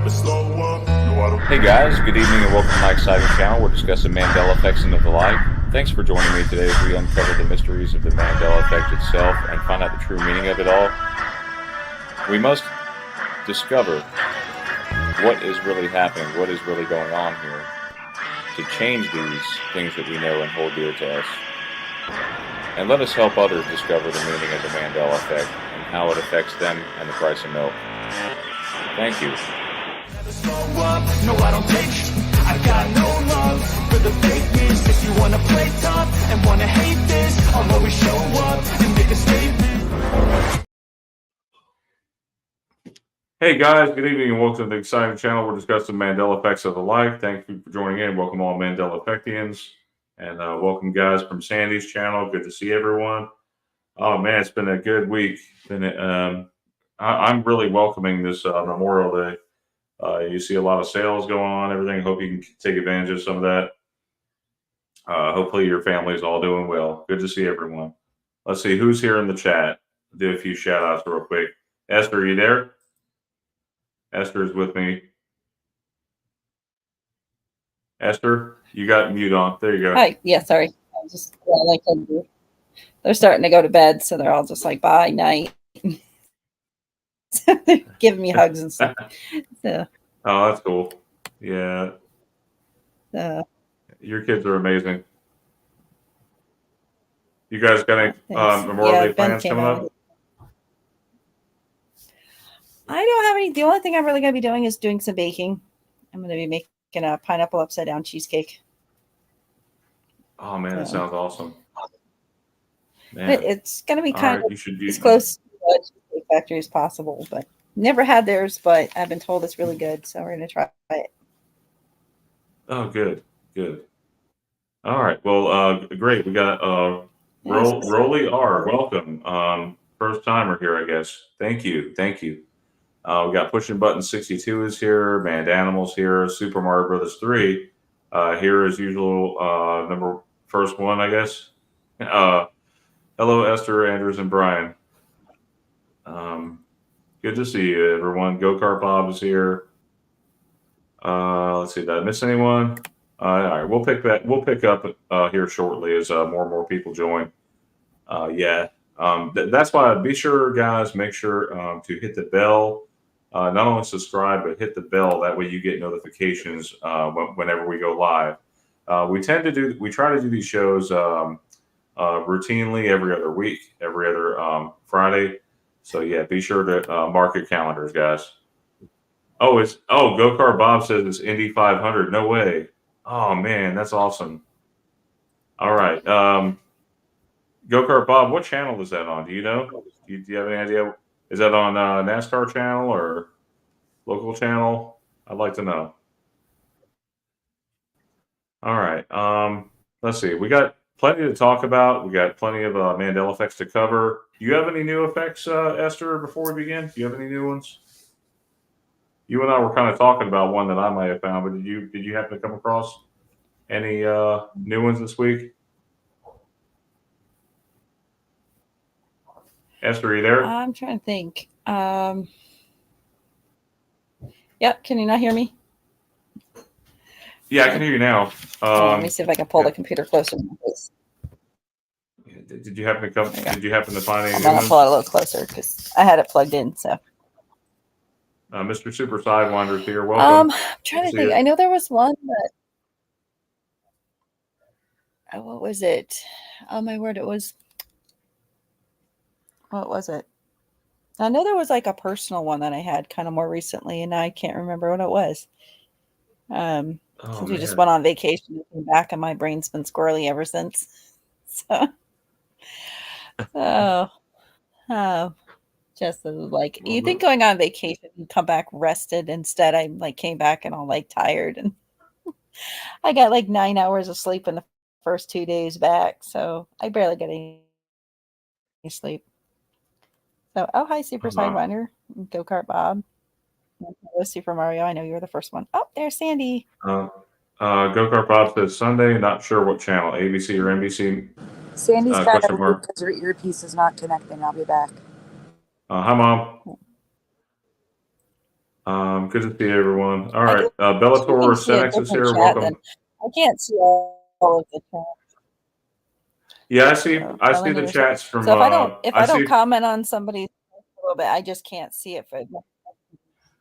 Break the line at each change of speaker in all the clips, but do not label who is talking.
Hey guys, good evening and welcome to my exciting channel. We're discussing Mandela effects and the like. Thanks for joining me today as we uncover the mysteries of the Mandela effect itself and find out the true meaning of it all. We must discover what is really happening, what is really going on here, to change these things that we know and hold dear to us. And let us help others discover the meaning of the Mandela effect and how it affects them and the price of milk. Thank you.
No, I don't take I got no love for the fakeness. If you wanna play tough and wanna hate this, I'll always show up and make a statement.
Hey guys, good evening and welcome to the exciting channel. We're discussing Mandela effects of the like. Thank you for joining in. Welcome all MandelaEffectians. And welcome guys from Sandy's channel. Good to see everyone. Oh man, it's been a good week. I'm really welcoming this Memorial Day. You see a lot of sales going on, everything. Hope you can take advantage of some of that. Hopefully your family's all doing well. Good to see everyone. Let's see who's here in the chat. Do a few shout outs real quick. Esther, are you there? Esther's with me. Esther, you got mute on. There you go.
Hi. Yeah, sorry. I just like they're starting to go to bed, so they're all just like bye night. They're giving me hugs and stuff. So,
oh, that's cool. Yeah. Your kids are amazing. You guys got any Memorial Day plans coming up?
I don't have any. The only thing I'm really going to be doing is doing some baking. I'm going to be making a pineapple upside down cheesecake.
Oh man, that sounds awesome. Man.
But it's going to be kind of as close to the Cheesecake Factory as possible. But never had theirs, but I've been told it's really good, so we're going to try it.
Oh, good, good. All right, well, great. We got Rolly R. Welcome, first timer here, I guess. Thank you, thank you. We got Pushing Button 62 is here. Band Animals here. Super Mario Brothers 3 here as usual. First one, I guess. Hello, Esther, Andrews, and Brian. Good to see you, everyone. Go-Kart Bob is here. Let's see, did I miss anyone? All right, we'll pick up here shortly as more and more people join. That's why be sure, guys, make sure to hit the bell. Not only subscribe, but hit the bell. That way you get notifications whenever we go live. We try to do these shows routinely every other week, every other Friday. So yeah, be sure to mark your calendars, guys. Go-Kart Bob says it's Indy 500. No way. Oh man, that's awesome. All right. Go-Kart Bob, what channel is that on? Do you know? Do you have any idea? Is that on NASCAR channel or local channel? I'd like to know. All right. Let's see. We got plenty to talk about. We got plenty of Mandela effects to cover. Do you have any new effects, Esther, before we begin? Do you have any new ones? You and I were kind of talking about one that I might have found, but did you happen to come across any new ones this week? Esther, are you there?
I'm trying to think. Yep. Can you not hear me?
Yeah, I can hear you now.
Let me see if I can pull the computer closer to my face.
Did you happen to come? Did you happen to find any?
I'm gonna pull it a little closer because I had it plugged in. So,
Mr. Super Sidewinder here. Welcome.
I'm trying to think. I know there was one that. What was it? Oh my word! It was. What was it? I know there was like a personal one that I had kind of more recently, and I can't remember what it was. Since we just went on vacation and came back, and my brain's been squirrely ever since. So, just like you think going on vacation, you come back rested. Instead, I like came back and all like tired, and I got like 9 hours of sleep in the first 2 days back. So I barely get any sleep. So, hi, Super Sidewinder, Go-Kart Bob, Super Mario. I know you were the first one. Oh, there's Sandy.
Go-Kart Bob says Sunday. Not sure what channel, ABC or NBC.
Sandy's got because her earpiece is not connecting. I'll be back.
Hi, Mom. Good to see everyone. All
I
right,
can
Bellator
see a
Senex is
different
here.
chat
Welcome.
then. I can't see all of the chat.
Yeah,
So,
I see the
so
chats from.
if I don't
see
comment on somebody's a little bit, I just can't see it for.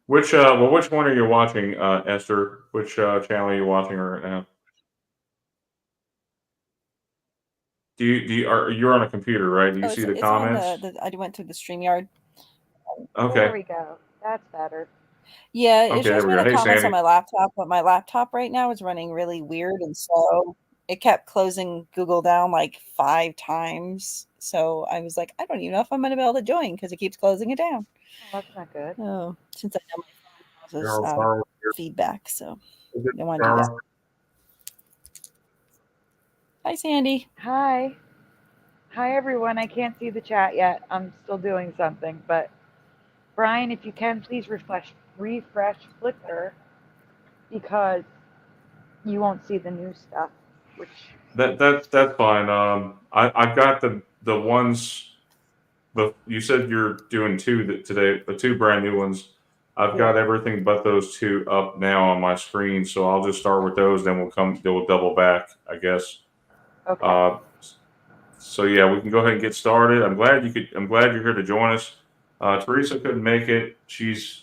which which one are you watching, Esther? Which channel are you watching right now? You're on a computer, right? Do you see the
It's on
comments?
I went through the StreamYard.
Okay.
There we go. That's better.
Yeah, it
Okay, there
shows
we
me
go.
the
Hey,
comments on
Sandy.
my laptop, but my laptop right now is running really weird and slow. It kept closing Google down like 5 times. So I was like, I don't even know if I'm going to be able to join because it keeps closing it down.
Oh, that's not good.
Oh, since I know my phone causes feedback, so I want to do that. Hi, Sandy.
Hi. Hi, everyone. I can't see the chat yet. I'm still doing something. But, Brian, if you can, please refresh Flicr because you won't see the new stuff. Which
That's fine. I've got the ones. But you said you're doing two today, the 2 brand new ones. I've got everything but those 2 up now on my screen, so I'll just start with those. Then we'll double back, I guess.
Okay.
So yeah, we can go ahead and get started. I'm glad you're here to join us. Teresa couldn't make it. She's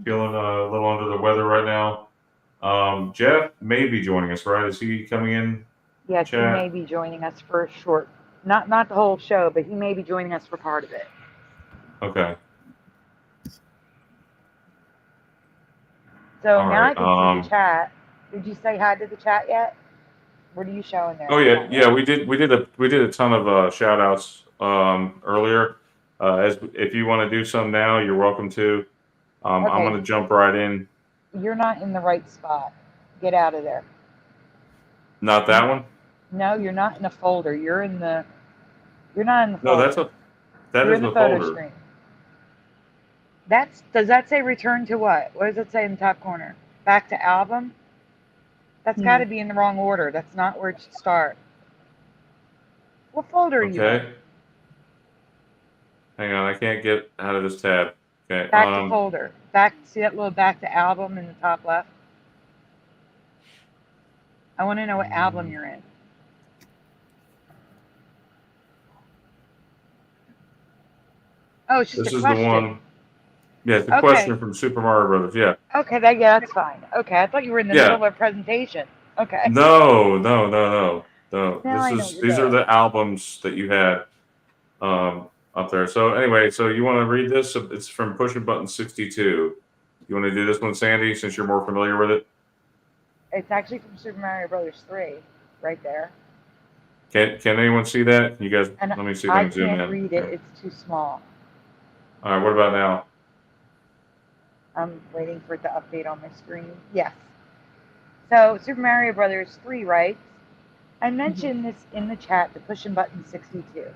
feeling a little under the weather right now. Jeff may be joining us, right? Is he coming in?
Yes, he
Chat?
may be joining us for a short, not the whole show, but he may be joining us for part of it.
Okay.
So
All
now
right.
I can see the chat. Did you say hi to the chat yet? What are you showing there?
Oh yeah, we did a ton of shout outs earlier. As if you want to do some now, you're welcome to. I'm
Okay.
gonna jump right in.
You're not in the right spot. Get out of there.
Not that one.
No, you're not in a folder. You're not in the
No,
folder.
that
You're
is
in the
the
photo
folder.
screen. Does that say return to what? What does it say in the top corner? Back to album? That's got to be in the wrong order. That's not where it should start. What folder are you in?
Okay. Hang on, I can't get out of this tab. Okay.
Back to folder. See that little back to album in the top left? I want to know what album you're in. Oh, it's just
This
a
is
question.
the one. Yeah, it's a question from Super Mario Brothers. Yeah.
Okay, that's fine. Okay, I thought you were in the middle of a presentation. Okay.
No. These are the albums that you had up there. So anyway, so you want to read this? It's from Pushing Button 62. You want to do this one, Sandy, since you're more familiar with it?
It's actually from Super Mario Brothers 3, right there.
Can anyone see that? You guys, let me see if I can zoom in.
I can't read it. It's too small.
All right, what about now?
I'm waiting for it to update on my screen. Yes. So Super Mario Brothers 3, right? I mentioned this in the chat, the Pushing Button 62.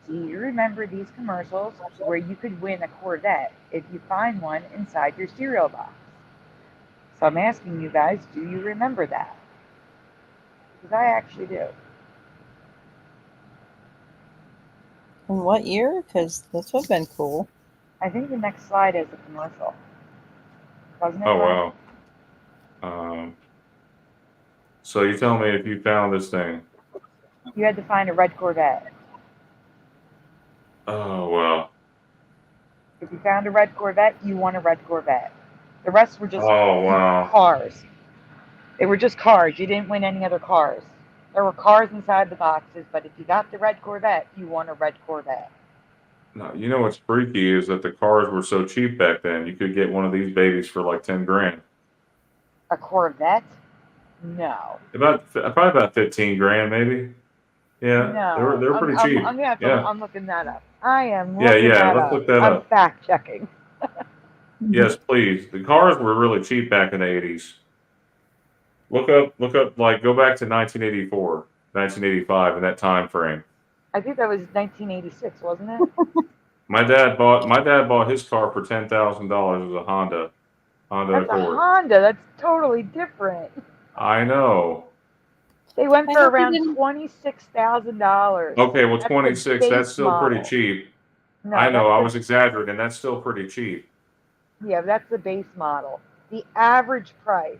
Do you remember these commercials where you could win a Corvette if you find one inside your cereal box? So I'm asking you guys, do you remember that? Because I actually do.
In what year? Because this would have been cool.
I think the next slide is a commercial. Wasn't it?
Oh, wow. So you tell me if you found this thing.
You had to find a red Corvette.
Oh, wow.
If you found a red Corvette, you won a red Corvette. The rest were just cars. They were just cars. You didn't win any other cars. There were cars inside the boxes, but if you got the red Corvette, you won a red Corvette.
No, you know what's freaky is that the cars were so cheap back then. You could get one of these babies for like 10 grand.
A Corvette? No.
Probably about 15 grand, maybe. Yeah,
no.
they were pretty cheap.
I'm looking that up. I am looking that up.
Let's look that up.
I'm fact checking.
Yes, please. The cars were really cheap back in the 80s. Look up, like, go back to 1984, 1985, in that time frame.
I think that was 1986, wasn't it?
My dad bought his car for $10,000. It was a Honda
That's
Accord.
a Honda. That's totally different.
I know.
They went for around $26,000.
Okay, well, 26. That's still pretty cheap.
No,
I know. I was exaggerating. That's still pretty cheap.
Yeah, that's the base model. The average price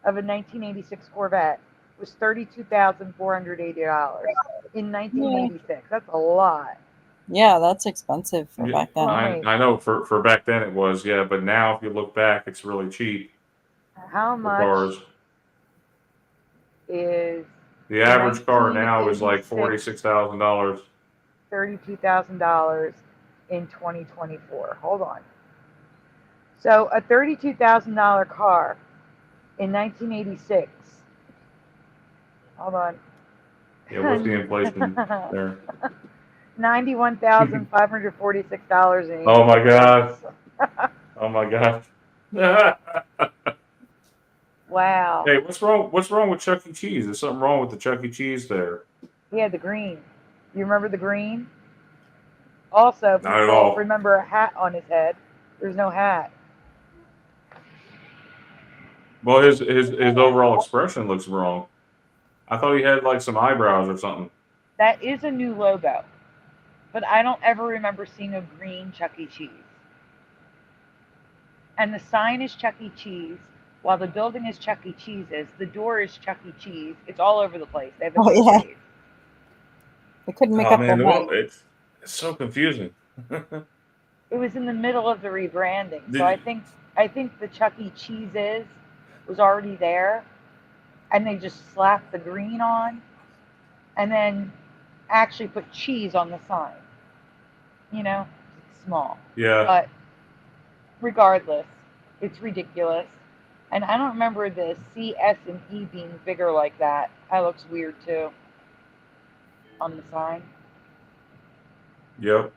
of a 1986 Corvette was $32,480 in
Yeah.
1986. That's a lot.
Yeah, that's expensive for
Yeah,
back then.
I know for back then it was, yeah, but now if you look back, it's really cheap
How
for
much
cars.
is
The average car now is like
1986
$46,000.
$32,000 in 2024? Hold on. So a $32,000 car in 1986. Hold on.
Yeah, what's the inflation there?
$91,546.
Oh my God! Oh my God!
Wow.
Hey, what's wrong? What's wrong with Chuck E. Cheese? There's something wrong with the Chuck E. Cheese there.
He had the green. You remember the green? Also,
Not at
people
all.
remember a hat on his head. There's no hat.
Well, his overall expression looks wrong. I thought he had like some eyebrows or something.
That is a new logo. But I don't ever remember seeing a green Chuck E. Cheese. And the sign is Chuck E. Cheese, while the building is Chuck E. Cheese's. The door is Chuck E. Cheese. It's all over the place. They have it
Oh,
both
yeah.
ways.
I couldn't make
Oh
up
man,
their
well,
mind.
it's so confusing.
It was in the middle of the rebranding,
Did
so I
you-
think the Chuck E. Cheese's was already there, and they just slapped the green on, and then actually put cheese on the sign. You know, it's small,
Yeah,
but regardless, it's ridiculous. And I don't remember the C, S, and E being bigger like that. That looks weird too on the sign.
yep.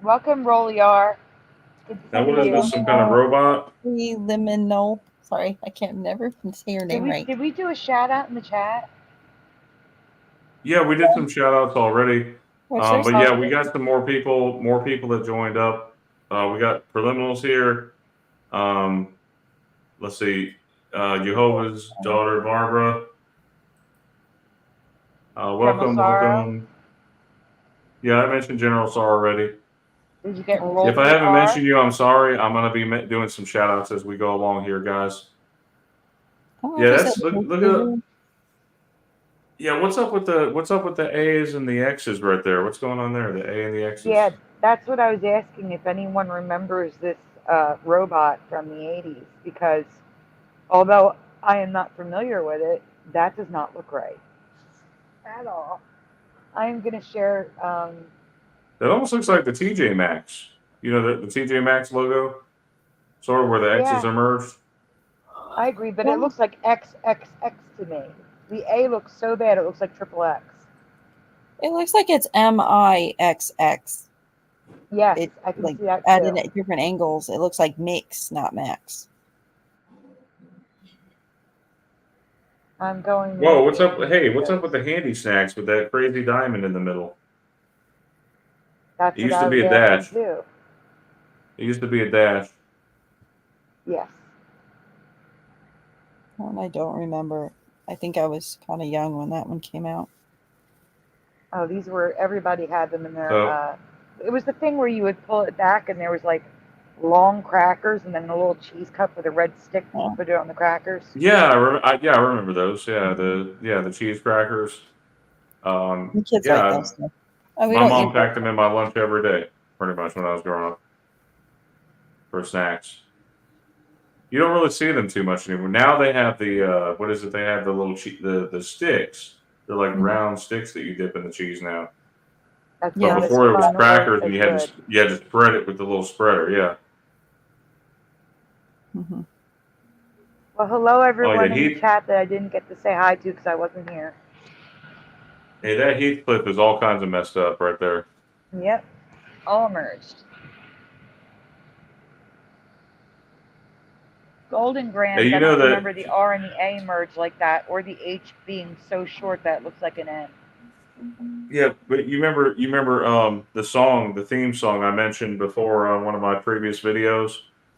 Welcome, Roliar. Good to
Now
see
what is
you.
this? Some kind of robot?
Liminal. Sorry, I can't never say your name right.
Did we do a shout out in the chat?
Yeah, we did some shout outs already.
There's
But yeah, we got some more people that joined up. We got preliminals here. Let's see. Jehovah's daughter, Barbara. Welcome, welcome. Yeah, I mentioned General Sar already.
Did you get
If I haven't mentioned you, I'm sorry. I'm going to be doing some shout outs as we go along here, guys. Yeah, that's look at the. Yeah, what's up with the A's and the X's right there? What's going on there? The A and the X's.
Yeah, that's what I was asking, if anyone remembers this robot from the 80s, because although I am not familiar with it, that does not look right at all. I am going to share.
That almost looks like the TJ Maxx. You know, the TJ Maxx logo, sort of where the X's are merged.
I agree, but it looks like XXX to me. The A looks so bad, it looks like triple X.
It looks like it's MIXX.
Yes, I can see that
added
too.
at different angles. It looks like Mix, not Max.
I'm going.
Whoa, what's up? Hey, what's up with the handy snacks with that crazy diamond in the middle?
That's
It used to be a dash.
Too.
It used to be a dash.
Yes.
And I don't remember. I think I was kind of young when that one came out.
Oh, these were, everybody had them in their, it was the thing where you would pull it back and there was like long crackers and then a little cheese cup with a red stick to put it on the crackers.
Yeah, I remember those. Yeah, the cheese crackers.
The kids
yeah,
like those stuff. Oh,
my mom packed them in my lunch every day, pretty much when I was growing up, for snacks. You don't really see them too much anymore. Now they have the what is it? They have the little the sticks. They're like round sticks that you dip in the cheese now.
That's
but before it was crackers, and you had to spread it with the little spreader. Yeah.
Mm-hmm.
Well, hello everyone in the chat that I didn't get to say hi to because I wasn't here.
Hey, that Heathcliff is all kinds of messed up right there.
Yep, all merged. Golden Grand.
Hey,
I don't remember the R and the A merge like that, or the H being so short that it looks like an N.
Yeah, but you remember the theme song I mentioned before on one of my previous videos?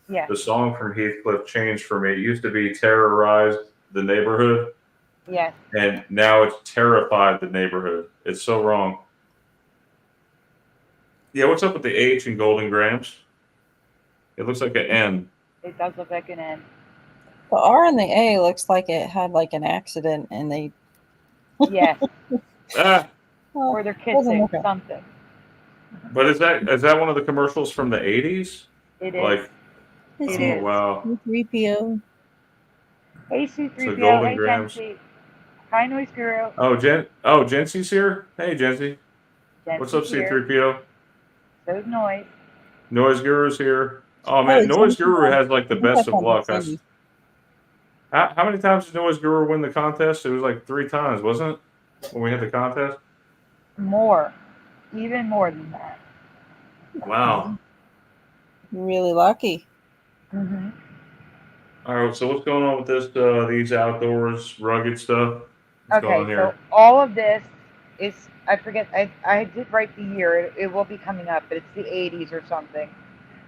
Yeah.
The song from Heathcliff changed for me. It used to be Terrorized the Neighborhood.
Yes.
And now it's Terrified the Neighborhood. It's so wrong. Yeah, what's up with the H in Golden Grams? It looks like an N.
It does look like an N.
The R and the A looks like it had like an accident, and they
Yes.
Ah,
Or they're
doesn't
kissing
look right.
something.
but is that one of the commercials from the 80s?
It is.
Like,
This
It
oh
is.
wow,
3PO.
Hey
so
C3PO.
Golden
Hey
Grams.
Jency. Hi Noise Guru.
Oh, Jency's here. Hey, Jency. What's up,
Jency's here.
C3PO?
So's Noise.
Noise Guru's here. Oh
Oh,
man,
it's
Noise
Jency.
Guru has like the
I think I
best of
found
luck.
Sandy.
How many times did Noise Guru win the contest? It was like 3 times, wasn't it? When we had the contest.
More. Even more than that.
Wow.
Really lucky.
Mm-hmm.
All right. So what's going on with this? These outdoors rugged stuff. What's going on
Okay,
here?
so all of this is, I forget, I did write the year. It will be coming up, but it's the 80s or something.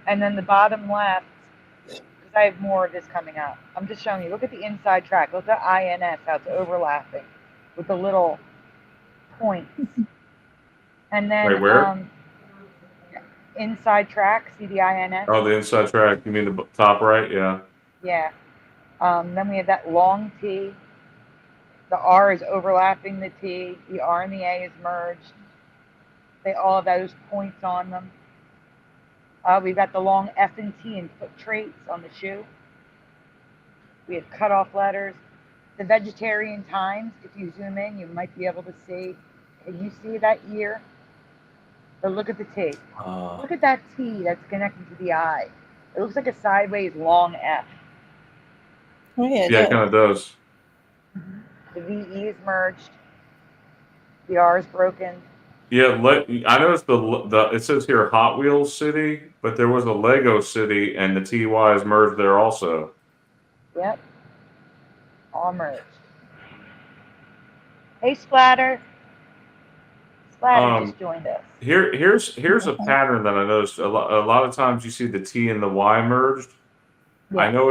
And then the bottom left, because I have more of this coming up. I'm just showing you. Look at the inside track. Look at INS, how it's overlapping with the little points. And then
Wait, where?
inside track, see the INS?
Oh, the inside track. You mean the top right? Yeah.
Yeah. Then we have that long T. The R is overlapping the T. The R and the A is merged. They all have those points on them. We've got the long F and T and foot traits on the shoe. We have cutoff letters. The vegetarian times, if you zoom in, you might be able to see. Can you see that year? But look at the T. Look at that T that's connected to the I. It looks like a sideways long F.
Oh, yeah,
Yeah, it kind of does.
The VE is merged. The R is broken.
Yeah, I noticed the it says here Hot Wheels City, but there was a Lego City, and the TY is merged there also.
Yep. All merged. Hey, Splatter. Splatter just joined us.
Here's a pattern that I noticed. A lot of times you see the T and the Y merged.
Yeah.
I know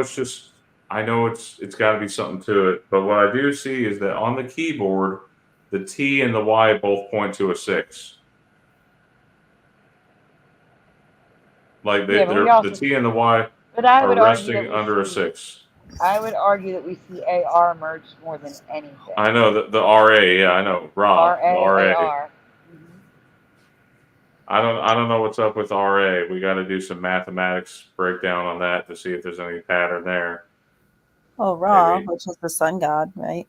it's got to be something to it, but what I do see is that on the keyboard, the T and the Y both point to a 6. Like the T and the Y are resting under a 6.
I would argue that we see AR merged more than anything.
I know the RA. Yeah, I know. Rob, the RA.
AR.
I don't know what's up with RA. We got to do some mathematics breakdown on that to see if there's any pattern there.
Oh, Ra,
Maybe.
which is the sun god, right?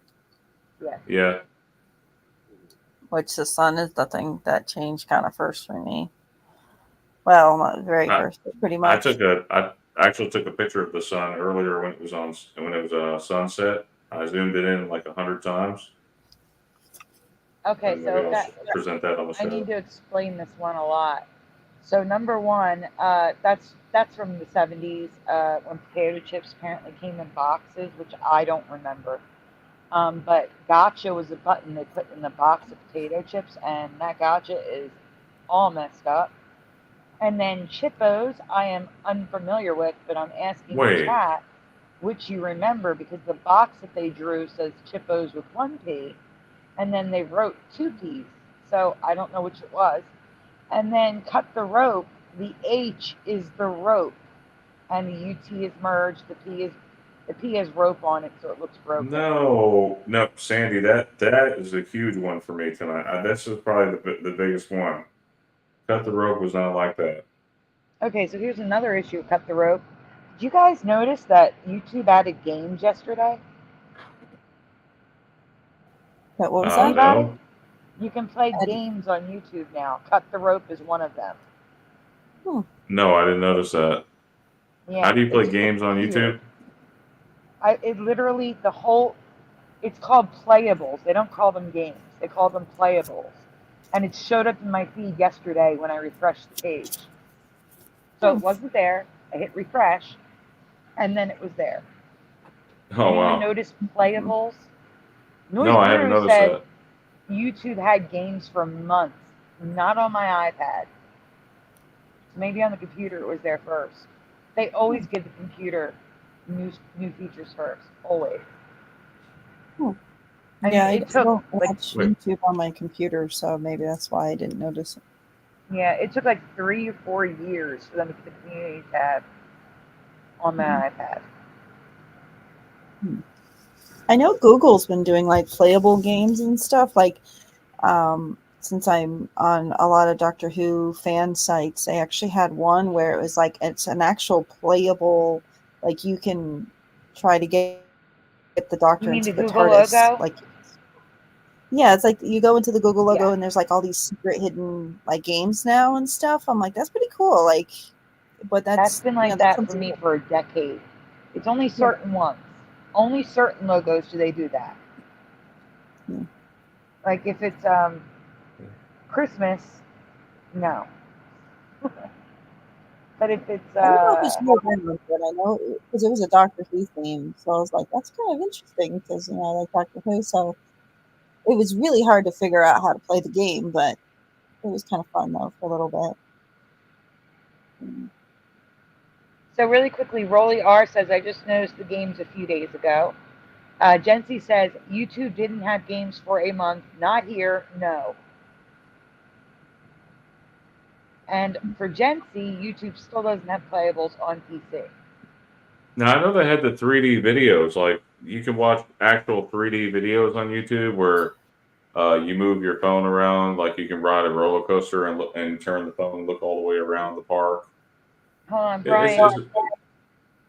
Yeah.
Yeah.
Which the sun is the thing that changed kind of first for me. Well, not very first, but pretty much.
I actually took a picture of the sun earlier when it was sunset. I zoomed it in like 100 times.
Okay, so
present that on the show.
I need to explain this one a lot. So number one, that's from the 70s when potato chips apparently came in boxes, which I don't remember. But gotcha was a button they put in the box of potato chips, and that gotcha is all messed up. And then Chippos, I am unfamiliar with, but I'm asking the chat which you remember, because the box that they drew says Chippos with 1 P, and then they wrote 2 P's. So I don't know which it was. And then Cut the Rope, the H is the rope, and the UT is merged. The P has rope on it, so it looks broken.
No, Sandy, that is a huge one for me tonight. This is probably the biggest one. Cut the Rope was not like that.
Okay, so here's another issue of Cut the Rope. Did you guys notice that YouTube added games yesterday?
What was that?
No.
You can play games on YouTube now. Cut the Rope is one of them.
No, I didn't notice that.
Yeah,
how do you play games on YouTube?
It literally, it's called playables. They don't call them games. They call them playables. And it showed up in my feed yesterday when I refreshed the page. So it wasn't there. I hit refresh, and then it was there.
Oh, wow.
Did you notice playables?
No, I haven't noticed that.
YouTube had games for months, not on my iPad. Maybe on the computer it was there first. They always give the computer new features first, always.
Yeah, I don't watch YouTube on my computer, so maybe that's why I didn't notice it.
Yeah, it took like 3 or 4 years for them to get the community tab on that iPad.
I know Google's been doing like playable games and stuff. Like, since I'm on a lot of Doctor Who fan sites, they actually had one where it was like it's an actual playable, like you can try to get the Doctor
You mean
into
the
the
Google
TARDIS.
logo?
Like, yeah, it's like you go into the Google logo
Yeah.
and there's like all these secret hidden like games now and stuff. I'm like, that's pretty cool. Like, but
That's
that's
been
you
like
know that's
that for
something.
me for a decade. It's only certain ones. Only certain logos do they do that.
Yeah.
Like if it's Christmas, no. But if it's
I don't know if it's real random, but I know because it was a Doctor Who theme, so I was like, that's kind of interesting because I like Doctor Who, so it was really hard to figure out how to play the game, but it was kind of fun though for a little bit.
so really quickly, Rolly R says I just noticed the games a few days ago. Jency says YouTube didn't have games for a month. Not here, no. And for Jency, YouTube still doesn't have playables on PC.
Now I know they had the 3D videos. Like you can watch actual 3D videos on YouTube where you move your phone around, like you can ride a roller coaster and look, and turn the phone and look all the way around the park.
Hold on,
It's,
Brian.
it's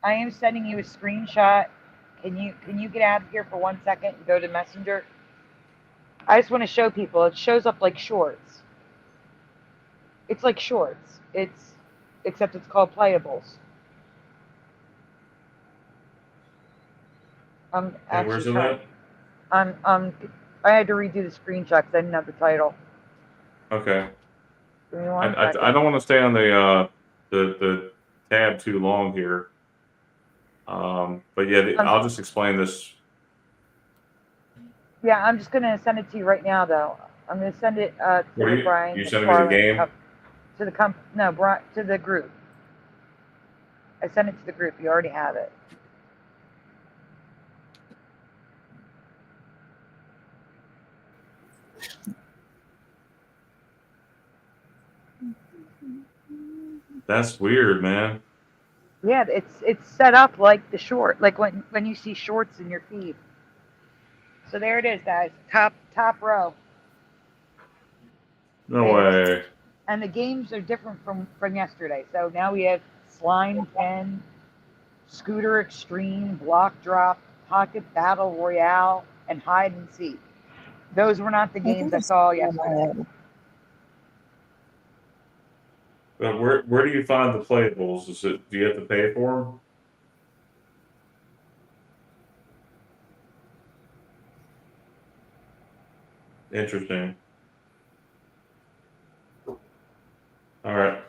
I am sending you a screenshot. Can you get out of here for 1 second and go to Messenger? I just want to show people. It shows up like shorts. It's like shorts. Except it's called playables. I'm
and where's
actually
it
trying.
at?
I had to redo the screenshot because I didn't have the title.
Okay.
Give me 1
I
second.
don't want to stay on the tab too long here. But yeah, I'll just explain this.
Yeah, I'm just gonna send it to you right now, though. I'm gonna send it to
What are
Brian
you sending me the game?
to the to the group. I sent it to the group. You already have it.
That's weird, man.
Yeah, it's set up like the short, like when you see shorts in your feed. So there it is, guys. Top row.
No way.
And the games are different from yesterday. So now we have Slime 10, Scooter Extreme, Block Drop, Pocket Battle Royale, and Hide and Seek. Those were not the
I
games
think
I saw yesterday.
But where do you find the playables? Do you have to pay for them? Interesting. All right.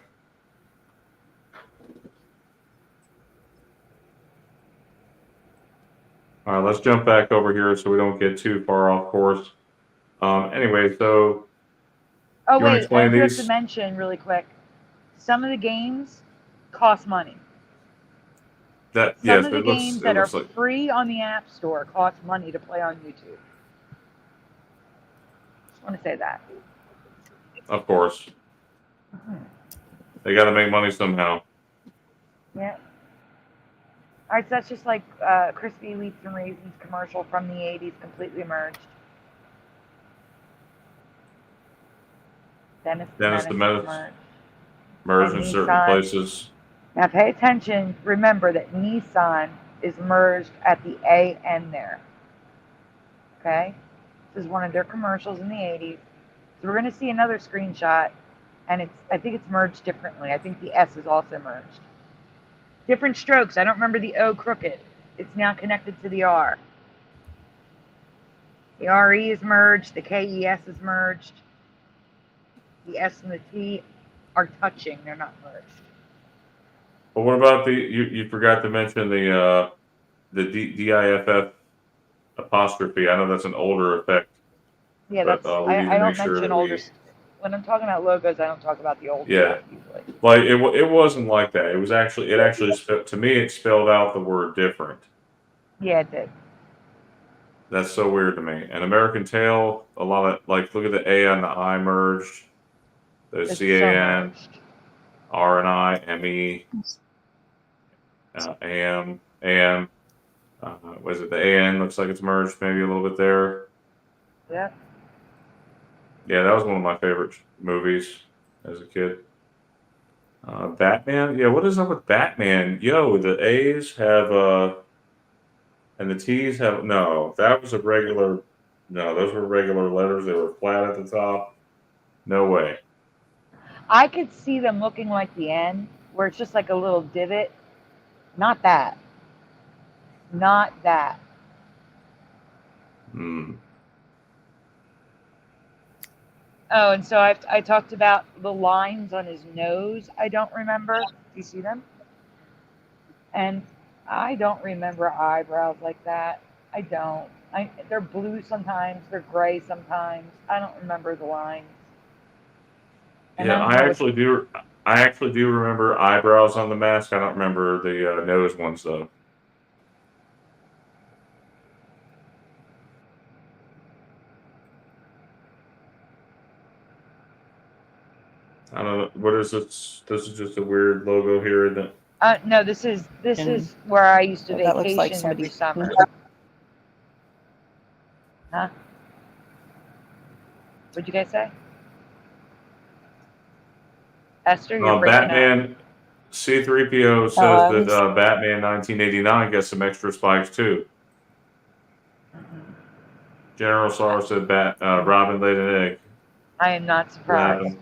All right, let's jump back over here so we don't get too far off course. Anyway, so
Oh
you want to
wait, I
explain
forgot to
these?
mention really quick. Some of the games cost money.
That
Some
yes,
of the
it
games that are
looks like,
free on the App Store cost money to play on YouTube. Just want to say that.
of course, they got to make money somehow.
Yeah. All right, so that's just like Crispy Wheats and Raisins commercial from the 80s, completely merged. Dennis
Dennis the Menace
merged.
merged
And
in certain
Nissan.
places.
Now pay attention. Remember that Nissan is merged at the A end there. Okay? This is one of their commercials in the 80s. So we're going to see another screenshot, and I think it's merged differently. I think the S is also merged. Different strokes. I don't remember the O crooked. It's now connected to the R. The RE is merged. The KES is merged. The S and the T are touching. They're not merged.
But what about you forgot to mention the DIFF apostrophe. I know that's an older effect.
Yeah,
But we need to
I
make
don't
sure
mention
that
older. When I'm talking about logos, I don't talk about the old
yeah,
stuff usually.
like it wasn't like that. It actually to me it spelled out the word different.
Yeah, it did.
That's so weird to me. And American Tail, a lot of like look at the A and the I merged. There's
It's
C
so
A N,
merged.
R N I, M E, A M, A M. Was it the A N? Looks like it's merged maybe a little bit there.
Yep.
Yeah, that was one of my favorite movies as a kid. Batman. Yeah, what is up with Batman? Yo, the A's have and the T's have no. That was a regular. No, those were regular letters. They were flat at the top. No way.
I could see them looking like the N, where it's just like a little divot. Not that. Not that.
Hmm.
Oh, and so I talked about the lines on his nose. I don't remember. Do you see them? And I don't remember eyebrows like that. I don't. They're blue sometimes. They're gray sometimes. I don't remember the lines. And
Yeah,
I don't know what.
I actually do remember eyebrows on the mask. I don't remember the nose ones though. I don't know. What is this? This is just a weird logo here, isn't it?
No, this is where I used to
That looks like
vacation every
somebody.
summer. Huh? What'd you guys say? Esther, you're breaking up.
Batman C3PO says that Batman 1989 gets some extra spikes too. General Sorrow said Robin laid an egg.
I am not surprised.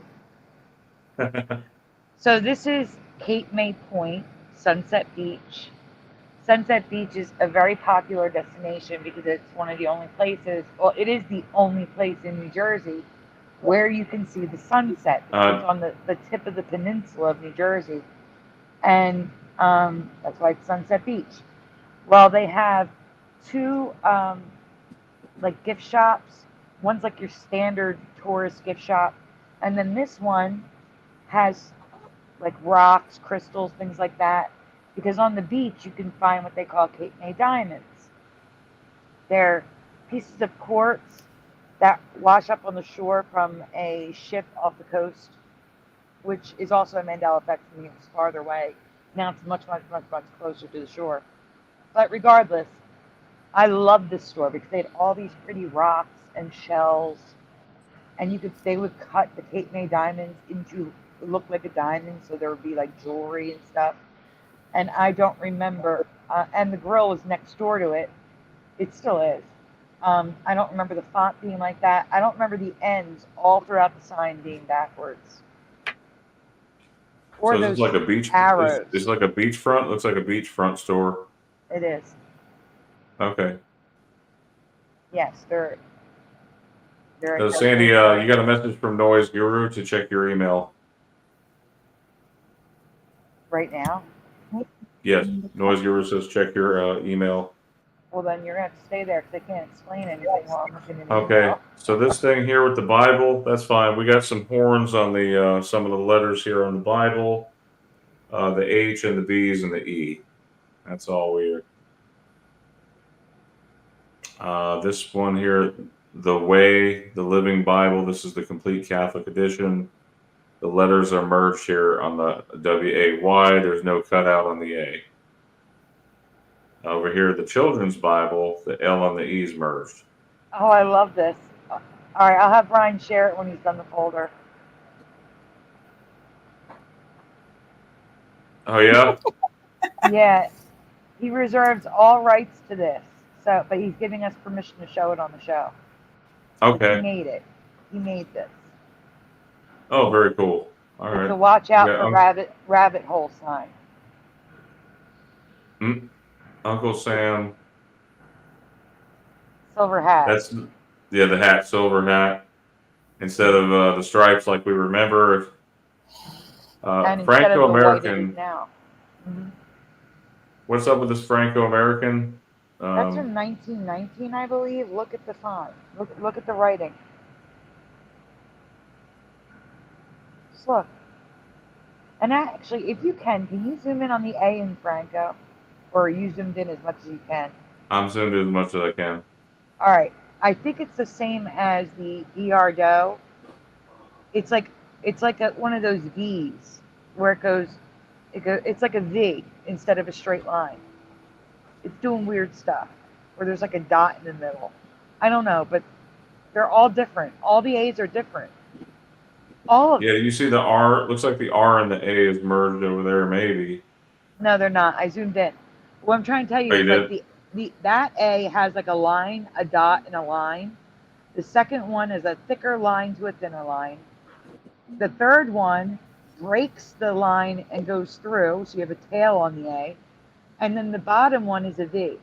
So this is Cape May Point, Sunset Beach. Sunset Beach is a very popular destination because it's one of the only places, well, it is the only place in New Jersey where you can see the sunset. It's on the tip of the peninsula of New Jersey. And that's why it's Sunset Beach. Well, they have two like gift shops. One's like your standard tourist gift shop. And then this one has like rocks, crystals, things like that. Because on the beach, you can find what they call Cape May diamonds. They're pieces of quartz that wash up on the shore from a ship off the coast, which is also a Mandela effect from it's farther away. Now it's much, much, much, much closer to the shore. But regardless, I love this store because they had all these pretty rocks and shells, and they would cut the Cape May diamonds into look like a diamond, so there would be like jewelry and stuff. And I don't remember, and the grill was next door to it. It still is. I don't remember the font being like that. I don't remember the ends all throughout the sign being backwards. Or
so
those
it's like a beach
arrows.
It's like a beachfront. Looks like a beachfront store.
It is.
Okay.
Yes, they're.
So Sandy, you got a message from Noise Guru to check your email.
Right now?
Yes, Noise Guru says check your email.
Well, then you're going to have to stay there because I can't explain anything while I'm looking at the
Okay,
email.
so this thing here with the Bible, that's fine. We got some horns on the some of the letters here on the Bible, the H and the B's and the E. That's all weird. This one here, the Way, the Living Bible. This is the complete Catholic edition. The letters are merged here on the W-A-Y. There's no cutout on the A. Over here, the Children's Bible, the L and the E's merged.
Oh, I love this. All right, I'll have Brian share it when he's done the folder.
Oh, yeah?
Yeah, he reserves all rights to this. So, but he's giving us permission to show it on the show.
Okay.
He made it. He made this.
Oh, very cool. All right.
So watch out for rabbit hole sign.
Uncle Sam.
Silver hat.
That's the hat, silver hat, instead of the stripes like we remember. Franco-American.
Now. Mm-hmm.
What's up with this Franco-American?
That's from 1919, I believe. Look at the font. Look at the writing. Just look. And actually, if you can you zoom in on the A in Franco? Or you zoomed in as much as you can?
I'm zoomed in as much as I can.
All right. I think it's the same as the ER dough. It's like It's like one of those V's where it's like a V instead of a straight line. It's doing weird stuff where there's like a dot in the middle. I don't know, but they're all different. All the A's are different. All of
Yeah,
them.
you see the R. Looks like the R and the A is merged over there. Maybe.
No, they're not. I zoomed in. What I'm trying to tell you
Oh, you
is like
did?
that A has like a line, a dot, and a line. The second one is a thicker line to a thinner line. The third one breaks the line and goes through, so you have a tail on the A. And then the bottom one is a V.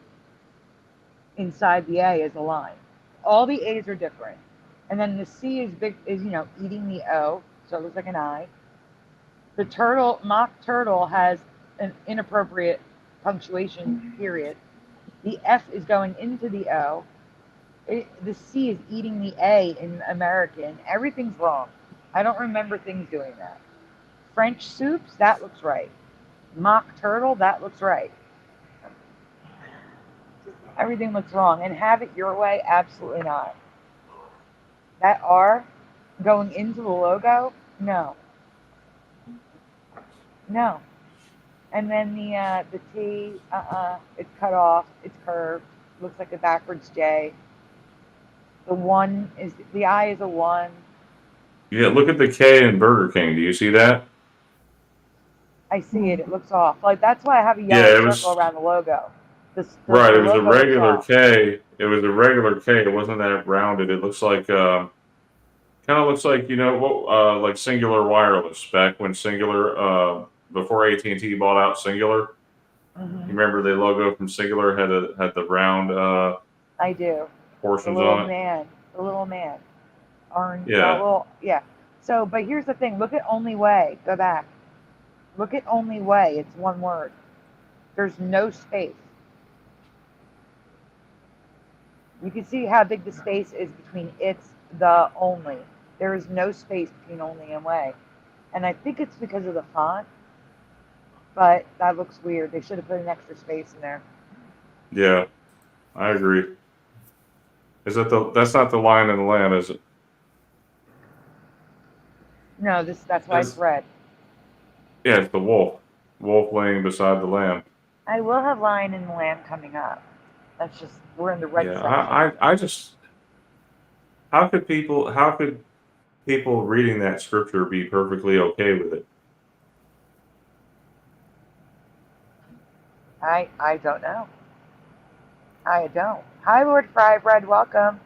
Inside the A is a line. All the A's are different. And then the C is eating the O, so it looks like an I. The mock turtle has an inappropriate punctuation period. The F is going into the O. The C is eating the A in American. Everything's wrong. I don't remember things doing that. French soups, that looks right. Mock turtle, that looks right. Everything looks wrong. And have it your way, absolutely not. That R going into the logo, no. No. And then the T, it's cut off, it's curved, looks like a backwards J. The I is a 1.
Yeah. Look at the K in Burger King. Do you see that?
I see it. It looks off. Like that's why I have a
Yeah,
yellow
it
circle
was
around the logo.
right.
The
It was a
logo looks
regular
off.
K. It was a regular K. It wasn't that rounded. It looks like kind of looks like like Singular Wireless back when Singular before AT&T bought out Singular. You
Hmm.
remember the logo from Singular had the round
I do. The
portions
little
on it.
man. The little man. Orange.
Yeah.
Yeah. So, but here's the thing. Look at Only Way. Go back. Look at Only Way. It's one word. There's no space. You can see how big the space is between the only. There is no space between only and way. And I think it's because of the font, but that looks weird. They should have put an extra space in there.
Yeah. I agree. That's not the Lion and the Lamb, is it?
No, that's why it's red.
Yeah, it's the wolf. Wolf laying beside the lamb.
I will have Lion and the Lamb coming up. That's just we're in the red
Yeah,
section.
I just how could people reading that scripture be perfectly okay with it?
I don't know. I don't. Hi, Lord Frybread. Welcome.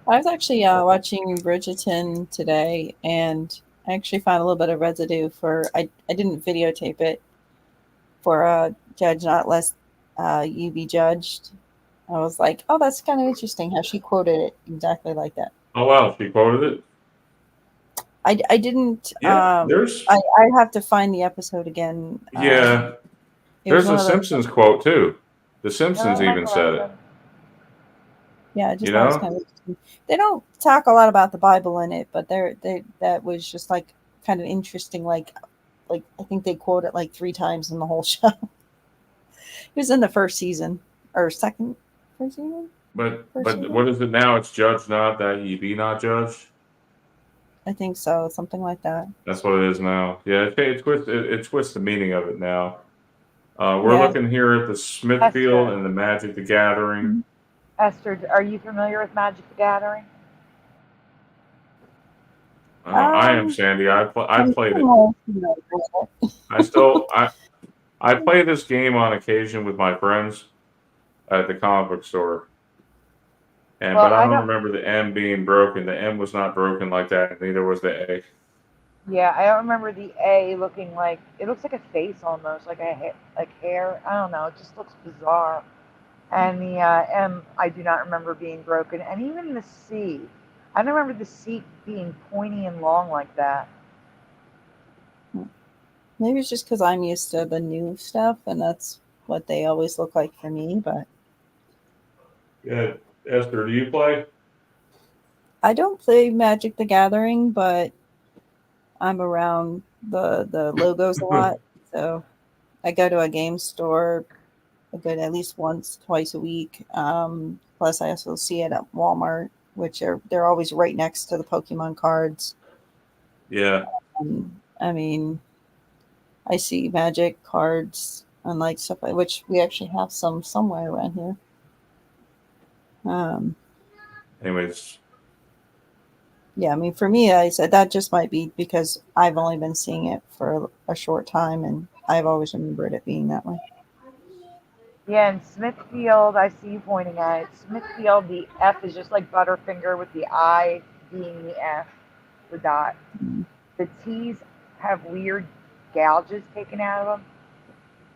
I was actually watching Bridgerton today, and I actually found a little bit of residue for. I didn't videotape it for Judge Not Less You Be Judged. I was like, oh, that's kind of interesting how she quoted it exactly like that.
Oh wow, she quoted it.
I didn't.
Yeah, there's
I have to find the episode again.
yeah,
It was
there's
one
a
of those.
Simpsons quote too. The
No,
Simpsons
hi,
even said it.
Larson.
Yeah, I
You
just thought it was
know?
kind of interesting. They don't talk a lot about the Bible in it, but that was just like kind of interesting. Like I think they quote it like 3 times in the whole show. It was in the first season or second first season.
But
First
but
season?
what is it now? It's judge not that ye be not judged.
I think so, something like that.
That's what it is now. Yeah, it twists the meaning of it now. We're
Yeah.
looking here at the Smithfield
Esther.
and the Magic the Gathering.
Esther, are you familiar with Magic the Gathering?
I am
Um,
Sandy. I
I'm
played it.
more familiar with it.
I play this game on occasion with my friends at the comic book store.
Well,
But I
I
don't
don't.
remember the M being broken. The M was not broken like that, and neither was the A.
Yeah, I don't remember the A looking like it looks like a face almost, like like hair. I don't know. It just looks bizarre. And the M, I do not remember being broken. And even the C, I don't remember the C being pointy and long like that.
Maybe it's just because I'm used to the new stuff, and that's what they always look like for me. But
Yeah, Esther, do you play?
I don't play Magic the Gathering, but I'm around the logos a lot. So I go to a game store a good at least once, twice a week. Plus, I also see it at Walmart, which they're always right next to the Pokemon cards.
Yeah.
I mean, I see magic cards and like stuff, which we actually have some somewhere around here.
Anyways,
Yeah, I mean, for me, I said that just might be because I've only been seeing it for a short time, and I've always remembered it being that way.
Yeah, and Smithfield, I see you pointing at it. Smithfield, the F is just like Butterfinger with the I being the F, the dot.
Mm.
The T's have weird gouges taken out of them,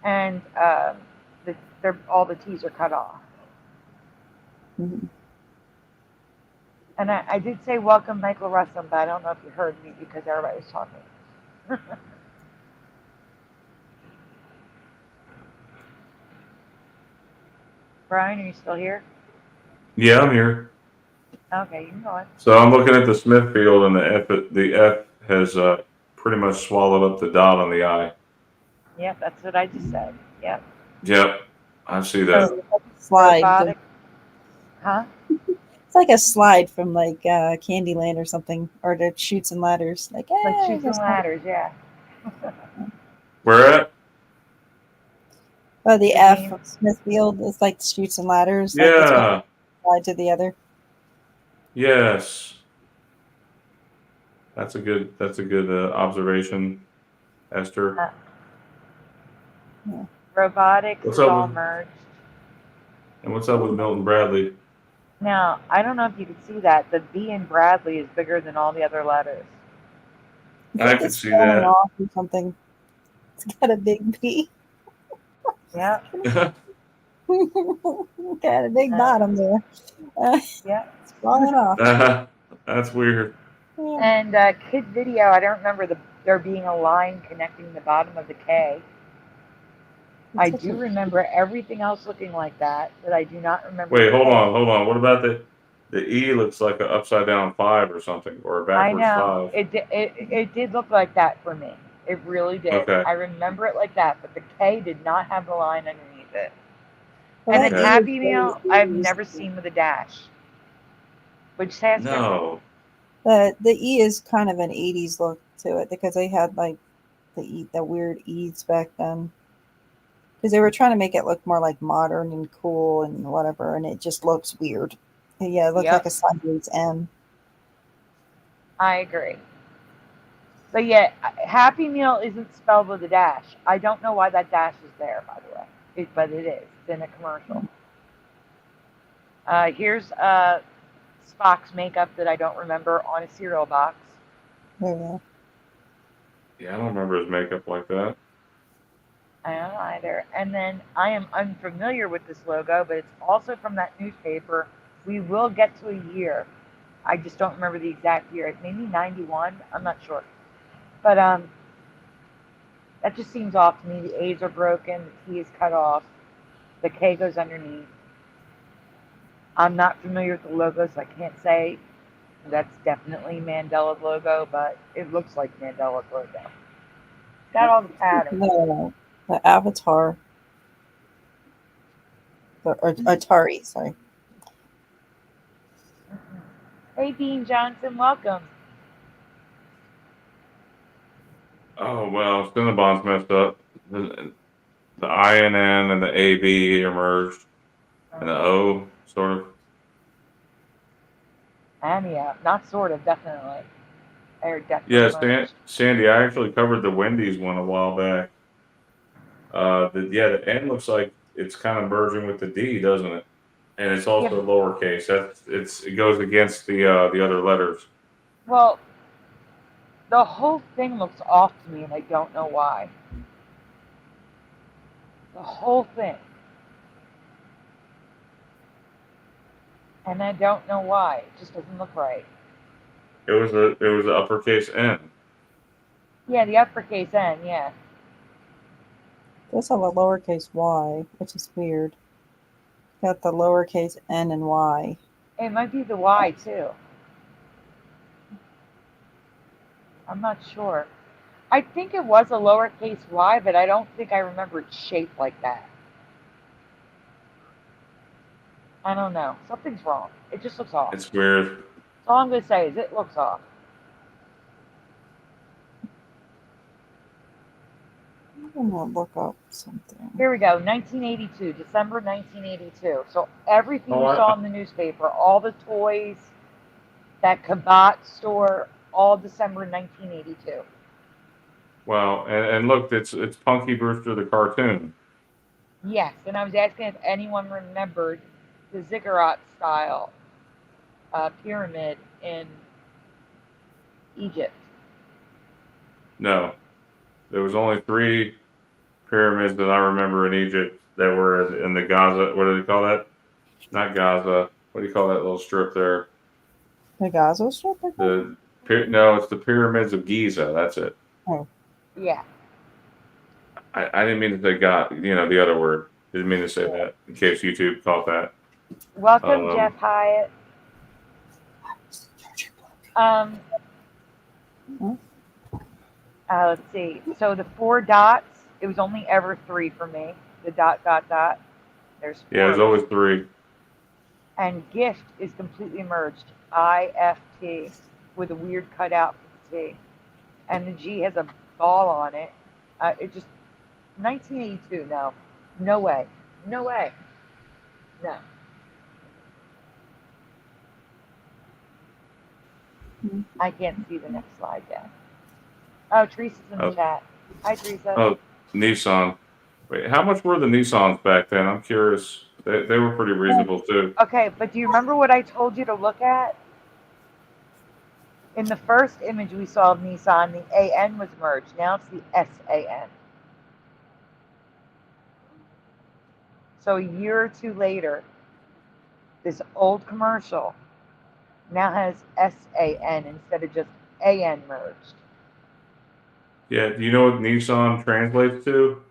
and all the T's are cut off.
Mhm.
And I did say welcome, Michael Russell, but I don't know if you heard me because everybody was talking. Brian, are you still here?
yeah, I'm here.
Okay, you can go on.
So I'm looking at the Smithfield, and the F has pretty much swallowed up the dot on the I.
Yep, that's what I just said. Yep.
Yep, I see that.
Slide.
Robotic. Huh?
It's like a slide from like Candyland or something, or the Chutes and Ladders. Like,
Like Chutes and
just
Ladders, yeah.
Where at?
the
The
F
game.
of Smithfield is like Chutes and Ladders. Like it's
Yeah.
one side to the other.
Yes. That's a good observation, Esther.
Yeah.
Robotics
What's
is
up
all
with
merged.
and what's up with Milton Bradley?
Now, I don't know if you can see that. The B in Bradley is bigger than all the other letters.
It's
I
like
could
it's
see
falling
that.
off or something. It's got a big B.
Yep.
Got a big bottom there.
Yep.
It's falling off.
That's weird.
Yeah.
And Kid Video, I don't remember there being a line connecting the bottom of the K. I do remember everything else looking like that, but I do not remember.
Wait,
the
hold
K.
on. What about the E looks like an upside down 5 or something, or a
I
backwards
know
5.
it did look like that for me. It really did.
Okay.
I remember it like that, but the K did not have the line underneath it.
Well,
And then
Okay.
Happy Meal, I've never seen with a dash. Which says
No.
The E is kind of an 80s look to it because they had like the weird E's back then. Because they were trying to make it look more like modern and cool and whatever, and it just looks weird. Yeah, it looked like a sideways M.
I agree. But yeah, Happy Meal isn't spelled with a dash. I don't know why that dash is there, by the way. But it is. It's in a commercial. Here's Spock's makeup that I don't remember on a cereal box.
Yeah.
Yeah, I don't remember his makeup like that.
I don't either. And then I am unfamiliar with this logo, but it's also from that newspaper. We will get to a year. I just don't remember the exact year. Maybe 91. I'm not sure. But that just seems off to me. The A's are broken. The T is cut off. The K goes underneath. I'm not familiar with the logo, so I can't say that's definitely Mandela's logo, but it looks like Mandela's logo. It's got all the patterns.
The Avatar. Or Atari, sorry.
Hey, Dean Johnson, welcome.
Oh well, Cinnabon's messed up. The INN and the AB are merged, and the O sort of.
And yeah, not sort of, definitely. They're definitely
Yeah,
merged.
Sandy, I actually covered the Wendy's one a while back. The N looks like it's kind of merging with the D, doesn't it? And it's also lowercase. It goes against the other letters.
Well, the whole thing looks off to me, and I don't know why. The whole thing. And I don't know why. It just doesn't look right.
It was a uppercase N.
Yeah, the uppercase N, yeah.
It does have a lowercase y, which is weird. Got the lowercase n and y.
It might be the Y, too. I'm not sure. I think it was a lowercase y, but I don't think I remember it shaped like that. I don't know. Something's wrong. It just looks off.
It's weird.
That's all I'm going to say is it looks off.
I'm gonna look up something.
Here we go, 1982, December 1982. So everything
Oh,
you saw in the newspaper, all the toys, that Kabat store, all December 1982.
Wow, and look, it's Punky Brewster the cartoon.
Yes, and I was asking if anyone remembered the ziggurat style pyramid in Egypt.
No, there was only 3 pyramids that I remember in Egypt that were in the Gaza. What do they call that? Not Gaza. What do you call that little strip there?
The Gaza Strip?
No, it's the pyramids of Giza. That's it.
Oh.
Yeah.
I didn't mean to say God. The other word. Didn't mean to say that. In case YouTube caught that.
Welcome, Jeff Hyatt. Let's see. So the 4 dots, it was only ever 3 for me. The dot, dot, dot. There's 4.
Yeah, there's always 3.
And gift is completely merged. IFT with a weird cutout for the T. And the G has a ball on it. It just, 1982, no. No way. No way. No. I can't see the next slide yet. Oh, Teresa's in the chat. Hi, Teresa.
Oh, Nissan. Wait, how much were the Nissans back then? I'm curious. They were pretty reasonable too.
Okay, but do you remember what I told you to look at? In the first image we saw of Nissan, the AN was merged. Now it's the SAN. So a year or 2 later, this old commercial now has SAN instead of just AN merged.
Yeah, do you know what Nissan translates to?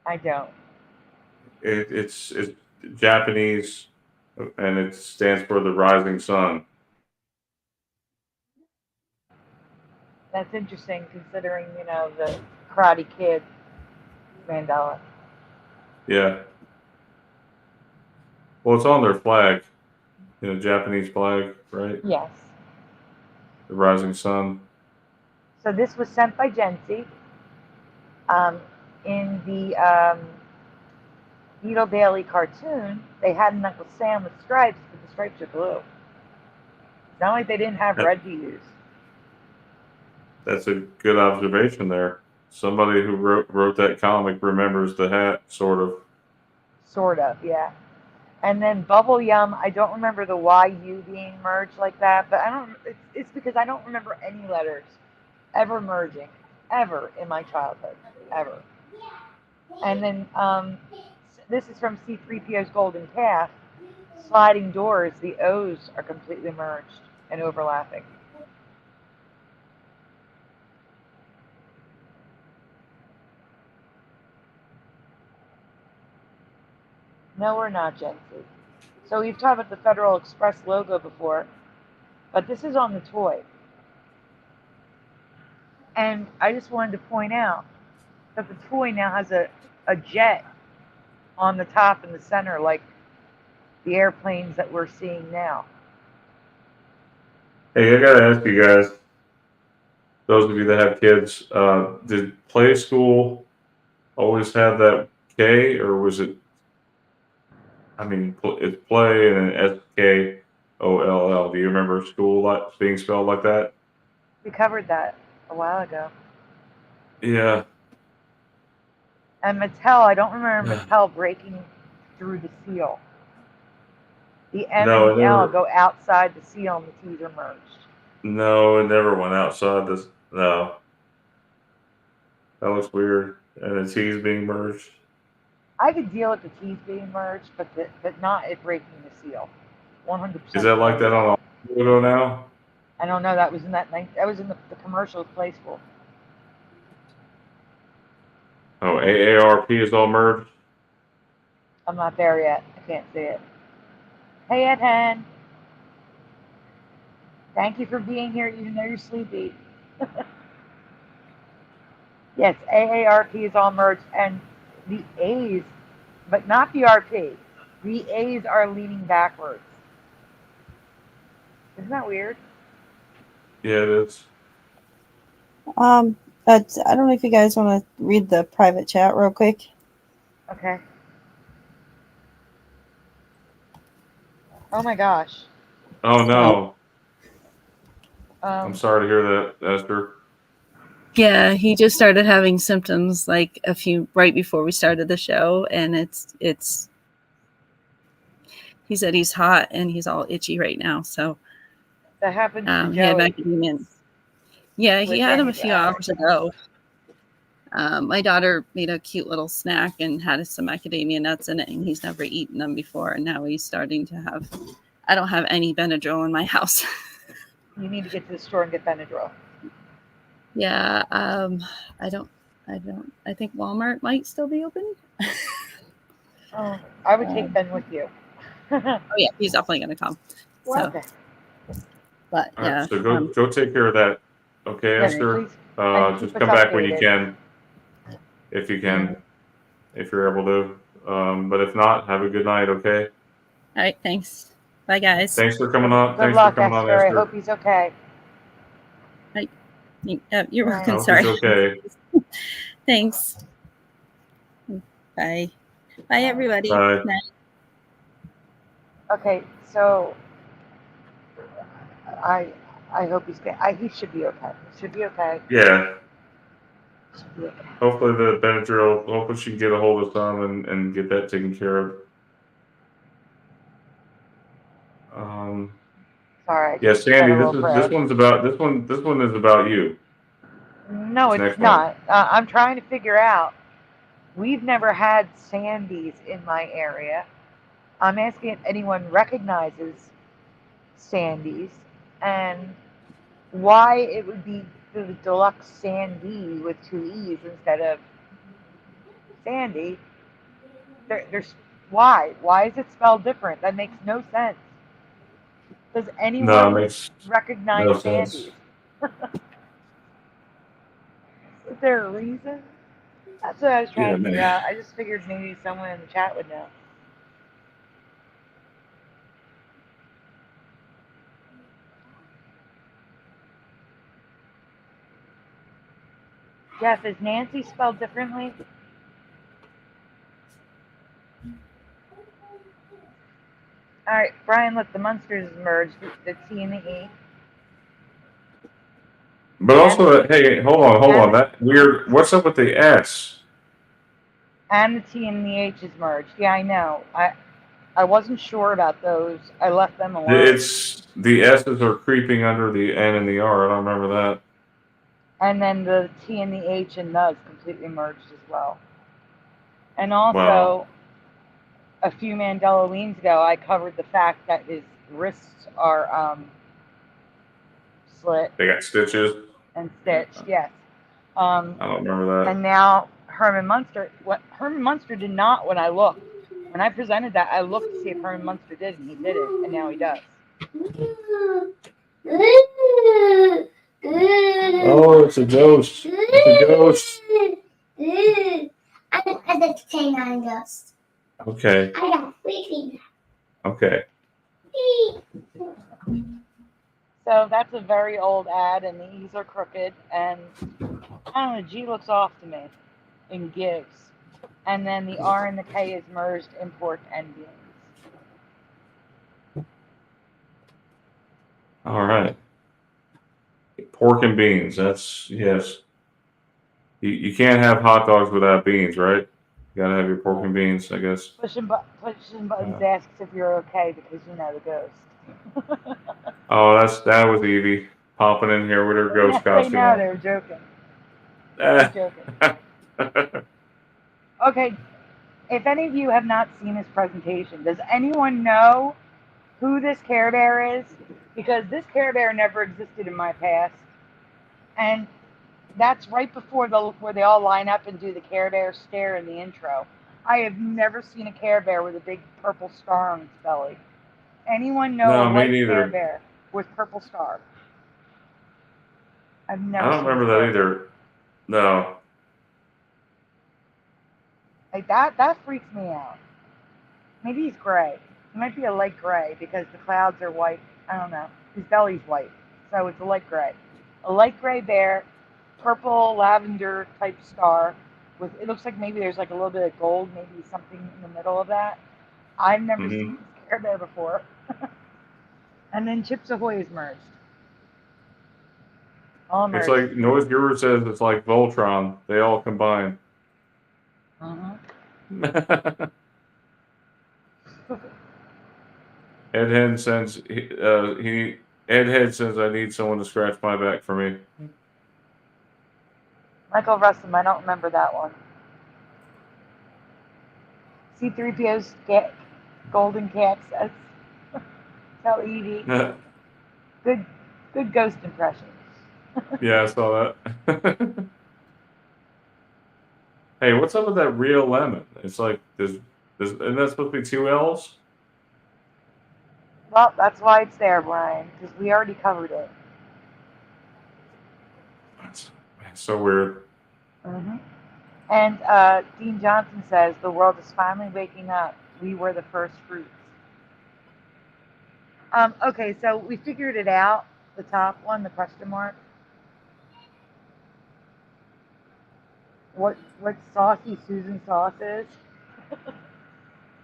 I don't.
It's Japanese, and it stands for the rising sun.
That's interesting considering, the Karate Kid Mandela.
Yeah. Well, it's on their flag, Japanese flag, right?
Yes.
The rising sun.
So this was sent by Jynx. In the Beetle Bailey cartoon, they had an Uncle Sam with stripes, but the stripes are blue. It's not like they didn't have red to use.
That's a good observation there. Somebody who wrote that comic remembers the hat, sort of.
Sort of, yeah. And then Bubble Yum, I don't remember the YU being merged like that, but it's because I don't remember any letters ever merging, ever in my childhood, ever. And then this is from C3PO's Golden Calf. Sliding doors, the O's are completely merged and overlapping. No, we're not, Jynx. So we've talked about the Federal Express logo before, but this is on the toy. And I just wanted to point out that the toy now has a jet on the top in the center, like the airplanes that we're seeing now.
Hey, I gotta ask you guys, those of you that have kids, did Play School always have that K, or was it? I mean, it's Play and then SKOLL. Do you remember school being spelled like that?
We covered that a while ago.
Yeah.
And Mattel, I don't remember Mattel breaking through the seal. The M and the L go outside the seal and the T's are merged.
No, it never went outside this. No. That looks weird. And the T's being merged.
I could deal with the T's being merged, but not it breaking the seal. 100%.
Is that like that on a logo now?
I don't know. That was in that was in the commercial of Play School.
Oh, AARP is all merged?
I'm not there yet. I can't see it. Hey, Ed Hen. Thank you for being here even though you're sleepy. Yes, AARP is all merged, and the A's, but not the RP. The A's are leaning backwards. Isn't that weird?
Yeah, it is.
I don't know if you guys want to read the private chat real quick.
Okay. Oh my gosh.
Oh no. I'm
Um,
sorry to hear that, Esther.
Yeah, he just started having symptoms like right before we started the show, and it's. He said he's hot and he's all itchy right now. So
that happens to
he had
Joey
macadamia. Yeah, he had
within
him a
his
few
attic.
hours ago. My daughter made a cute little snack and had some macadamia nuts in it, and he's never eaten them before. And now he's starting to have. I don't have any Benadryl in my house.
You need to get to the store and get Benadryl.
Yeah, I don't. I think Walmart might still be open.
Oh, I would take Ben with you.
Oh yeah, he's definitely gonna come. So,
Okay.
but
All right,
yeah,
so go take care of that. Okay,
Yes,
Esther.
please. And
Just
keep us
come back when you
updated.
can, if you can, if you're able to. But if not, have a good night. Okay.
all right. Thanks. Bye, guys.
Thanks for coming on.
Good
Thanks
luck,
for coming on,
Esther. I
Esther.
hope he's okay.
You're
Right.
welcome.
Hope
Sorry.
he's okay.
Thanks. Bye. Bye, everybody.
Bye.
Night.
Okay, so I hope he should be okay. He should be okay.
Yeah.
Should be okay.
Hopefully the Benadryl. Hopefully she can get a hold of some and get that taken care of.
Sorry. I
Yeah,
just said
Sandy.
a little prayer.
This one's about this one. This one is about you.
No,
This
it's
next
not. I'm trying to figure out. We've never had Sandys in my area. I'm asking if anyone recognizes Sandys and why it would be the deluxe Sandy with 2 E's instead of Sandy. There's why? Why is it spelled different? That makes no sense. Does
one. No, it
anyone
makes
recognize
no sense.
Sandys? Is there a reason? That's what I was trying to figure out. I just figured maybe someone in the chat would know. Jeff, is Nancy spelled differently? All right, Brian, look, the Munsters merged, the T and the E.
But also, hey, hold on. That weird. What's up with the S?
And the T and the H is merged. Yeah, I know. I wasn't sure about those. I left them alone.
It's the S's are creeping under the N and the R. I don't remember that.
And then the T and the H and the completely merged as well. And also,
Wow.
a few Mandela ago, I covered the fact that his wrists are slit
They got stitches.
and stitched. Yes.
I don't remember that.
And now Herman Munster did not when I looked. When I presented that, I looked to see if Herman Munster did, and he didn't, and now he does.
Oh, it's a ghost. It's a ghost.
I got the canine ghost.
Okay.
I got freaking.
Okay.
So that's a very old ad, and the E's are crooked, and I don't know, G looks off to me in gives. And then the R and the K is merged in pork and beans.
All right. Pork and beans. That's, yes. You can't have hot dogs without beans, right? You gotta have your pork and beans, I guess.
Pushing Buttons asks if you're okay because you know the ghost.
Oh, that was Evie popping in here with her ghost
Yes,
costume.
I know, they're joking. They're joking. Okay, if any of you have not seen this presentation, does anyone know who this Care Bear is? Because this Care Bear never existed in my past. And that's right before where they all line up and do the Care Bear stare in the intro. I have never seen a Care Bear with a big purple star on its belly. Anyone know
No,
a
me
white
neither.
Care Bear with purple star? I've never
I don't
seen
remember that either. No.
Like that freaks me out. Maybe he's gray. He might be a light gray because the clouds are white. I don't know. His belly's white, so it's a light gray. A light gray bear purple lavender type star with, it looks like maybe there's like a little bit of gold, maybe something in the middle of that. I've never seen this Care Bear before. And then Chips Ahoy is merged. All
It's
merged.
like Noise Guru says. It's like Voltron. They all combine. Ed Head says Ed Head says I need someone to scratch my back for me.
Michael Russell, I don't remember that one. C3PO's golden cat says. Tell Evie. Good ghost impressions.
Yeah, I saw that. Hey, what's up with that real lemon? It's like isn't that supposed to be 2 L's?
Well, that's why it's there, Brian, because we already covered it.
That's so weird.
And Dean Johnson says, the world is finally waking up. We were the first fruits. Okay, so we figured it out. The top one, the question mark. What Saucy Susan sauce is?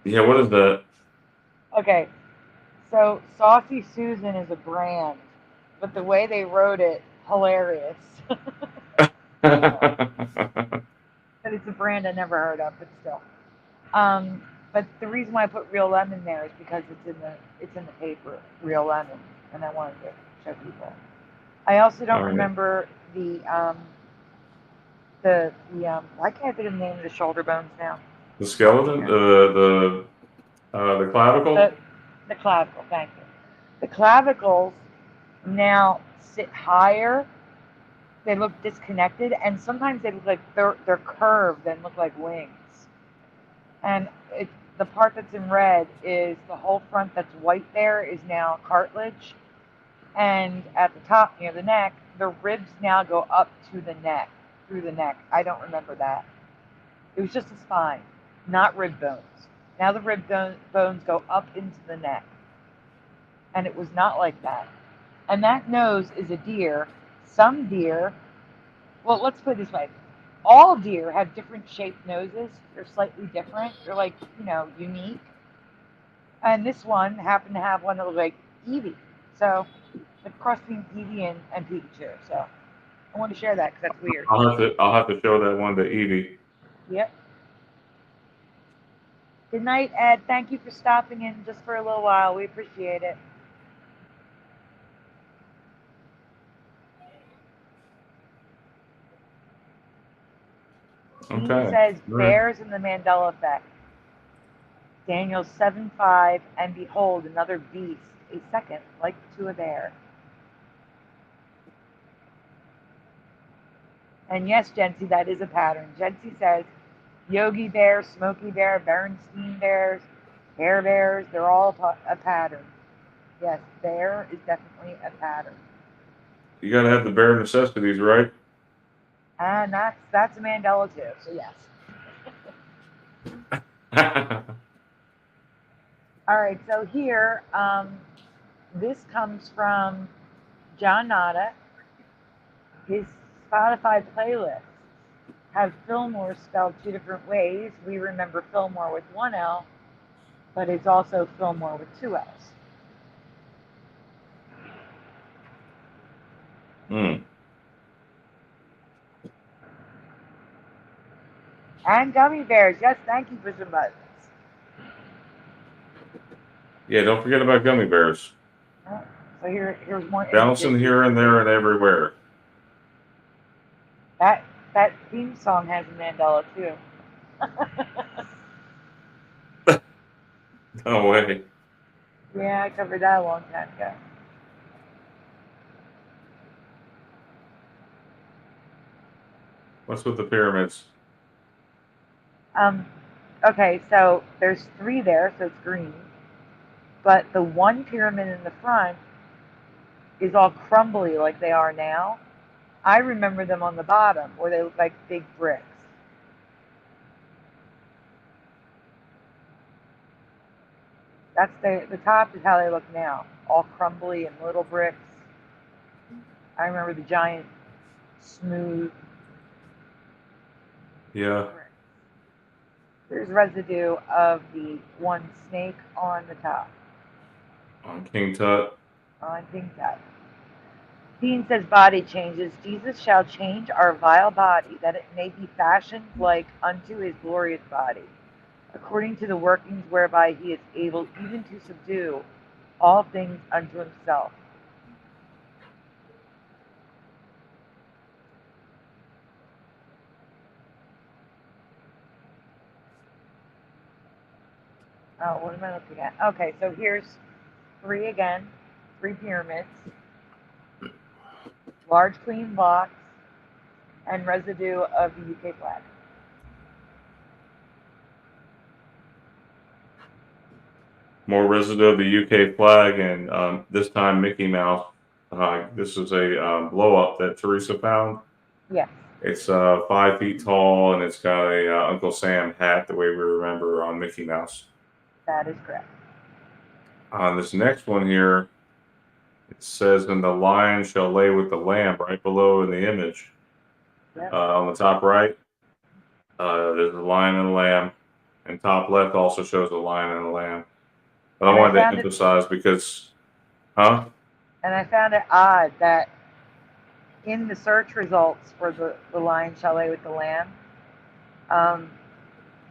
Yeah, what is that?
Okay, so Saucy Susan is a brand, but the way they wrote it, hilarious. But it's a brand I never heard of, but still. But the reason why I put real lemon there is because it's in the paper, real lemon, and I wanted to show people. I also don't remember the why can't I think of the name of the shoulder bones now?
The skeleton, the clavicle.
The clavicle. Thank you. The clavicles now sit higher. They look disconnected, and sometimes they look like they're curved and look like wings. And the part that's in red is the whole front that's white there is now cartilage. And at the top near the neck, the ribs now go up to the neck, through the neck. I don't remember that. It was just a spine, not rib bones. Now the rib bones go up into the neck. And it was not like that. And that nose is a deer. Some deer, well, let's put it this way. All deer have different shaped noses. They're slightly different. They're like, unique. And this one happened to have one that looked like Eevee. So, the cross between Eevee and Pikachu. So, I want to share that because that's weird.
I'll have to show that one to Evie.
Yep. Good night, Ed. Thank you for stopping in just for a little while. We appreciate it.
Okay.
He says bears in the Mandela effect. Daniel 7:5, and behold, another beast, a second, like to a bear. And yes, Jency, that is a pattern. Jency says Yogi Bear, Smokey Bear, Berenstein Bears, Care Bears, they're all a pattern. Yes, bear is definitely a pattern.
You gotta have the bare necessities, right?
And that's a Mandela too, so yes. All right, so here, this comes from John Nada. His Spotify playlists have Fillmore spelled 2 different ways. We remember Fillmore with 1 L, but it's also Fillmore with 2 L's. And gummy bears. Yes, thank you for some buttons.
Yeah, don't forget about gummy bears.
So here's more.
Bouncing here and there and everywhere.
That theme song has a Mandela too.
No way.
Yeah, I covered that a long time ago.
What's with the pyramids?
Okay, so there's 3 there, so it's green. But the one pyramid in the front is all crumbly like they are now. I remember them on the bottom where they look like big bricks. That's the top is how they look now, all crumbly and little bricks. I remember the giant smooth.
Yeah.
There's residue of the one snake on the top,
On King Tut.
on King Tut. Dean says body changes. Jesus shall change our vile body, that it may be fashioned like unto his glorious body, according to the workings whereby he is able even to subdue all things unto himself. Oh, what am I looking at? Okay, so here's 3 again, 3 pyramids, large clean blocks, and residue of the UK flag.
More residue of the UK flag, and this time Mickey Mouse. This is a blow up that Teresa found.
Yes.
It's 5 feet tall, and it's got a Uncle Sam hat, the way we remember on Mickey Mouse.
That is correct.
On this next one here, it says, "And the lion shall lay with the lamb," right below in the image.
Yep.
On the top right, there's a lion and a lamb, and top left also shows a lion and a lamb. But I
And I
wanted to
found it-
emphasize because, huh?
And I found it odd that in the search results for the lion shall lay with the lamb,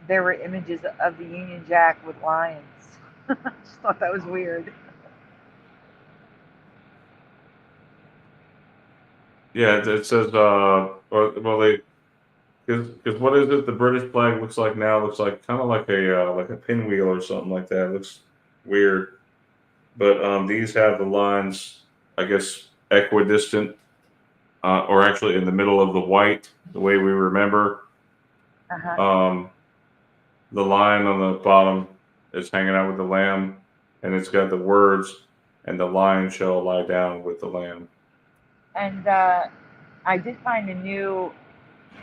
there were images of the Union Jack with lions. I just thought that was weird.
Yeah, it says, because what is it? The British flag looks like now. Looks like kind of like a pinwheel or something like that. It looks weird. But these have the lines, I guess, equidistant, or actually in the middle of the white, the way we remember.
Uh-huh.
The lion on the bottom is hanging out with the lamb, and it's got the words, "And the lion shall lie down with the lamb."
And I did find a new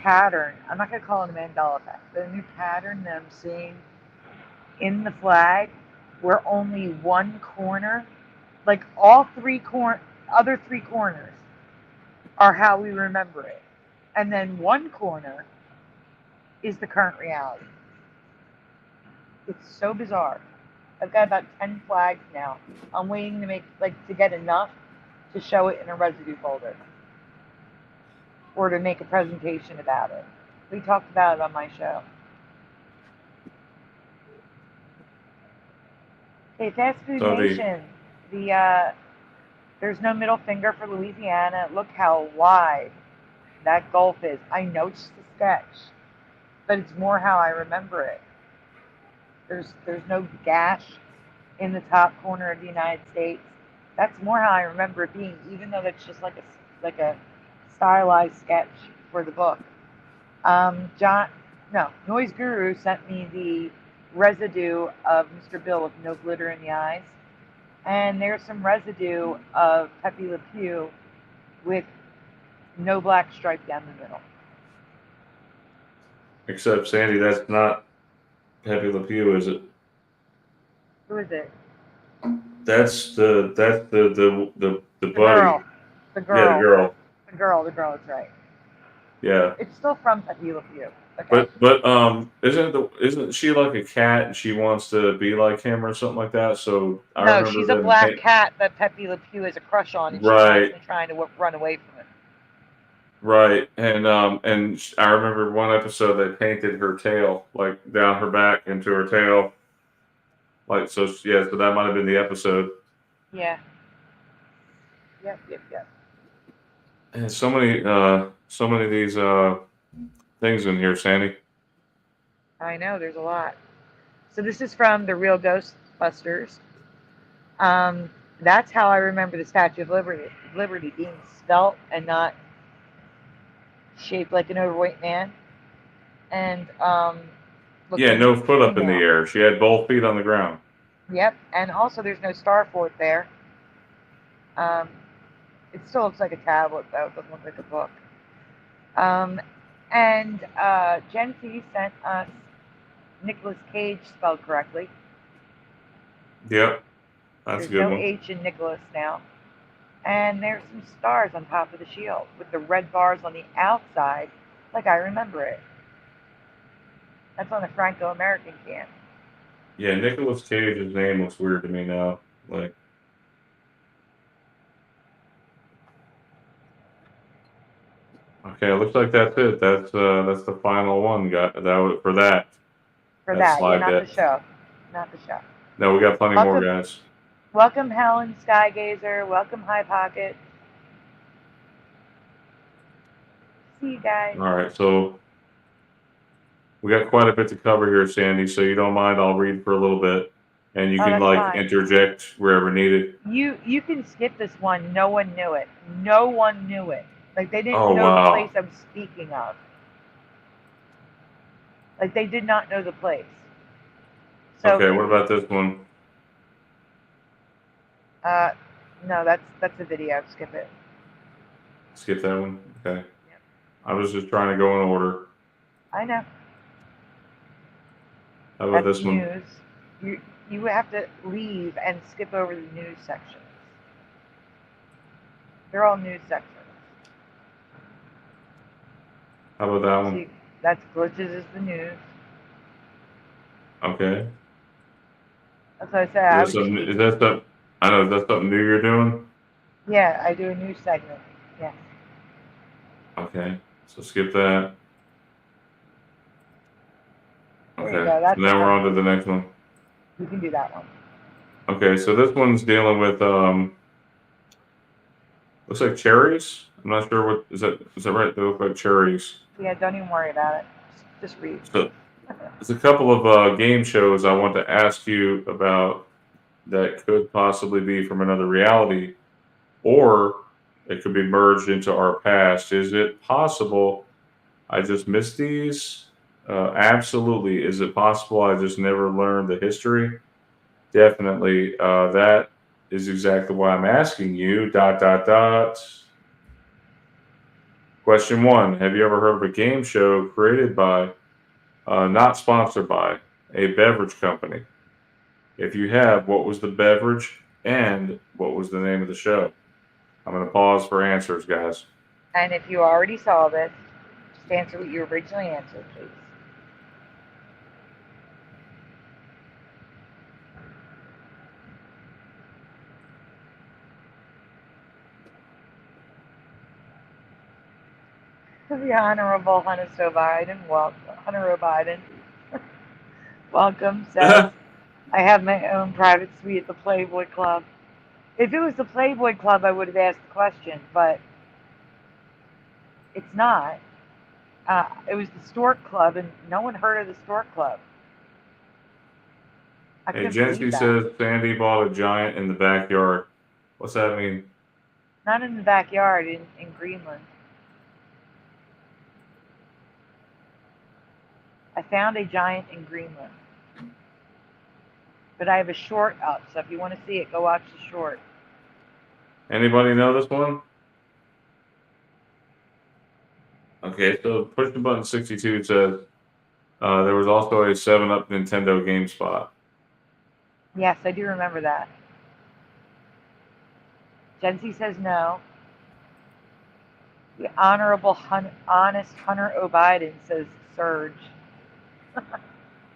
pattern. I'm not going to call it a Mandela effect, but a new pattern that I'm seeing in the flag where only one corner, like all other 3 corners are how we remember it. And then one corner is the current reality. It's so bizarre. I've got about 10 flags now. I'm waiting to get enough to show it in a residue folder or to make a presentation about it. We talked about it on my show. Okay, Fast Food
So
Nation. There's no middle finger for Louisiana. Look how wide that gulf is. I know it's just a sketch, but it's more how I remember it. There's no gash in the top corner of the United States. That's more how I remember it being, even though that's just like a stylized sketch for the book. Noise Guru sent me the residue of Mr. Bill with no glitter in the eyes, and there's some residue of Pepe Le Pew with no black stripe down the middle.
Except, Sandy, that's not Pepe Le Pew, is it?
Who is it?
That's the buddy.
Girl. The girl.
Yeah, the girl.
The girl is right.
Yeah.
It's still from Pepe Le Pew. Okay.
But isn't she like a cat and she wants to be like him or something like that? So I remember
she's a black cat that Pepe Le Pew has a crush on, and she's constantly trying to run away from it.
Right, and I remember one episode they painted her tail, like down her back into her tail, like so. Yeah, so that might have been the episode.
Yeah. Yep.
And so many of these things in here, Sandy.
I know, there's a lot. So this is from the Real Ghostbusters. That's how I remember the Statue of Liberty being svelte and not shaped like an overweight man. And
no foot up in the air. She had both feet on the ground.
Yep, and also there's no star fort there. It still looks like a tablet, though. It doesn't look like a book. And Jen C sent us Nicolas Cage spelled correctly.
Yep, that's a good one.
There's no H in Nicholas now. And there's some stars on top of the shield with the red bars on the outside, like I remember it. That's on the Franco-American can.
Yeah, Nicolas Cage's name looks weird to me now. Like, okay, it looks like that's it. That's the final one. Got that for that.
For
That
that, yeah,
slide
not
deck.
the show. Not the show.
No, we got plenty more, guys.
Welcome, Helen Skygazer. Welcome, High Pocket. See you guys.
All right, so we got quite a bit to cover here, Sandy. So you don't mind, I'll read for a little bit, and you can like
fine.
interject wherever needed.
You can skip this one. No one knew it. No one knew it. Like they didn't
Oh,
know
wow.
the place I'm speaking of. Like they did not know the place. So
Okay, what about this one?
No, that's a video. Skip it.
Skip that one. Okay.
Yep.
I was just trying to go in order.
I know.
How about
That's
this one?
news. You have to leave and skip over the news sections. They're all news sections.
How about that one?
See, that's glitches is the news.
Okay.
That's what I said.
Is that something? I know. Is that something new you're doing?
Yeah, I do a news segment. Yeah.
Okay. So skip that.
There you
Okay.
go. That's
So now we're
fine.
on to the next one.
You can do that one.
Okay. So this one's dealing with looks like cherries. I'm not sure what is that. Is that right? They look like cherries.
Yeah, don't even worry about it. Just read.
So there's a couple of game shows I want to ask you about that could possibly be from another reality, or it could be merged into our past. Is it possible I just missed these? Absolutely. Is it possible I just never learned the history? Definitely. That is exactly why I'm asking you. ... Question 1. Have you ever heard of a game show created by, not sponsored by, a beverage company? If you have, what was the beverage and what was the name of the show? I'm going to pause for answers, guys.
And if you already saw this, just answer what you originally answered, please. The Honorable Hunter Biden, Hunter Biden, welcome, says, I have my own private suite at the Playboy Club. If it was the Playboy Club, I would have asked the question, but it's not. It was the Stork Club, and no one heard of the Stork Club.
Hey, Jynx says Sandy bought a giant in the backyard. What's that mean?
Not in the backyard, in Greenland. I found a giant in Greenland. But I have a short up, so if you want to see it, go watch the short.
Anybody know this one? Okay, so push the button 62 says there was also a 7-Up Nintendo GameSpot.
Yes, I do remember that. Jency says no. The Honorable Honest Hunter O'Biden says Surge.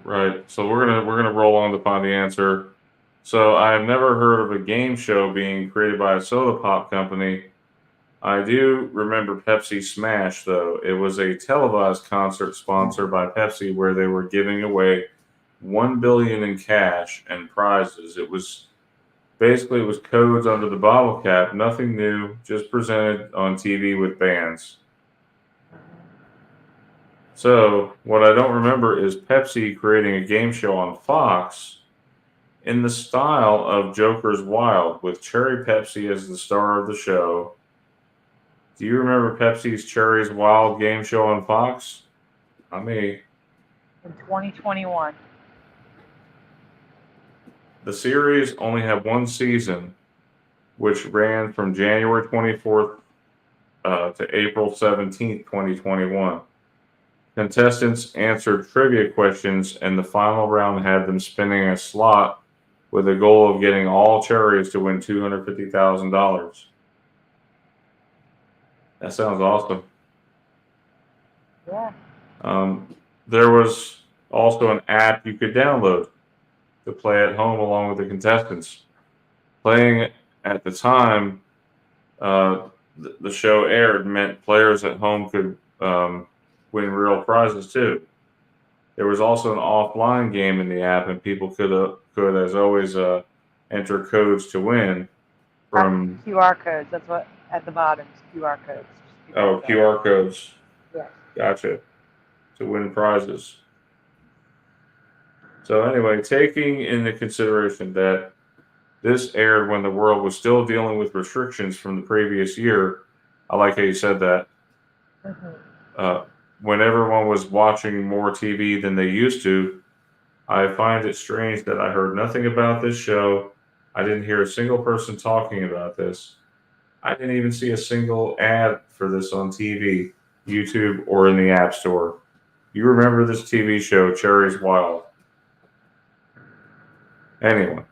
Right. So we're gonna roll on to find the answer. So I've never heard of a game show being created by a soda pop company. I do remember Pepsi Smash, though. It was a televised concert sponsored by Pepsi where they were giving away $1 billion in cash and prizes. It was codes under the bottle cap, nothing new, just presented on TV with bands. So what I don't remember is Pepsi creating a game show on Fauqes in the style of Joker's Wild, with Cherry Pepsi as the star of the show. Do you remember Pepsi's Cherry's Wild game show on Fauqes? I mean,
in 2021.
The series only had one season, which ran from January 24th to April 17th, 2021. Contestants answered trivia questions, and the final round had them spinning a slot with the goal of getting all cherries to win $250,000. That sounds awesome.
Yeah.
There was also an app you could download to play at home along with the contestants. Playing at the time the show aired meant players at home could win real prizes too. There was also an offline game in the app, and people could as always, enter codes to win from
QR codes. That's what at the bottom is QR codes.
QR codes.
Yeah.
Gotcha. To win prizes. So anyway, taking into consideration that this aired when the world was still dealing with restrictions from the previous year, I like how you said that. When everyone was watching more TV than they used to, I find it strange that I heard nothing about this show. I didn't hear a single person talking about this. I didn't even see a single ad for this on TV, YouTube, or in the App Store. You remember this TV show, Cherry's Wild? Anyone?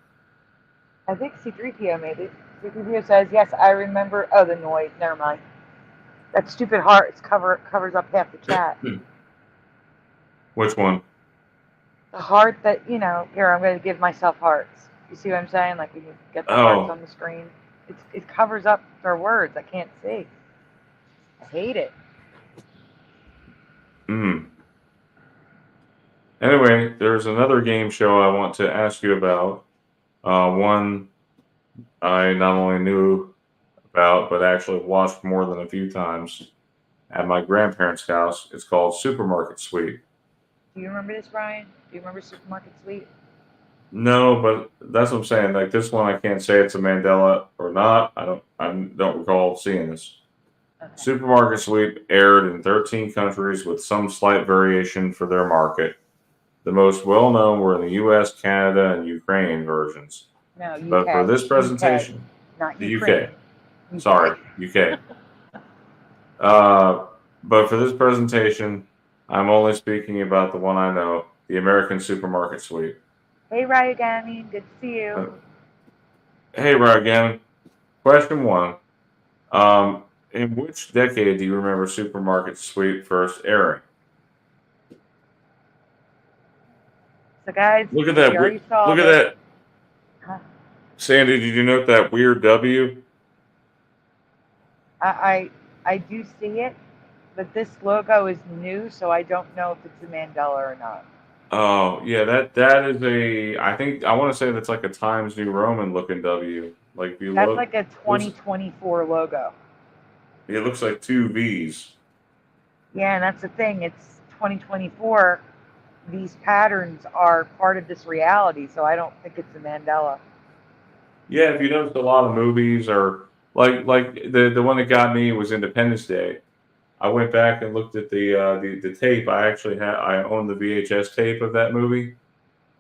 I think C3PO maybe. C3PO says, yes, I remember. Oh, the noise. Never mind. That stupid heart covers up half the chat.
Which one?
The heart that, here, I'm going to give myself hearts. You see what I'm saying? Like when you get the hearts on the screen. It covers up their words. I can't see. I hate it.
Anyway, there's another game show I want to ask you about. One I not only knew about, but actually watched more than a few times at my grandparents' house. It's called Supermarket Sweep.
Do you remember this, Brian? Do you remember Supermarket Sweep?
No, but that's what I'm saying. Like this one, I can't say it's a Mandela or not. I don't recall seeing this. Okay. Supermarket Sweep aired in 13 countries with some slight variation for their market. The most well-known were in the U.S., Canada, and Ukraine versions.
No, UK.
But for this presentation,
UK, not
the
Ukraine.
UK. Sorry, UK. But for this presentation, I'm only speaking about the one I know, the American Supermarket Sweep.
Hey, Ryagami, good to see you.
Hey, Ryagami. Question 1. In which decade do you remember Supermarket Sweep first airing?
So, guys,
look at that. Look at that.
Huh?
Sandy, did you note that weird W?
I do see it, but this logo is new, so I don't know if it's a Mandela or not.
Oh, yeah, that is I want to say that's like a Times New Roman looking W. Like if you
That's
look,
like a 2024 logo.
It looks like 2 V's.
Yeah, and that's the thing. It's 2024. These patterns are part of this reality, so I don't think it's a Mandela.
Yeah, if you notice, a lot of movies are like the one that got me was Independence Day. I went back and looked at the tape. I own the VHS tape of that movie,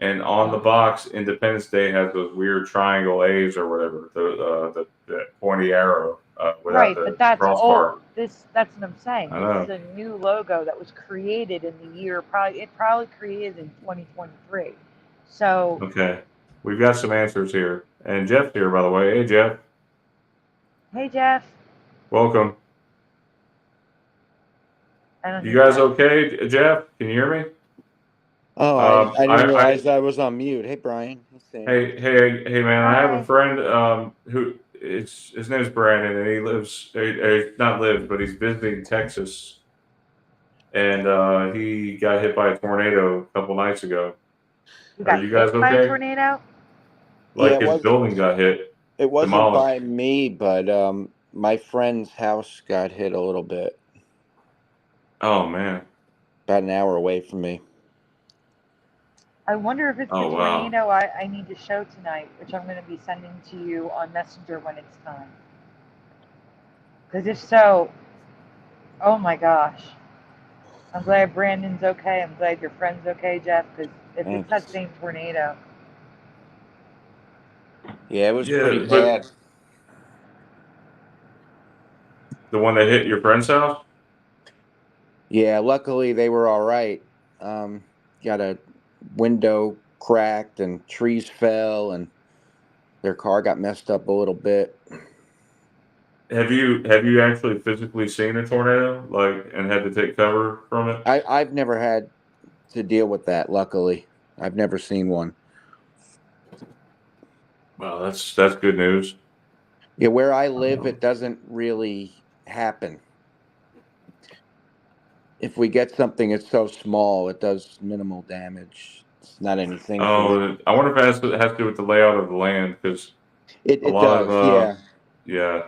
and on the box, Independence Day has those weird triangle A's or whatever, the pointy arrow without
Right,
the
but that's
crossbar.
old. That's what I'm saying.
I know.
This is a new logo that was created in the year probably created in 2023. So
Okay, we've got some answers here, and Jeff's here, by the way. Hey, Jeff.
Hey, Jeff.
Welcome. You guys okay, Jeff? Can you hear me?
Oh, I didn't realize I was on mute. Hey, Brian.
Hey, man!
Hi.
I have a friend who his name is Brandon, and he but he's visiting Texas, and he got hit by a tornado a couple nights ago. Are you guys okay?
By a tornado?
Like his building got hit.
It wasn't
demolished.
by me, but my friend's house got hit a little bit.
Oh man!
About an hour away from me.
I wonder if it's the tornado I need to show tonight, which I'm going to be sending to you on Messenger when it's time. Because if so, oh my gosh. I'm glad Brandon's okay. I'm glad your friend's okay, Jeff, because if it's that same tornado.
Yeah, it was pretty bad.
The one that hit your friend's house?
Yeah, luckily they were all right. Got a window cracked and trees fell and their car got messed up a little bit.
Have you actually physically seen a tornado, like, and had to take cover from it?
I've never had to deal with that. Luckily, I've never seen one.
Well, that's good news.
Yeah, where I live, it doesn't really happen. If we get something, it's so small, it does minimal damage. It's not anything for.
Oh, I wonder if it has to do with the layout of the land, because a
It
lot of
does, yeah,
yeah,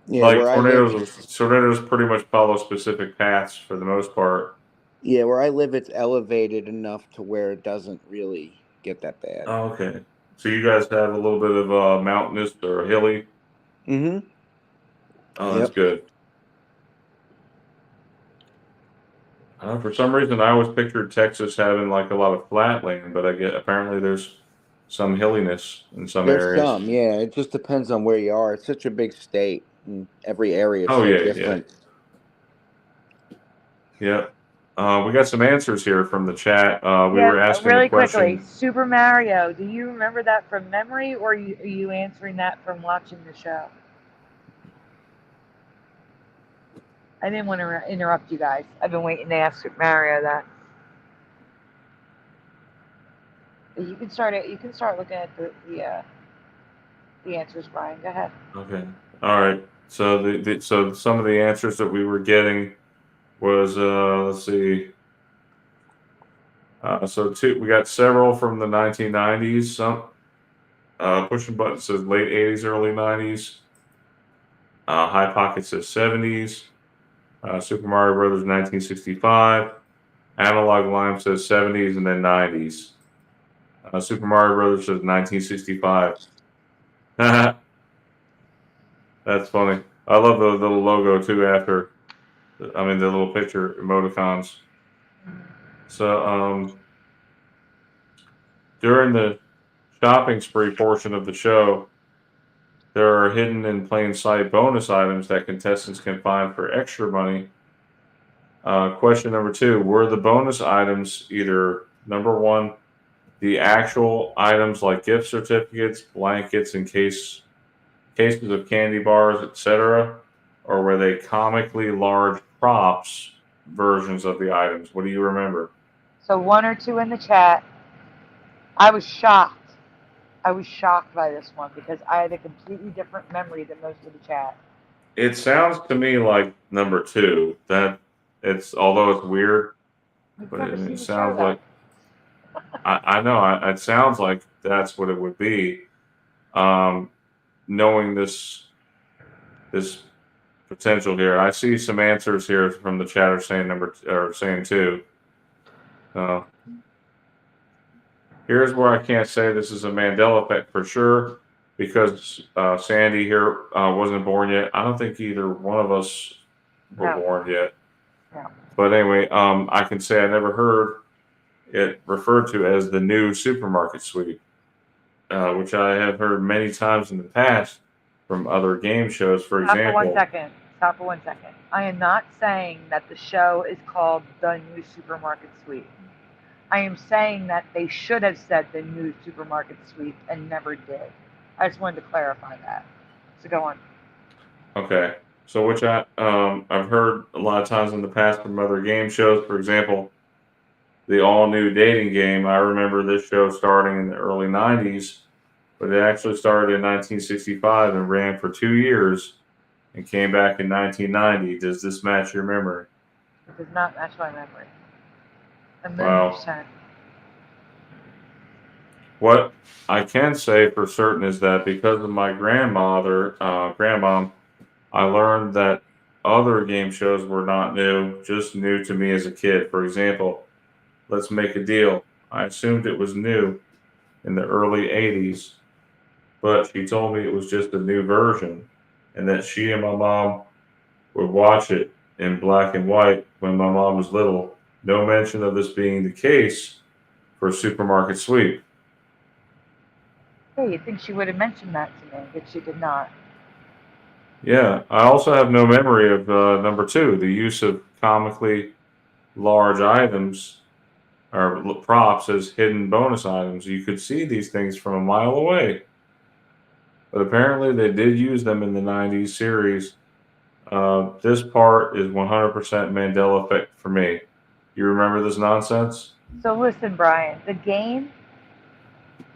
yeah.
like
Where I live,
tornadoes pretty much follow specific paths for the most part.
yeah, where I live, it's elevated enough to where it doesn't really get that bad.
Oh, okay. So you guys have a little bit of mountainous or hilly.
Mm-hmm.
Oh, that's
Yep.
good. For some reason, I always pictured Texas having like a lot of flat land, but I get apparently there's some hilliness in some
There's
areas.
some, yeah. It just depends on where you are. It's such a big state, and every area is
Oh
so
yeah, yeah,
different.
yeah. We got some answers here from the chat. We
Yeah,
were asking the
really quickly,
question.
Super Mario. Do you remember that from memory, or are you answering that from watching the show? I didn't want to interrupt you guys. I've been waiting to ask Super Mario that. You can start it. You can start looking at the answers, Brian. Go ahead.
Okay. All right. So so some of the answers that we were getting was let's see. We got several from the 1990s. Some pushing button says late 80s, early 90s. High Pocket says 70s. Super Mario Brothers 1965. Analog Lime says 70s and then 90s. Super Mario Brothers says 1965. That's funny. I love the little logo too. After, I mean, the little picture emoticons. So during the shopping spree portion of the show, there are hidden in plain sight bonus items that contestants can find for extra money. Question number 2: were the bonus items either number 1, the actual items like gift certificates, blankets, and cases of candy bars, etc., or were they comically large props versions of the items? What do you remember?
So 1 or 2 in the chat. I was shocked. I was shocked by this one because I had a completely different memory than most of the chat.
It sounds to me like number 2. That although it's weird,
You've
but
never seen
it
the show,
sounds
though.
like I know it sounds like that's what it would be. Knowing this potential here, I see some answers here from the chat are saying 2. Here's where I can't say this is a Mandela effect for sure, because Sandy here wasn't born yet. I don't think either one of us were
No.
born yet.
No.
But anyway, I can say I never heard it referred to as the new supermarket sweep, which I have heard many times in the past from other game shows. For
Stop for 1
example,
second. Stop for 1 second. I am not saying that the show is called The New Supermarket Sweep. I am saying that they should have said The New Supermarket Sweep and never did. I just wanted to clarify that. So go on.
okay, so which I've heard a lot of times in the past from other game shows. For example, the all new dating game. I remember this show starting in the early 90s, but it actually started in 1965 and ran for 2 years and came back in 1990. Does this match your memory?
It does not match my memory. A
Wow.
1,000,000%.
What I can say for certain is that because of my grandmom, I learned that other game shows were not new, just new to me as a kid. For example, Let's Make a Deal. I assumed it was new in the early 80s, but she told me it was just a new version and that she and my mom would watch it in black and white when my mom was little. No mention of this being the case for Supermarket Sweep.
Hey, you'd think she would have mentioned that to me, but she did not.
Yeah, I also have no memory of number 2, the use of comically large items or props as hidden bonus items. You could see these things from a mile away. but apparently they did use them in the 90s series. This part is 100% Mandela effect for me. You remember this nonsense?
So listen, Brian, the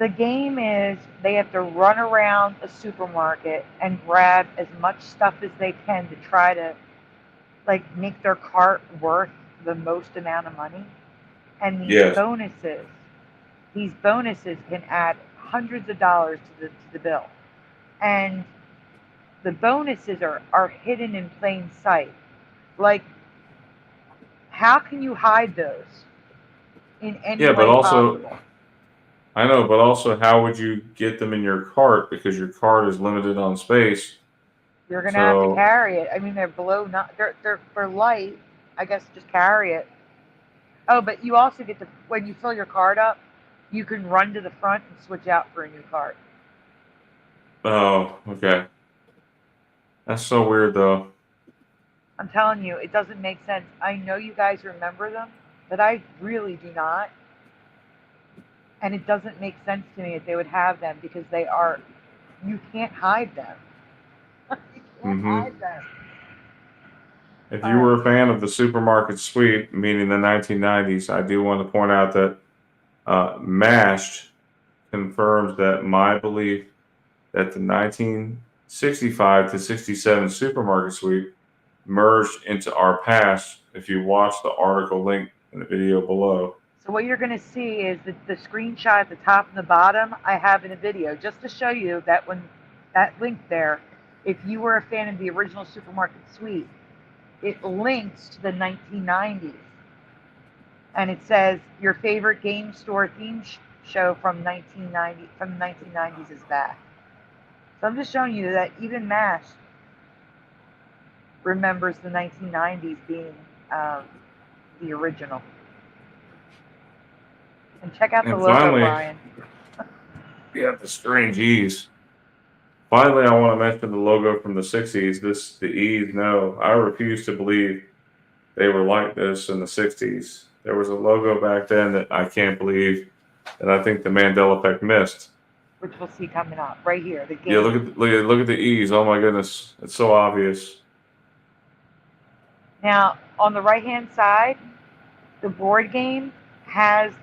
game is they have to run around a supermarket and grab as much stuff as they can to try to like make their cart worth the most amount of money. And
Yes.
these bonuses can add hundreds of dollars to the bill. And the bonuses are hidden in plain sight. Like, how can you hide those in any
Yeah, but
way
also,
possible?
I know, but also, how would you get them in your cart because your cart is limited on space?
You're gonna have to
So,
carry it. I mean, they're below not they're light. I guess just carry it. Oh, but you also get to when you fill your card up, you can run to the front and switch out for a new card.
oh, okay. That's so weird, though.
I'm telling you, it doesn't make sense. I know you guys remember them, but I really do not. And it doesn't make sense to me that they would have them because you can't hide them. You can't
Hmm.
hide them.
If
All
you
right.
were a fan of the supermarket sweep, meaning the 1990s, I do want to point out that MASH confirms that my belief that the 1965 to 67 supermarket sweep merged into our past if you watch the article link in the video below.
So what you're going to see is the screenshot at the top and the bottom I have in a video just to show you that when that link there, if you were a fan of the original supermarket sweep, it links to the 1990s. And it says your favorite game store theme show from 1990s is back. So I'm just showing you that even MASH remembers the 1990s being the original. And check out the
And
logo,
finally,
Brian.
yeah, the strange E's. Finally, I want to mention the logo from the 60s. The E's, no, I refuse to believe they were like this in the 60s. There was a logo back then that I can't believe that I think the Mandela effect missed.
Which we'll see coming up right here. The game.
Yeah, look at the E's. Oh my goodness, it's so obvious.
Now, on the right-hand side, the board game has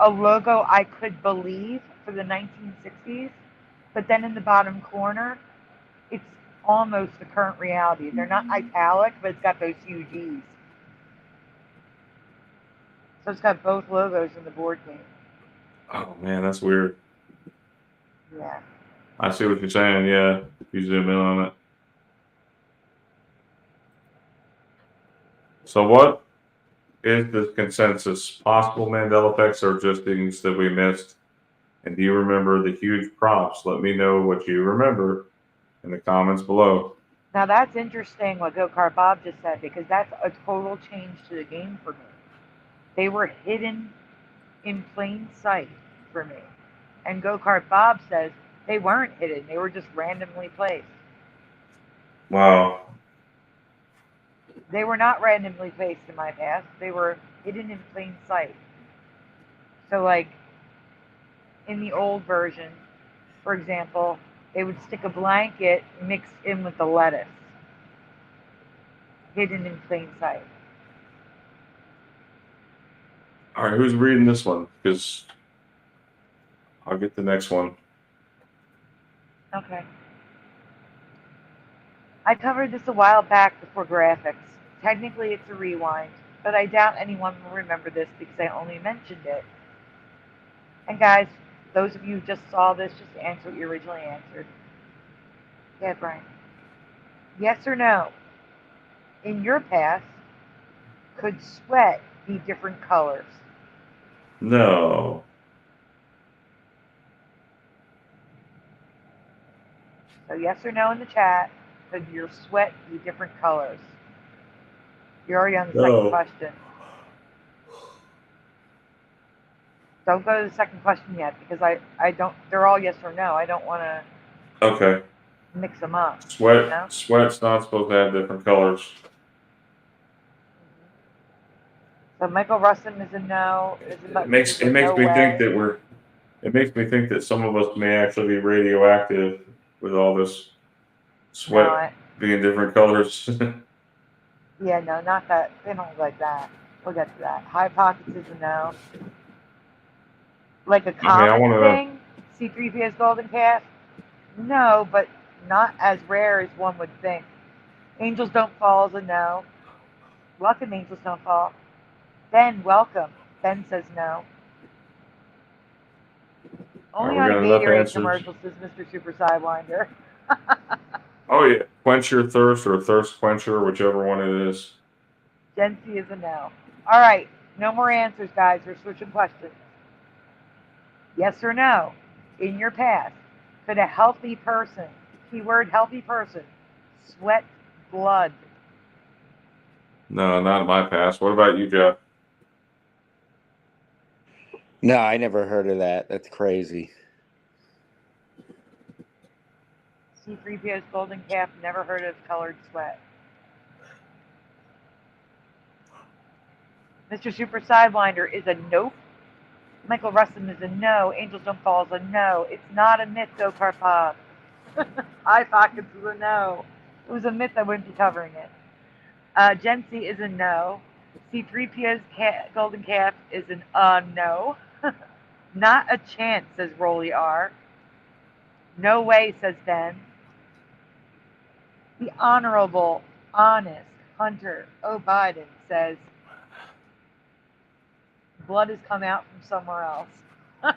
a logo I could believe for the 1960s, but then in the bottom corner, it's almost the current reality. They're not italic, but it's got those huge E's. So it's got both logos in the board game.
Oh man, that's weird.
Yeah.
I see what you're saying. Yeah, if you zoom in on it. So what is the consensus? Possible Mandela effects or just things that we missed? And do you remember the huge props? Let me know what you remember in the comments below.
Now that's interesting what Go Kart Bob just said because that's a total change to the game for me. They were hidden in plain sight for me. And Go Kart Bob says they weren't hidden, they were just randomly placed.
Wow.
They were not randomly placed in my past, they were hidden in plain sight. So, like in the old version, for example, they would stick a blanket mixed in with the lettuce, hidden in plain sight.
All right, who's reading this one? Because I'll get the next one.
Okay. I covered this a while back before graphics. Technically, it's a rewind, but I doubt anyone will remember this because I only mentioned it. And guys, those of you who just saw this, just answer what you originally answered. Yeah, Brian. Yes or no? In your past, could sweat be different colors?
No.
So yes or no in the chat. Could your sweat be different colors? You're already on the second question. Don't go to the second question yet because I don't. They're all yes or no. I don't want to
Okay.
mix them up.
Sweat.
You know?
Sweat's not supposed to have different colors.
So Michael Russin is a no.
It makes me think that some of us may actually be radioactive with all this sweat
No,
being different colors.
yeah, no, not that. They don't look like that. We'll get to that. High pockets is a no. Like a
I mean, I
common
want to.
thing, C3PO's golden calf? No, but not as rare as one would think. Angels don't fall is a no. Welcome, angels don't fall. Ben, welcome. Ben says no.
All right,
Only
we
on
got enough
Gatorade
answers.
commercials says Mr. Super Sidewinder.
Oh yeah, quench your thirst or thirst quencher, whichever one it is.
Gen C is a no. All right, no more answers, guys. We're switching questions. Yes or no? In your past, could a healthy person, keyword healthy person, sweat blood?
No, not in my past. What about you, Jeff?
No, I never heard of that. That's crazy.
C3PO's golden calf, never heard of colored sweat. Mr. Super Sidewinder is a nope. Michael Rustin is a no. Angels Don't Fall is a no. It's not a myth, though, Karpov. I thought it was a no. It was a myth, I wouldn't be covering it. Gen C is a no. C3PO's golden calf is an no. Not a chance, says Rolly R. No way, says Ben. The Honorable, Honest Hunter O. Biden says blood has come out from somewhere else.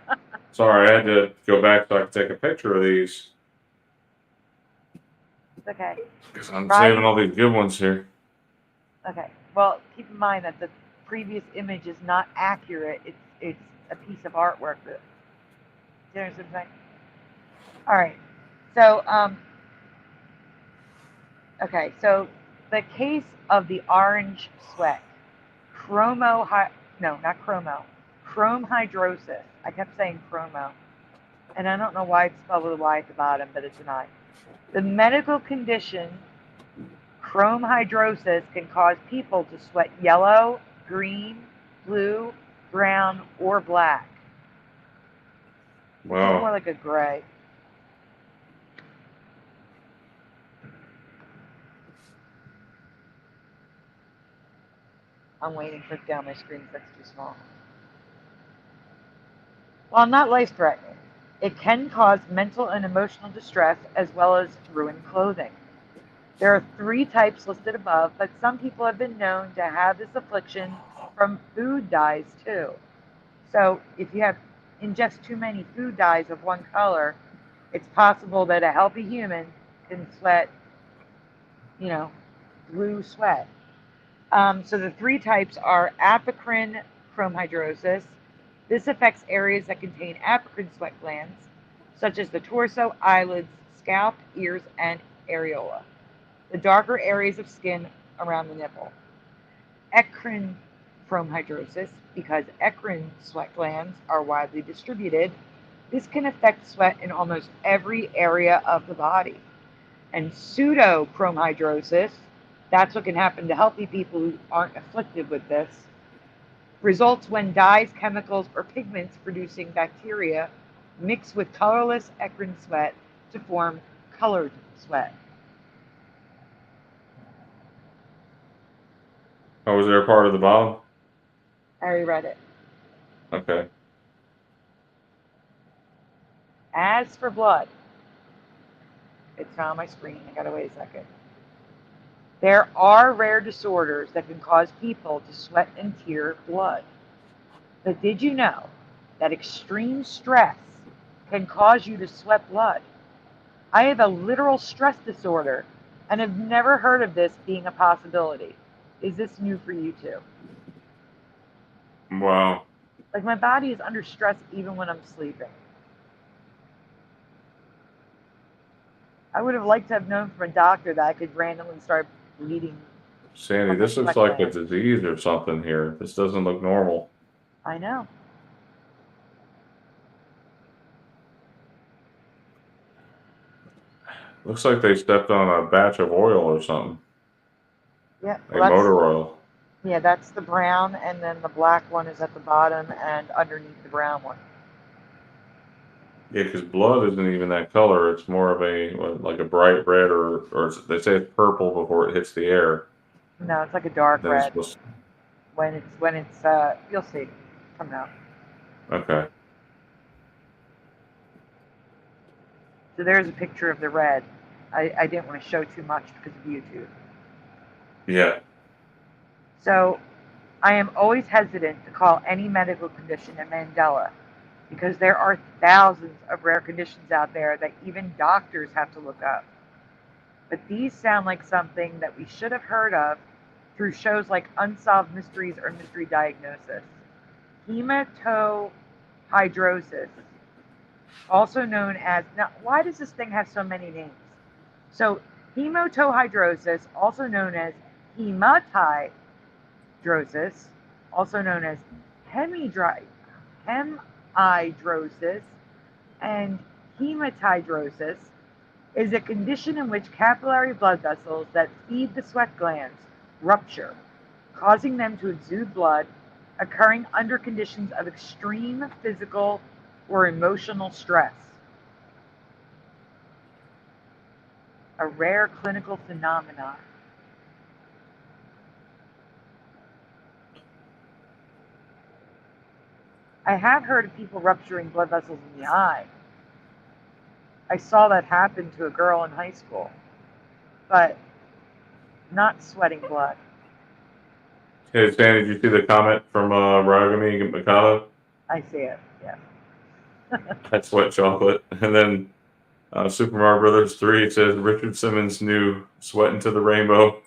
Sorry, I had to go back so I could take a picture of these
It's okay.
because I'm
Right.
saving all these good ones here.
Okay. Well, keep in mind that the previous image is not accurate. It's a piece of artwork. Do you understand what I'm saying? All right. So okay. So the case of the orange sweat, chrome hydrosis. I kept saying chromo, and I don't know why it's spelled with a Y at the bottom, but it's an I. The medical condition chrome hydrosis can cause people to sweat yellow, green, blue, brown, or black. Which is more
Wow.
like a gray. I'm waiting for it down my screen because that's too small. While not life-threatening, it can cause mental and emotional distress as well as ruin clothing. There are 3 types listed above, but some people have been known to have this affliction from food dyes too. So if you have ingest too many food dyes of one color, it's possible that a healthy human can sweat, blue sweat. So the 3 types are apocrine chromhidrosis. This affects areas that contain apocrine sweat glands, such as the torso, eyelids, scalp, ears, and areola, the darker areas of skin around the nipple. Eccrine chromhidrosis, because eccrine sweat glands are widely distributed, this can affect sweat in almost every area of the body. And pseudochromhidrosis, that's what can happen to healthy people who aren't afflicted with this, results when dyes, chemicals, or pigments producing bacteria mix with colorless eccrine sweat to form colored sweat.
Oh, was there a part of the bottom?
I already read it.
Okay.
As for blood, it's not on my screen. I gotta wait a second. There are rare disorders that can cause people to sweat and tear blood. But did you know that extreme stress can cause you to sweat blood? I have a literal stress disorder and have never heard of this being a possibility. Is this new for you too?
Wow.
Like my body is under stress even when I'm sleeping. I would have liked to have known from a doctor that I could randomly start bleeding.
Sandy, this looks like a disease or something here. This doesn't look normal.
I know.
Looks like they stepped on a batch of oil or something.
Yeah,
Like motor oil.
Yeah, that's the brown, and then the black one is at the bottom and underneath the brown one.
Yeah, because blood isn't even that color. It's more of like a bright red, or they say it's purple before it hits the air.
No, it's like a dark
Then it's
red.
supposed.
When it's you'll see coming out.
Okay.
So there's a picture of the red. I didn't want to show too much because of YouTube.
Yeah.
So I am always hesitant to call any medical condition a Mandela because there are thousands of rare conditions out there that even doctors have to look up. But these sound like something that we should have heard of through shows like Unsolved Mysteries or Mystery Diagnosis. Hematohydrosis, also known as, now why does this thing have so many names? So hematohydrosis, also known as hematidrosis, also known as hemidrosis, and hematidrosis, is a condition in which capillary blood vessels that feed the sweat glands rupture, causing them to exude blood, occurring under conditions of extreme physical or emotional stress. A rare clinical phenomenon. I have heard of people rupturing blood vessels in the eye. I saw that happen to a girl in high school, but not sweating blood.
Hey, Sandy, did you see the comment from Ragami Mikado?
I see it, yeah.
I sweat chocolate. And then Super Mario Brothers 3 says Richard Simmons' new Sweat into the Rainbow.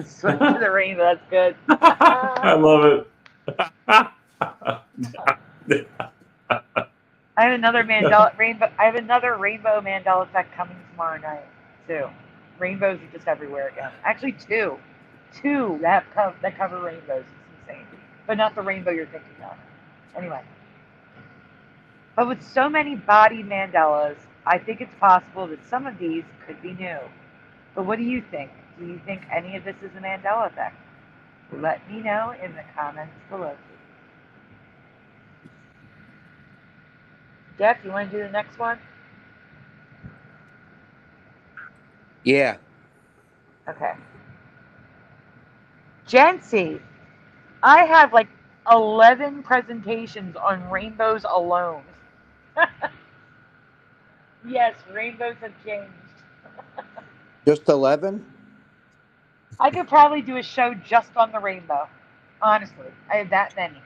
Sweat to the rainbow, that's good.
I love it.
I have another rainbow. I have another rainbow Mandela effect coming tomorrow night too. Rainbows are just everywhere again. Actually, two that cover rainbows. It's insane, but not the rainbow you're thinking of. Anyway, but with so many body Mandelas, I think it's possible that some of these could be new. But what do you think? Do you think any of this is a Mandela effect? Let me know in the comments below. Jeff, you want to do the next one?
Yeah.
Okay. Jynx, I have like 11 presentations on rainbows alone. Yes, rainbows have changed.
Just 11?
I could probably do a show just on the rainbow. Honestly, I have that many.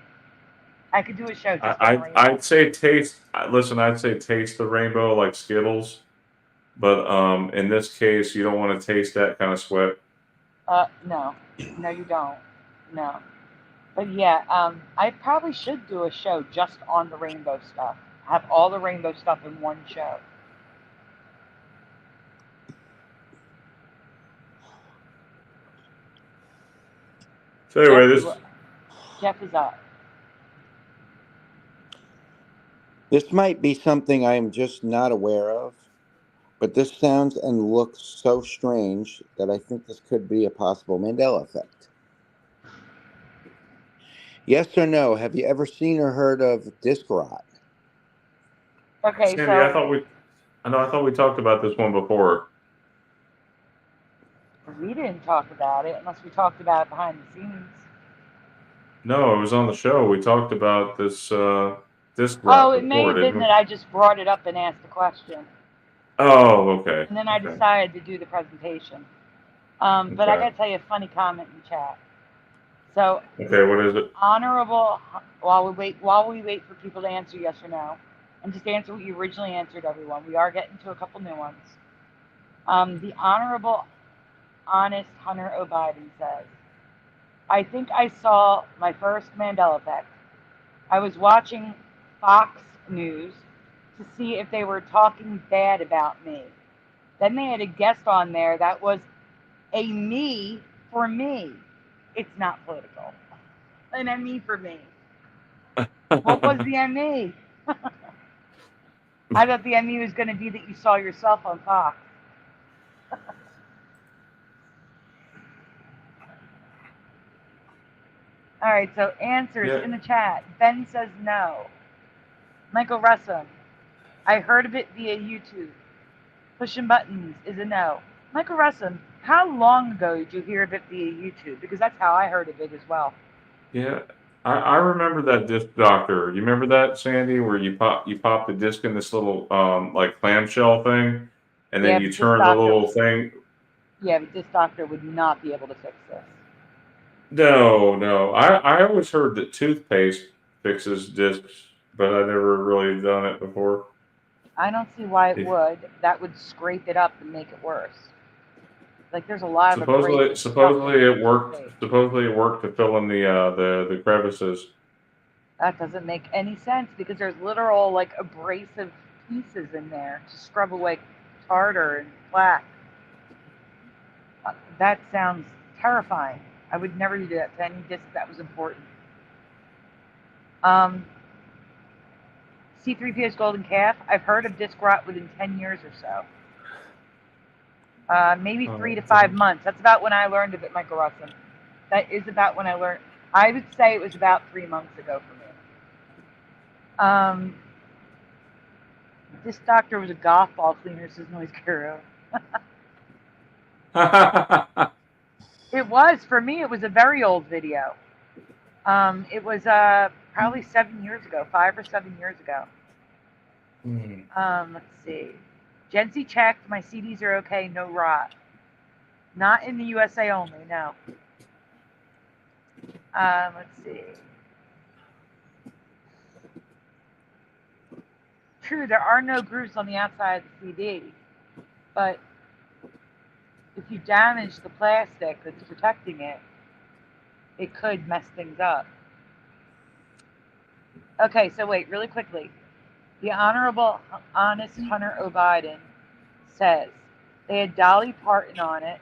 I could do a show just on the rainbow.
I'd say taste. Listen, I'd say taste the rainbow like Skittles, but in this case, you don't want to taste that kind of sweat.
No, you don't. No, but yeah, I probably should do a show just on the rainbow stuff. Have all the rainbow stuff in one show.
So anyway,
Jeff is up.
This might be something I am just not aware of, but this sounds and looks so strange that I think this could be a possible Mandela effect. Yes or no? Have you ever seen or heard of disc rot?
Okay,
Sandy,
so
I thought we talked about this one before.
we didn't talk about it unless we talked about it behind the scenes.
No, it was on the show. We talked about this disc rot.
Oh, it may
before,
have been
didn't
that I just brought it up and asked the question.
Oh, okay.
And then I decided to do the presentation. But I got to tell you a funny comment in chat. So,
okay, what is it?
Honorable, while we wait for people to answer yes or no, and just answer what you originally answered, everyone. We are getting to a couple new ones. The Honorable Honest Hunter O'Biden says, I think I saw my first Mandela effect. I was watching Fox News to see if they were talking bad about me. Then they had a guest on there that was a me for me. It's not political. An ME for me. What was the ME? I thought the ME was going to be that you saw yourself on Fox. All right, so answers in the chat. Ben says no. Michael Russell, I heard of it via YouTube. Pushing buttons is a no. Michael Russell, how long ago did you hear of it via YouTube? Because that's how I heard of it as well.
Yeah, I remember that disc doctor. You remember that, Sandy, where you pop the disc in this little like clamshell thing, and then
Yeah,
you
but this
turn the
doctor,
little thing.
yeah, but this doctor would not be able to fix this.
No. I always heard that toothpaste fixes discs, but I never really done it before.
I don't see why it
If,
would. That would scrape it up and make it worse. Like there's a lot of
supposedly,
abrasive stuff in
supposedly it worked.
toothpaste.
Supposedly it worked to fill in the crevices.
That doesn't make any sense because there's literal like abrasive pieces in there to scrub away tartar and plaque. That sounds terrifying. I would never do that to any disc that was important. C3PO's Golden Calf. I've heard of disc rot within 10 years or so. Maybe 3 to 5 months. That's about when I learned of it, Michael Russell. That is about when I learned. I would say it was about 3 months ago for me. This doctor was a golf ball cleaner, says Noise Guru. It was, for me, it was a very old video. It was probably 7 years ago, 5 or 7 years ago. Let's see. Jency checked. My CDs are okay. No rot. Not in the USA only. No. Let's see. True, there are no grooves on the outside of the CD, but if you damage the plastic that's protecting it, it could mess things up. Okay, so wait, really quickly. The Honorable Honest Hunter O'Biden says they had Dolly Parton on it.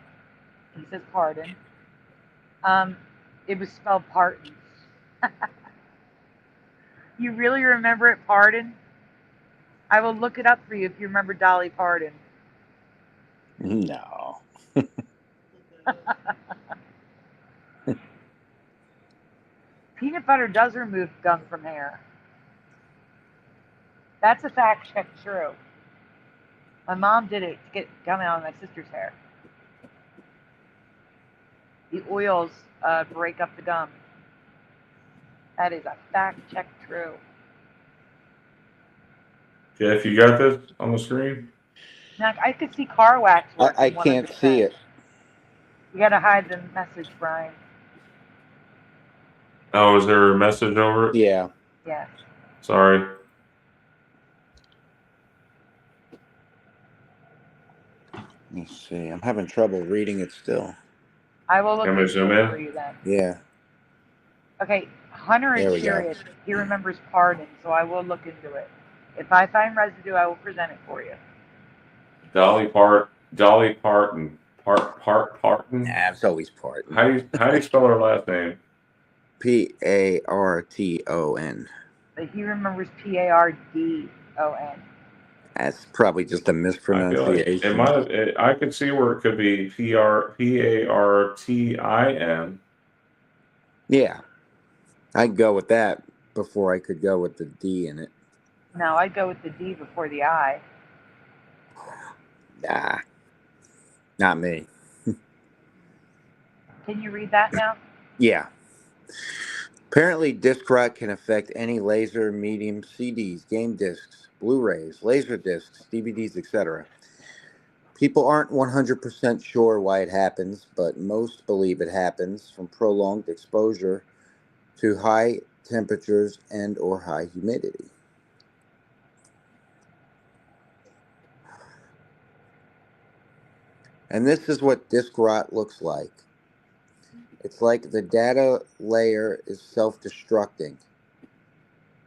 He says pardon. It was spelled Parton. You really remember it, pardon? I will look it up for you if you remember Dolly Parton.
No.
Peanut butter does remove gum from hair. That's a fact check true. My mom did it to get gum out of my sister's hair. The oils break up the gum. That is a fact check true.
Jeff, you got this on the screen?
Now, I could see car wax working.
I can't
100%.
see it.
You gotta hide the message, Brian.
Oh, is there a message over it?
Yeah.
Yes.
Sorry.
Let me see. I'm having trouble reading it still.
I will look
Can we
into
zoom
it
in?
for you then.
Yeah.
Okay, Hunter
There
is
we go.
curious. He remembers pardon, so I will look into it. If I find residue, I will present it for you.
Dolly Parton. Parton.
Nah, it's always Parton.
How do you spell her last name?
Parton.
But he remembers Pardon.
That's probably just a
I feel like
mispronunciation.
it might have. I could see where it could be Partin.
Yeah. I'd go with that before I could go with the D in it.
No, I'd go with the D before the I.
Nah. Not me.
Can you read that now?
Yeah. Apparently, disc rot can affect any laser, medium, CDs, game discs, Blu-rays, laser discs, DVDs, etc. People aren't 100% sure why it happens, but most believe it happens from prolonged exposure to high temperatures and or high humidity. And this is what disc rot looks like. It's like the data layer is self-destructing,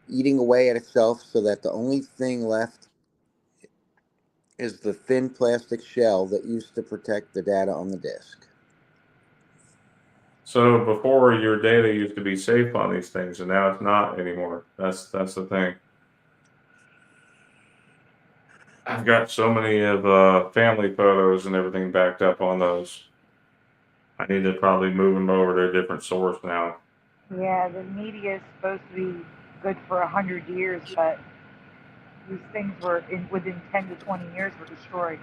eating away at itself so that the only thing left is the thin plastic shell that used to protect the data on the disk.
So before, your data used to be safe on these things, and now it's not anymore. That's the thing. I've got so many of family photos and everything backed up on those. I need to probably move them over to a different source now.
Yeah, the media is supposed to be good for 100 years, but These things were within 10 to 20 years were destroyed.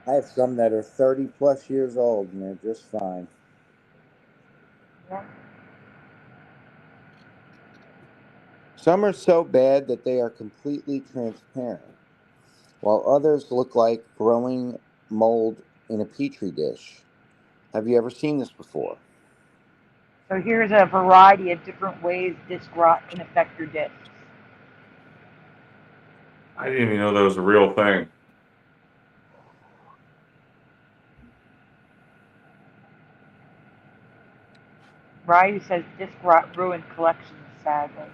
I have some that are 30 plus years old and they're just fine.
Yeah.
Some are so bad that they are completely transparent, while others look like growing mold in a petri dish. Have you ever seen this before?
So here's a variety of different ways disk rot can affect your disks.
I didn't even know that was a real thing.
Variety says disk rot ruined collections, sadly.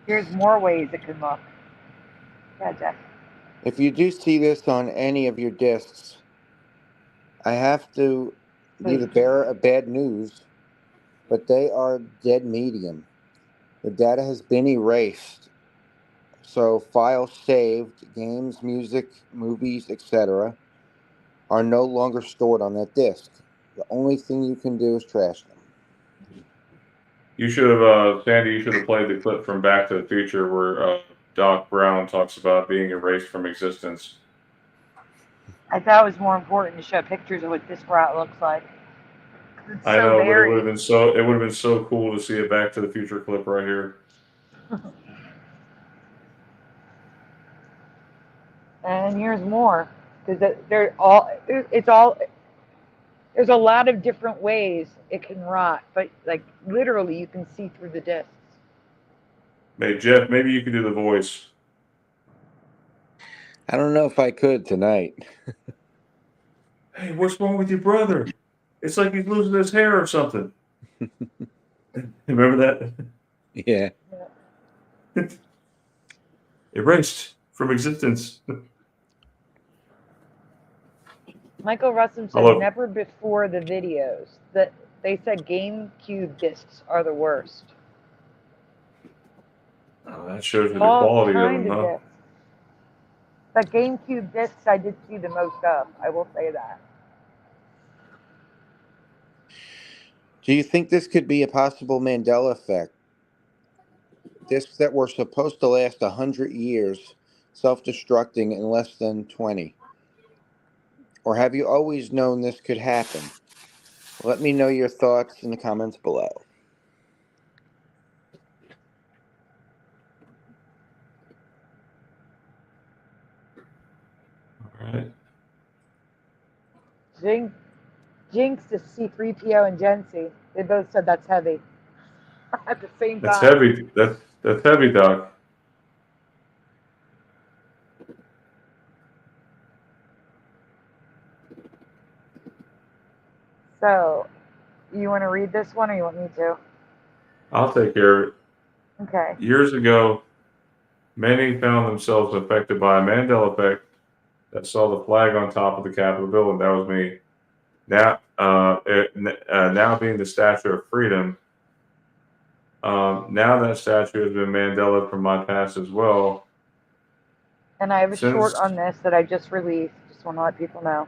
Here's more ways it can look. Yeah, Jeff.
If you do see this on any of your disks, I have to be the bearer of bad news, but they are dead medium. The data has been erased, so files saved, games, music, movies, etc., are no longer stored on that disk. The only thing you can do is trash them.
You should have, Sandy, you should have played the clip from Back to the Future where Doc Brown talks about being erased from existence.
I thought it was more important to show pictures of what disk rot looks like. It's
I
so
know, but it would
varied.
have been so cool to see a Back to the Future clip right here.
And here's more, because there's a lot of different ways it can rot, but like literally you can see through the discs.
Hey, Jeff, maybe you could do the voice.
I don't know if I could tonight.
Hey, what's wrong with your brother? It's like he's losing his hair or something. Remember that?
Yeah.
Erased from existence.
Michael Russell said
Hello.
never before the videos that they said GameCube discs are the worst.
Oh, that shows you the
All
quality of
kind
them,
of
huh?
discs. The GameCube discs I did see the most of. I will say that.
Do you think this could be a possible Mandela effect? Discs that were supposed to last 100 years, self-destructing in less than 20. Or have you always known this could happen? Let me know your thoughts in the comments below.
All right.
Jynx is C3PO and Jynx. They both said that's heavy at the same
That's
time.
heavy. That's heavy, Doc.
So, you want to read this one or you want me to?
I'll take care of it.
Okay.
Years ago, many found themselves affected by a Mandela effect that saw the flag on top of the Capitol building. That was me. Now, now being the Statue of Freedom, now that statue has been Mandela from my past as well.
And I have a short
Since
on this that I just released. Just want to let people know.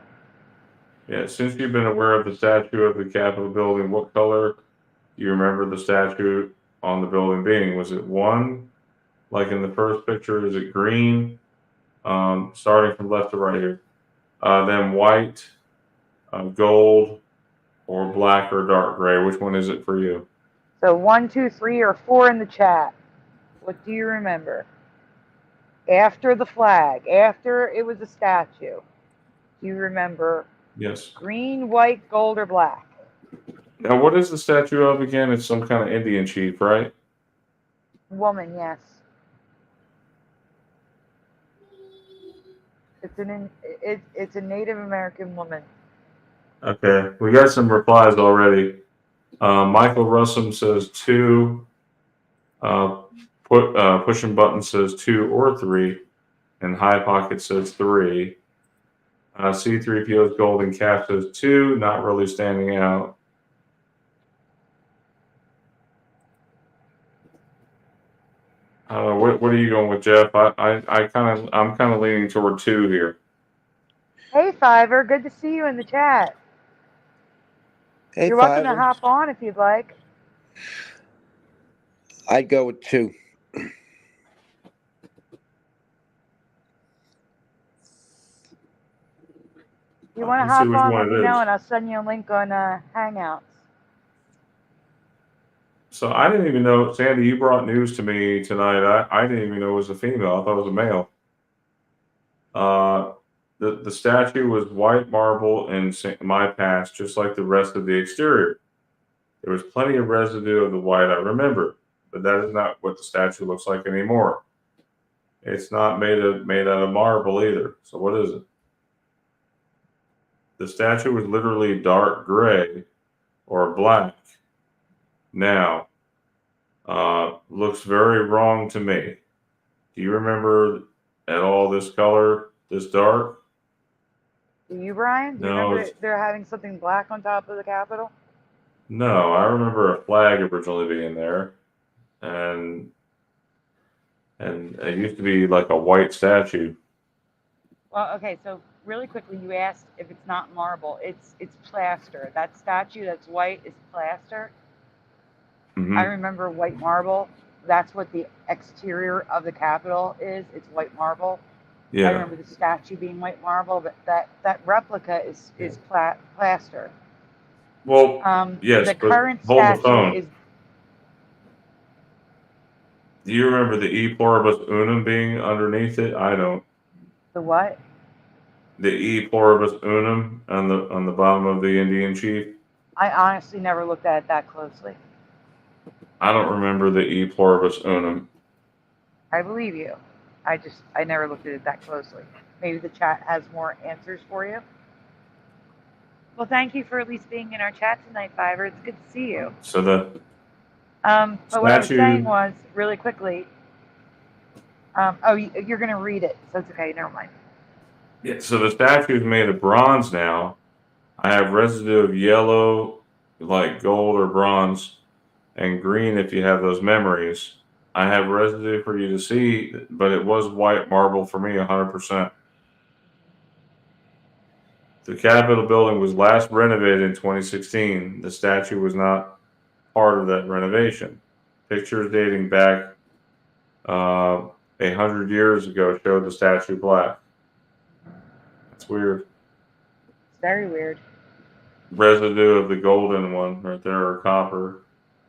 Yeah, since you've been aware of the statue of the Capitol building, what color do you remember the statue on the building being? Was it one, like in the first picture? Is it green? Starting from left to right here. Then white, gold, or black or dark gray. Which one is it for you?
So 1, 2, 3, or 4 in the chat. What do you remember? After the flag, after it was a statue, do you remember
Yes.
green, white, gold, or black?
Now, what is the statue of again? It's some kind of Indian chief, right?
Woman, yes. It's a Native American woman.
Okay, we got some replies already. Michael Russum says 2. Pushing button says 2 or 3, and High Pocket says 3. C3PO's Golden Calf says 2, not really standing out. What are you going with, Jeff? I'm kind of leaning toward 2 here.
Hey, Fiverr, good to see you in the chat.
Hey,
You're welcome to
Fiverr.
hop on if you'd like.
I'd go with 2.
You want to
Let's see
hop
which
on?
one
Let me
it
know,
is.
and I'll send you a link on Hangouts.
So I didn't even know, Sandy, you brought news to me tonight. I didn't even know it was a female. I thought it was a male. The statue was white marble in my past, just like the rest of the exterior. There was plenty of residue of the white I remember, but that is not what the statue looks like anymore. It's not made out of marble either. So what is it? The statue was literally dark gray or black. Now, looks very wrong to me. Do you remember at all this color, this dark?
Do you, Brian? Do you
No,
remember they're having something black on top of the Capitol?
no. I remember a flag originally being there, and it used to be like a white statue.
Well, okay, so really quickly, you asked if it's not marble. It's plaster. That statue that's white is plaster.
Mm-hmm.
I remember white marble. That's what the exterior of the Capitol is. It's white marble.
Yeah.
I remember the statue being white marble, but that replica is plaster.
Well, yes,
The
but
current
hold the
statue
phone.
is
Do you remember the E pluribus unum being underneath it? I don't.
the what?
The E pluribus unum on the bottom of the Indian chief.
I honestly never looked at it that closely.
I don't remember the E pluribus unum.
I believe you. I never looked at it that closely. Maybe the chat has more answers for you. Well, thank you for at least being in our chat tonight, Fiverr. It's good to see you.
So the
But what I was saying
statue.
was, really quickly, you're going to read it, so it's okay, never mind.
Yeah, so the statue is made of bronze now. I have residue of yellow, like gold or bronze, and green if you have those memories. I have residue for you to see, but it was white marble for me 100%. The Capitol building was last renovated in 2016. The statue was not part of that renovation. Pictures dating back 100 years ago showed the statue black. That's weird.
It's very weird.
Residue of the golden one right there, or copper,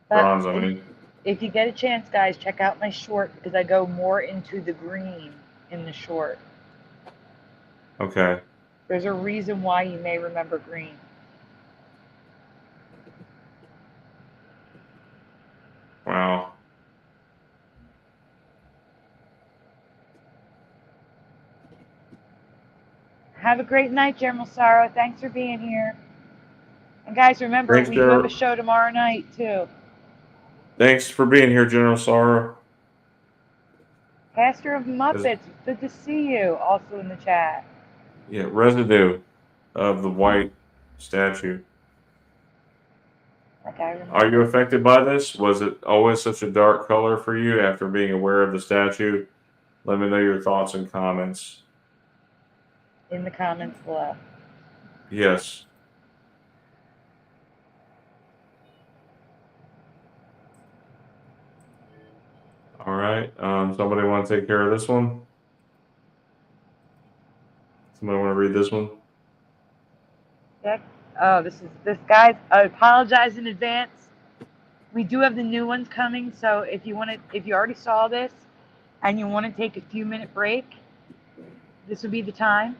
bronze, I mean.
If you get a chance, guys, check out my short because I go more into the green in the short.
Okay.
There's a reason why you may remember green.
Wow.
Have a great night, General Sorrow. Thanks for being here. And guys, remember,
Thanks,
we do have a
General.
show tomorrow night, too.
Thanks for being here, General Sorrow.
Pastor of Muppets, good to see you. Also in the chat.
Yeah, residue of the white statue. Are you affected by this? Was it always such a dark color for you after being aware of the statue? Let me know your thoughts and comments.
In the comments below.
Yes. All right. Somebody want to take care of this one? Somebody want to read this one?
Yeah. Oh, this guys. I apologize in advance. We do have the new ones coming, so if you already saw this and you want to take a few-minute break, this would be the time.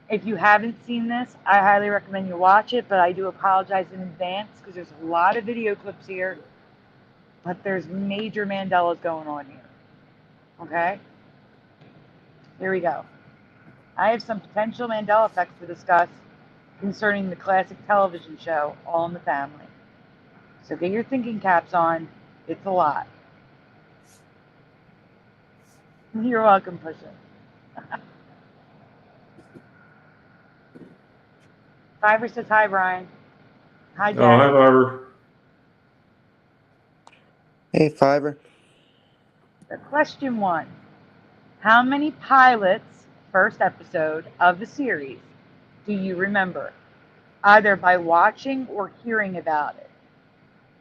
If you haven't seen this, I highly recommend you watch it, but I do apologize in advance because there's a lot of video clips here, but there's major Mandelas going on here. Okay? Here we go. I have some potential Mandela effects to discuss concerning the classic television show All in the Family. So get your thinking caps on. It's a lot. You're welcome, Pusha. Fiverr says hi, Brian. Hi, Jack.
Oh, hi, Barbara.
Hey, Fiverr.
Question 1. How many pilots, first episode of the series, do you remember? Either by watching or hearing about it.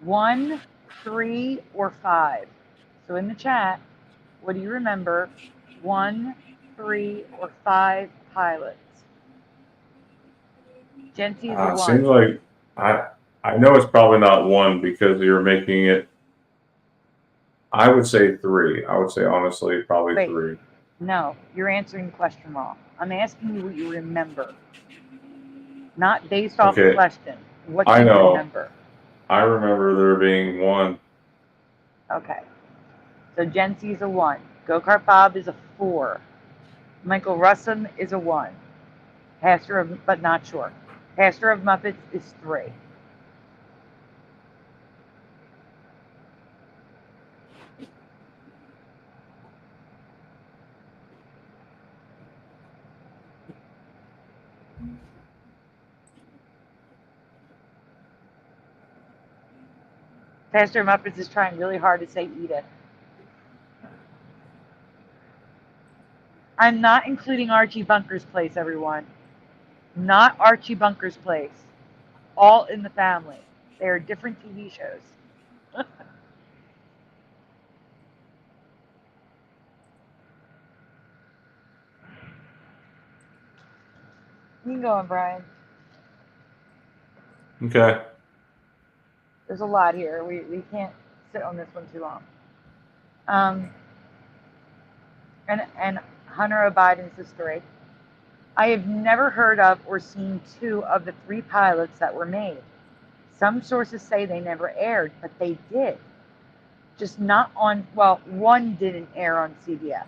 1, 3, or 5. So in the chat, what do you remember? 1, 3, or 5 pilots? Jency is a 1.
Seems like I know it's probably not 1 because you're making it. I would say 3. I would say honestly probably
Wait.
3.
No, you're answering the question wrong. I'm asking you what you remember, not based off the
Okay.
question. What do
I
you
know.
remember?
I remember there being 1.
Okay. So Jency's a 1. Go-Kart Bob is a 4. Michael Russum is a 1. Pastor of, but not sure. Pastor of Muppets is 3. Pastor of Muppets is trying really hard to say Edith. I'm not including Archie Bunker's Place, everyone. Not Archie Bunker's Place. All in the Family. They are different TV shows. You can go on, Brian.
Okay.
There's a lot here. We can't sit on this one too long. And Hunter O'Biden's the story. I have never heard of or seen 2 of the 3 pilots that were made. Some sources say they never aired, but they did. Just not on, well, 1 didn't air on CBS.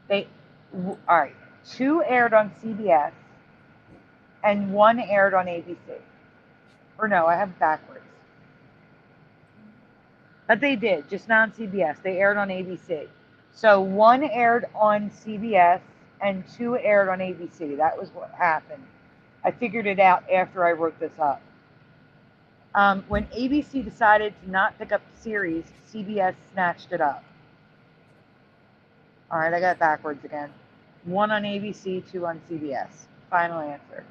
All right, 2 aired on CBS and 1 aired on ABC. Or no, I have it backwards. But they did, just not on CBS. They aired on ABC. So 1 aired on CBS and 2 aired on ABC. That was what happened. I figured it out after I wrote this up. When ABC decided to not pick up the series, CBS snatched it up. All right, I got it backwards again. 1 on ABC, 2 on CBS. Final answer.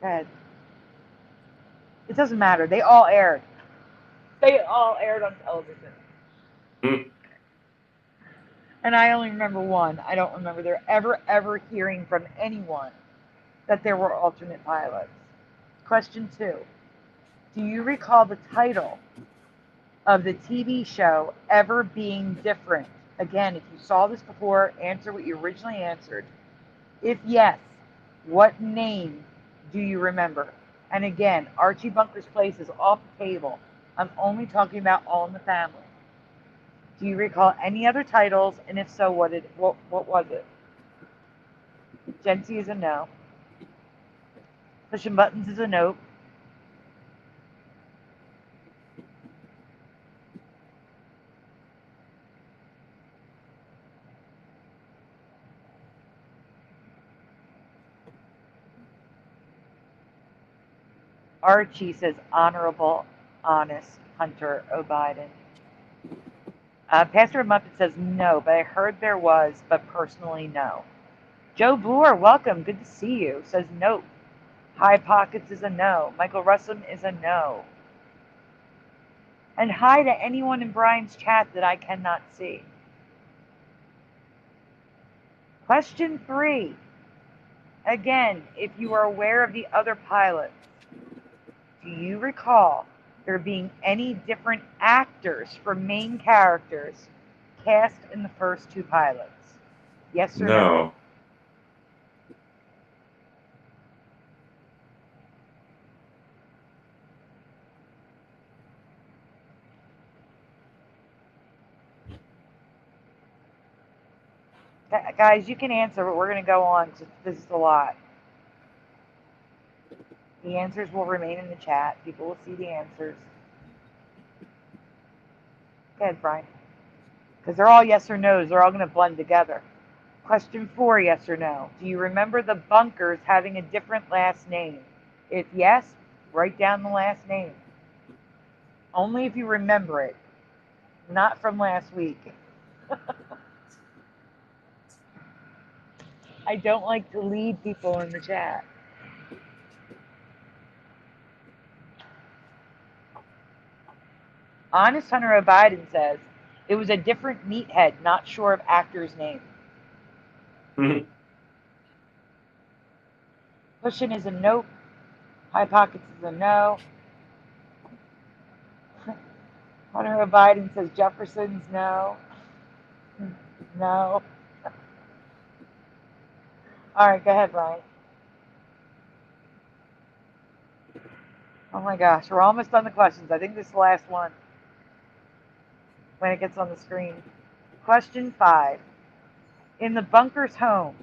Go ahead. It doesn't matter. They all aired. They all aired on television.
Mm.
And I only remember 1. I don't remember there ever hearing from anyone that there were alternate pilots. Question 2. Do you recall the title of the TV show ever being different? Again, if you saw this before, answer what you originally answered. If yes, what name do you remember? And again, Archie Bunker's Place is off the table. I'm only talking about All in the Family. Do you recall any other titles? And if so, what was it? Jency is a no. Pushing Buttons is a nope. Archie says honorable, honest Hunter O'Biden. Pastor of Muppet says no, but I heard there was, but personally no. Joe Bloor, welcome. Good to see you. Says nope. High Pockets is a no. Michael Russum is a no. And hi to anyone in Brian's chat that I cannot see. Question 3. Again, if you are aware of the other pilots, do you recall there being any different actors for main characters cast in the first 2 pilots? Yes or no?
No.
Guys, you can answer, but we're going to go on because this is a lot. The answers will remain in the chat. People will see the answers. Go ahead, Brian. Because they're all yes or no's. They're all going to blend together. Question 4, yes or no. Do you remember the Bunkers having a different last name? If yes, write down the last name. Only if you remember it. Not from last week. I don't like to lead people in the chat. Honest Hunter O'Biden says, it was a different meathead, not sure of actor's name. Pushing is a nope. High Pockets is a no. Hunter O'Biden says Jefferson's no. No. All right, go ahead, Brian. Oh my gosh, we're almost done the questions. I think this is the last one when it gets on the screen. Question 5. In the bunker's home,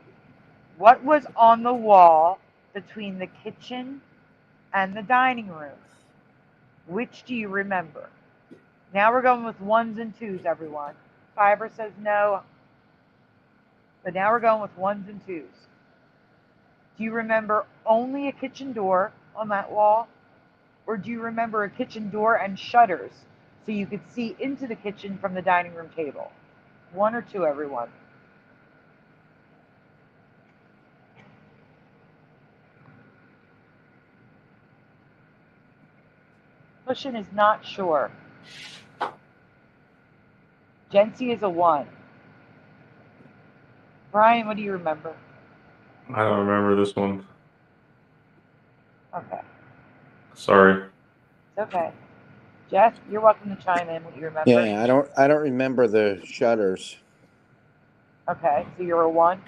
what was on the wall between the kitchen and the dining room? Which do you remember? Now we're going with ones and twos, everyone. Fiverr says no, but now we're going with ones and twos. Do you remember only a kitchen door on that wall? Or do you remember a kitchen door and shutters so you could see into the kitchen from the dining room table? One or two, everyone. Pushin is not sure. Jency is a 1. Brian, what do you remember?
I don't remember this one.
Okay.
Sorry.
It's okay. Jeff, you're welcome to chime in what you remember.
Yeah, I don't remember the shutters.
Okay, so you're a 1?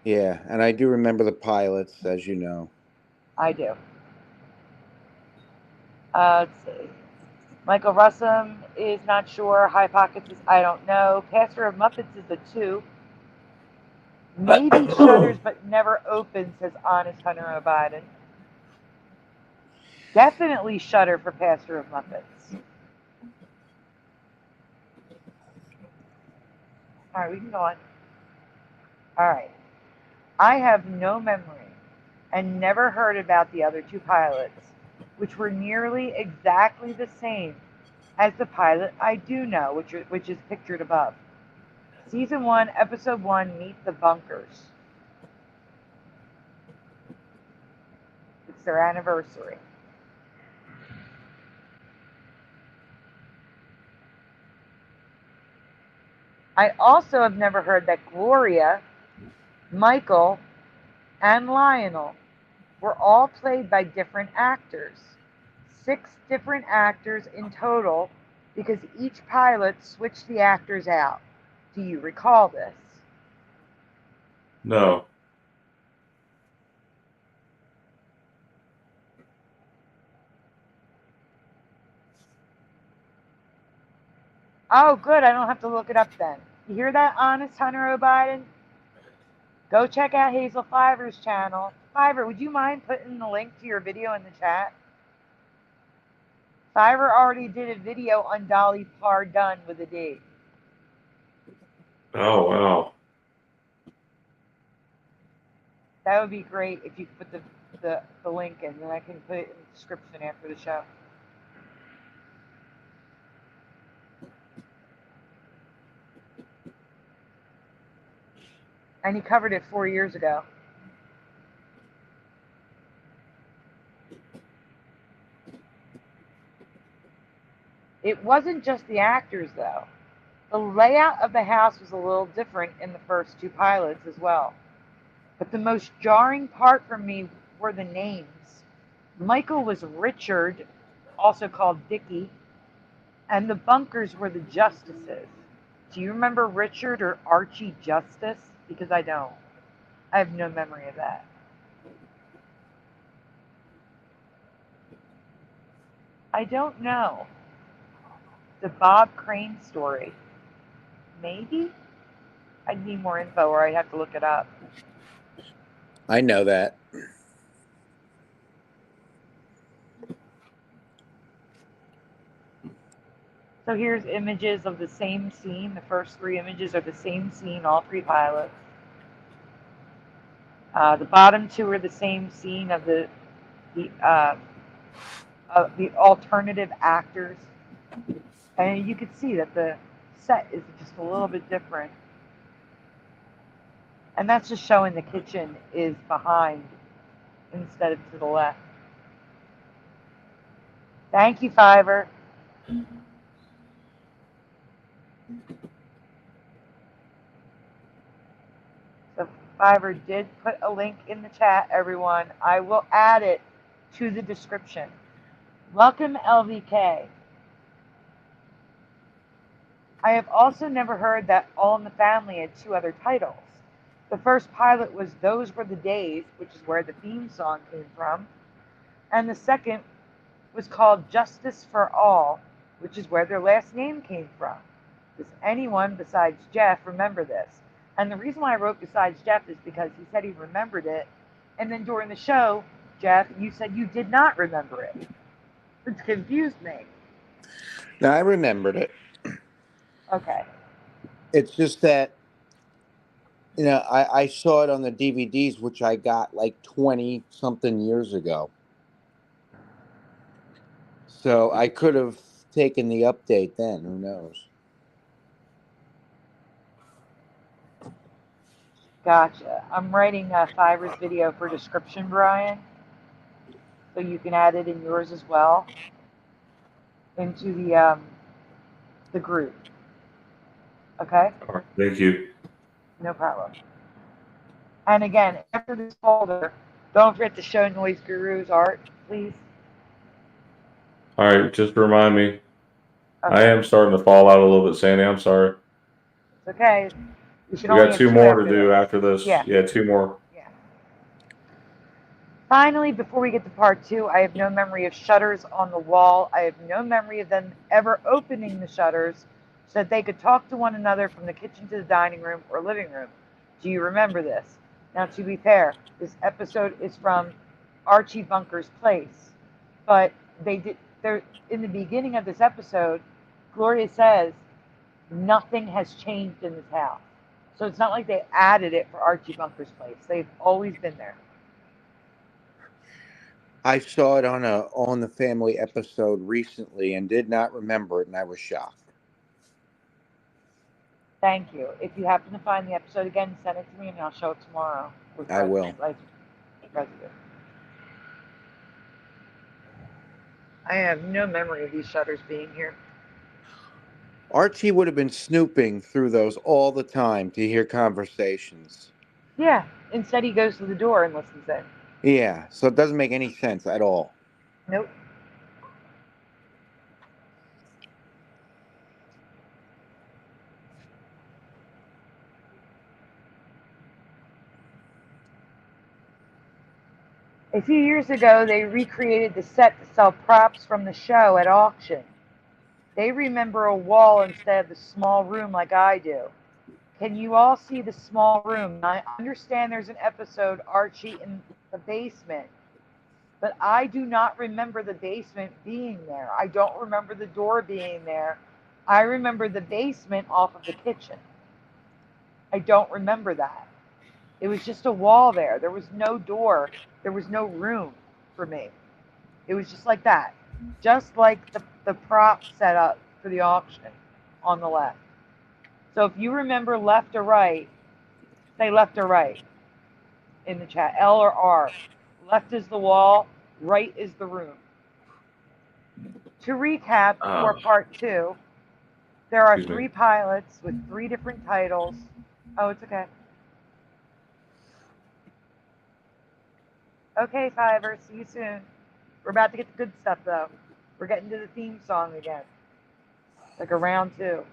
Yeah, and I do remember the pilots, as you know.
I do. Let's see. Michael Russum is not sure. High Pockets is I don't know. Pastor of Muppets is a 2. Maybe shutters but never open, says Honest Hunter O'Biden. Definitely shutter for Pastor of Muppets. All right, we can go on. All right. I have no memory and never heard about the other 2 pilots, which were nearly exactly the same as the pilot I do know, which is pictured above. Season 1, Episode 1, Meet the Bunkers. It's their anniversary. I also have never heard that Gloria, Michael, and Lionel were all played by different actors. 6 different actors in total because each pilot switched the actors out. Do you recall this?
No.
Oh, good. I don't have to look it up then. You hear that, Honest Hunter O'Biden? Go check out Hazel Fiverr's channel. Fiverr, would you mind putting the link to your video in the chat? Fiverr already did a video on Dolly Pardun with a D.
Oh, wow.
That would be great if you could put the link in, and I can put it in the description after the show. And he covered it 4 years ago. It wasn't just the actors, though. The layout of the house was a little different in the first 2 pilots as well. But the most jarring part for me were the names. Michael was Richard, also called Dickie, and the bunkers were the Justices. Do you remember Richard or Archie Justice? Because I don't. I have no memory of that. I don't know. The Bob Crane story. Maybe? I'd need more info or I'd have to look it up.
I know that.
So here's images of the same scene. The first 3 images are the same scene, all 3 pilots. The bottom 2 are the same scene of the alternative actors. And you can see that the set is just a little bit different. And that's just showing the kitchen is behind instead of to the left. Thank you, Fiverr. So Fiverr did put a link in the chat, everyone. I will add it to the description. Welcome, LVK. I have also never heard that All in the Family had 2 other titles. The first pilot was Those Were the Days, which is where the theme song came from. And the second was called Justice for All, which is where their last name came from. Does anyone besides Jeff remember this? And the reason why I wrote besides Jeff is because he said he remembered it. And then during the show, Jeff, you said you did not remember it. It confused me.
No, I remembered it.
Okay.
It's just that, you know, I saw it on the DVDs, which I got like 20 something years ago. So I could have taken the update then. Who knows?
Gotcha. I'm writing Fiverr's video for description, Brian, so you can add it in yours as well into the group. Okay?
All right, thank you.
No problem. And again, after this folder, don't forget to show Noise Guru's art, please.
All right, just remind me.
Okay.
I am starting to fall out a little bit, Sandy. I'm sorry.
It's okay. We should
We
only
got
have
2
2
more to
after
do
this.
after this.
Yeah.
2 more.
Yeah. Finally, before we get to part 2, I have no memory of shutters on the wall. I have no memory of them ever opening the shutters so that they could talk to one another from the kitchen to the dining room or living room. Do you remember this? Now, to be fair, this episode is from Archie Bunker's Place, but they're in the beginning of this episode, Gloria says nothing has changed in this house. So it's not like they added it for Archie Bunker's Place. They've always been there.
I saw it on a On the Family episode recently and did not remember it, and I was shocked.
Thank you. If you happen to find the episode again, send it to me and I'll show it tomorrow.
I will.
Residue. I have no memory of these shutters being here.
Archie would have been snooping through those all the time to hear conversations.
Yeah. Instead, he goes to the door and listens in.
Yeah, so it doesn't make any sense at all.
Nope. A few years ago, they recreated the set to sell props from the show at auction. They remember a wall instead of the small room like I do. Can you all see the small room? I understand there's an episode, Archie in the basement, but I do not remember the basement being there. I don't remember the door being there. I remember the basement off of the kitchen. I don't remember that. It was just a wall there. There was no door. There was no room for me. It was just like that. Just like the prop set up for the auction on the left. So if you remember left or right, say left or right in the chat, L or R. Left is the wall, right is the room. To recap for part 2, there are 3 pilots with 3 different titles. Oh, it's okay. Okay, Fiverr, see you soon. We're about to get the good stuff, though. We're getting to the theme song again. Like a round 2.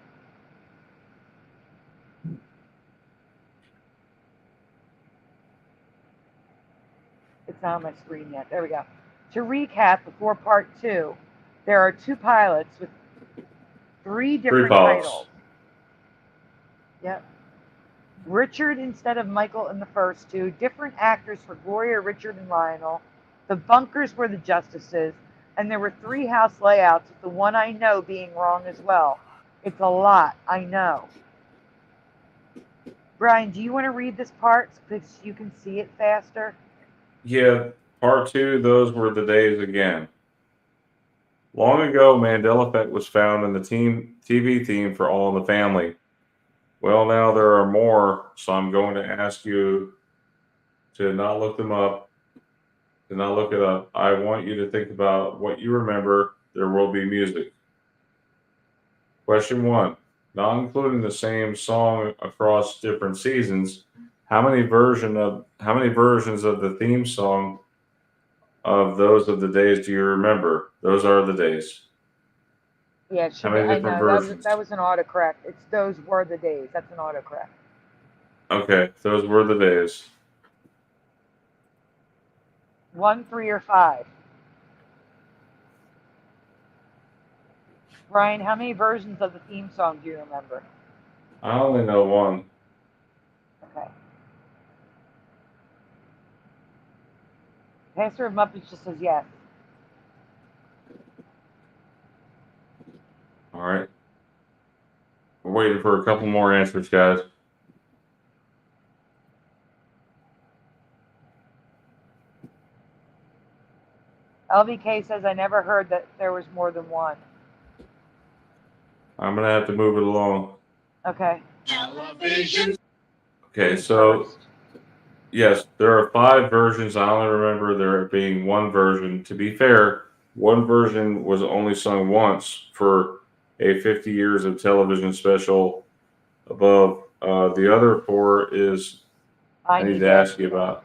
It's not on my screen yet. There we go. To recap before part 2, there are 2 pilots with 3 different titles. Yep. Richard instead of Michael in the first 2. Different actors for Gloria, Richard, and Lionel. The bunkers were the justices. And there were 3 house layouts, with the one I know being wrong as well. It's a lot, I know. Brian, do you want to read this part because you can see it faster?
Yeah, part 2, those were the days again. Long ago, Mandela Effect was found in the TV theme for All in the Family. Well, now there are more, so I'm going to ask you to not look them up, to not look it up. I want you to think about what you remember. There will be music. Question 1. not including the same song across different seasons, how many versions of the theme song of Those Are the Days do you remember? Those are the days.
Yeah, it
How
should be.
many
I
different
know
versions?
that was an autocorrect. It's those were the days. That's an autocorrect.
Okay, those were the days.
1, 3, or 5. Brian, how many versions of the theme song do you remember?
I only know one.
Okay. Pastor of Muppets just says yes.
All right. We're waiting for a couple more answers, guys.
LVK says I never heard that there was more than one.
I'm gonna have to move it along.
Okay.
Okay,
Who's
so
first?
yes, there are 5 versions. I only remember there being one version. To be fair, one version was only sung once for a 50 years of television special above. The other 4 is I need to ask you about.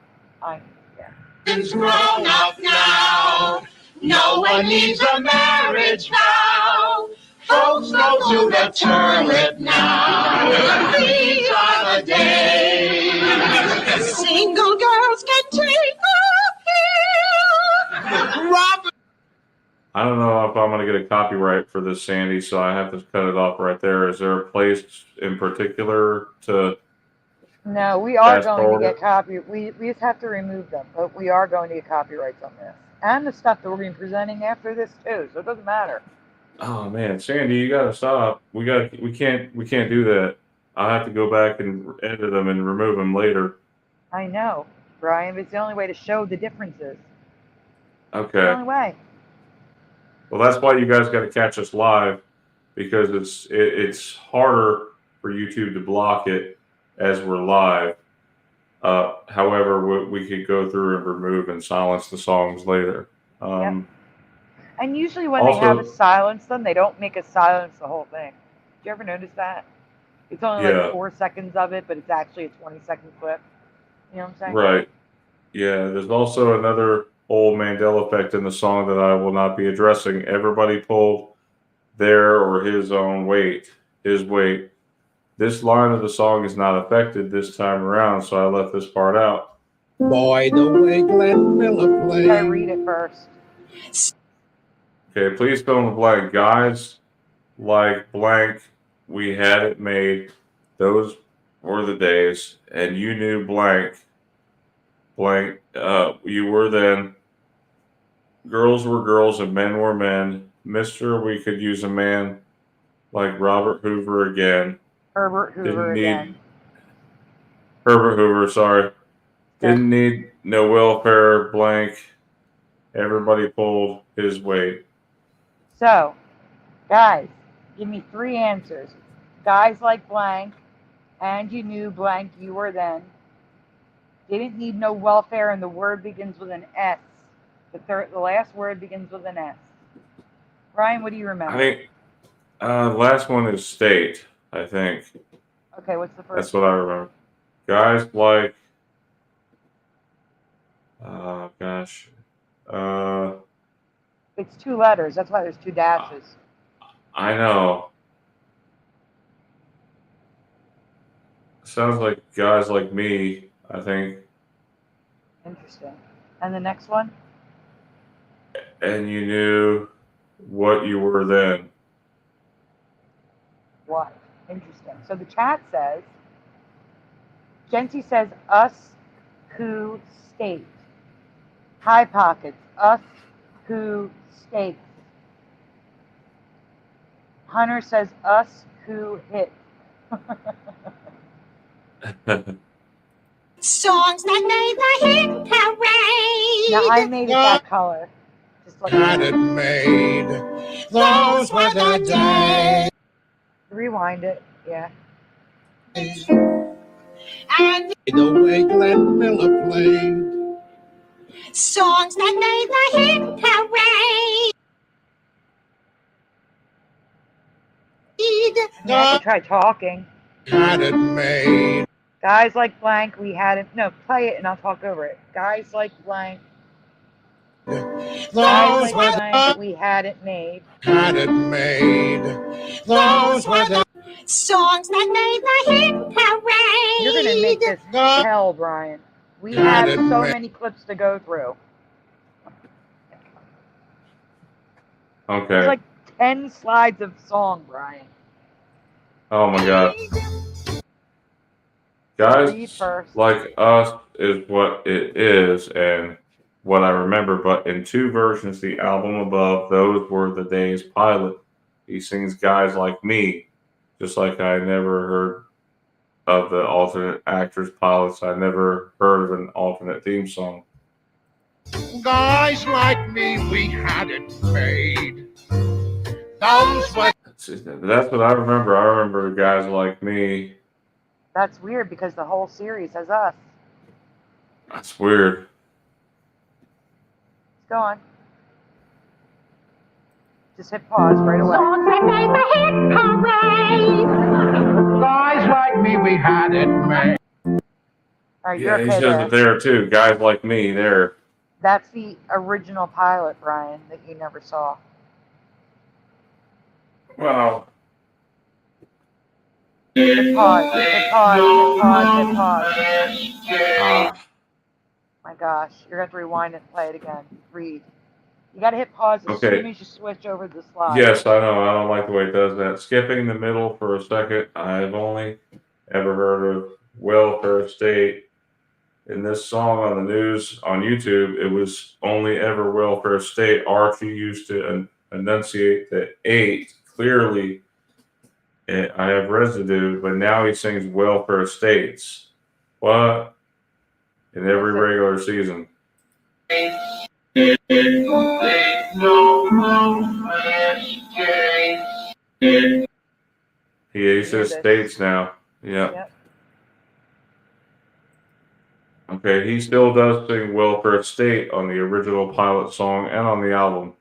It's grown up now. No one needs a marriage vow. Folks go to the toilet now. These are the days. Single girls can take a pill. Robert.
I don't know if I'm going to get a copyright for this, Sandy, so I have to cut it off right there. Is there a place in particular to
No, we are
fast
going to
forward
get
it?
copy. We just have to remove them, but we are going to get copyrights on this and the stuff that we're going to be presenting after this too. So it doesn't matter.
Oh man, Sandy, you got to stop. We can't do that. I have to go back and edit them and remove them later.
I know, Brian, but it's the only way to show the differences. It's the
Okay.
only way.
Well, that's why you guys got to catch us live, because it's harder for YouTube to block it as we're live. However, we could go through and remove and silence the songs later.
Yep. And usually when they have us silence them, they don't make us silence the whole thing. Did you ever notice that? It's only like 4 seconds of it, but it's actually a 20-second clip. You know what I'm saying?
Right. Yeah, there's also another old Mandela effect in the song that I will not be addressing. Everybody pulled their or his own weight, his weight. This line of the song is not affected this time around, so I left this part out.
Boy, the way Glenn Miller played.
I read it first.
Okay, please fill in the blank. Guys like blank, we had it made. Those were the days, and you knew blank. Blank, you were then. Girls were girls and men were men. Mister, we could use a man like Robert Hoover again.
Herbert Hoover again.
Herbert Hoover, sorry. Didn't need no welfare, blank. Everybody pulled his weight.
So, guys, give me 3 answers. Guys like blank, and you knew blank, you were then. Didn't need no welfare, and the word begins with an S. The last word begins with an S. Brian, what do you remember?
I think last one is state, I think.
Okay, what's the first?
That's what I remember. Guys like, gosh.
It's 2 letters. That's why there's 2 dashes.
I know. Sounds like guys like me, I think.
Interesting. And the next one?
And you knew what you were then.
What? Interesting. So the chat says, Genty says, us who state. High Pockets, us who states. Hunter says, us who hit.
Songs that made the hit parade.
Now I made it that color. Just like
Got it made. Those were the days.
Rewind it, yeah.
And the way Glenn Miller played. Songs that made the hit parade.
I mean, I could try talking.
Had it made.
Guys like blank, we had it. No, play it and I'll talk over it. Guys like blank. Guys
Those
like
were
blank,
the
we had it made.
had it made. Those were the
songs that made the hit parade.
You're gonna make this hell, Brian. We have so many clips to go through.
Okay.
There's like 10 slides of song, Brian.
Oh my god.
Read
Guys
first.
Like Us is what it is and what I remember, but in 2 versions, the album above, Those Were the Days pilot, he sings Guys Like Me, just like I never heard of the alternate actors pilots. I never heard of an alternate theme song.
guys like me, we had it made. Those were
That's what I remember. I remember Guys Like Me.
That's weird because the whole series has us.
That's weird.
Let's go on. Just hit pause right away.
Songs that made the hit parade.
guys like me, we had it made.
All right,
Yeah,
you're
he
okay
says
there.
it there too. Guys Like Me there.
That's the original pilot, Brian, that you never saw.
Well,
Hit pause, hit pause, hit pause, hit pause. My gosh, you're going to have to rewind it and play it again. Read. You got to hit pause as
Okay.
soon as you switch over the slide.
yes, I know. I don't like the way it does that. Skipping the middle for a second. I've only ever heard of Welfare State. In this song on the news on YouTube, it was only ever Welfare State. Archie used to enunciate the 8 clearly. I have Residue, but now he sings Welfare States. What? In every regular season. He says states now. Yeah.
Yep.
Okay, he still does sing Welfare State on the original pilot song and on the album.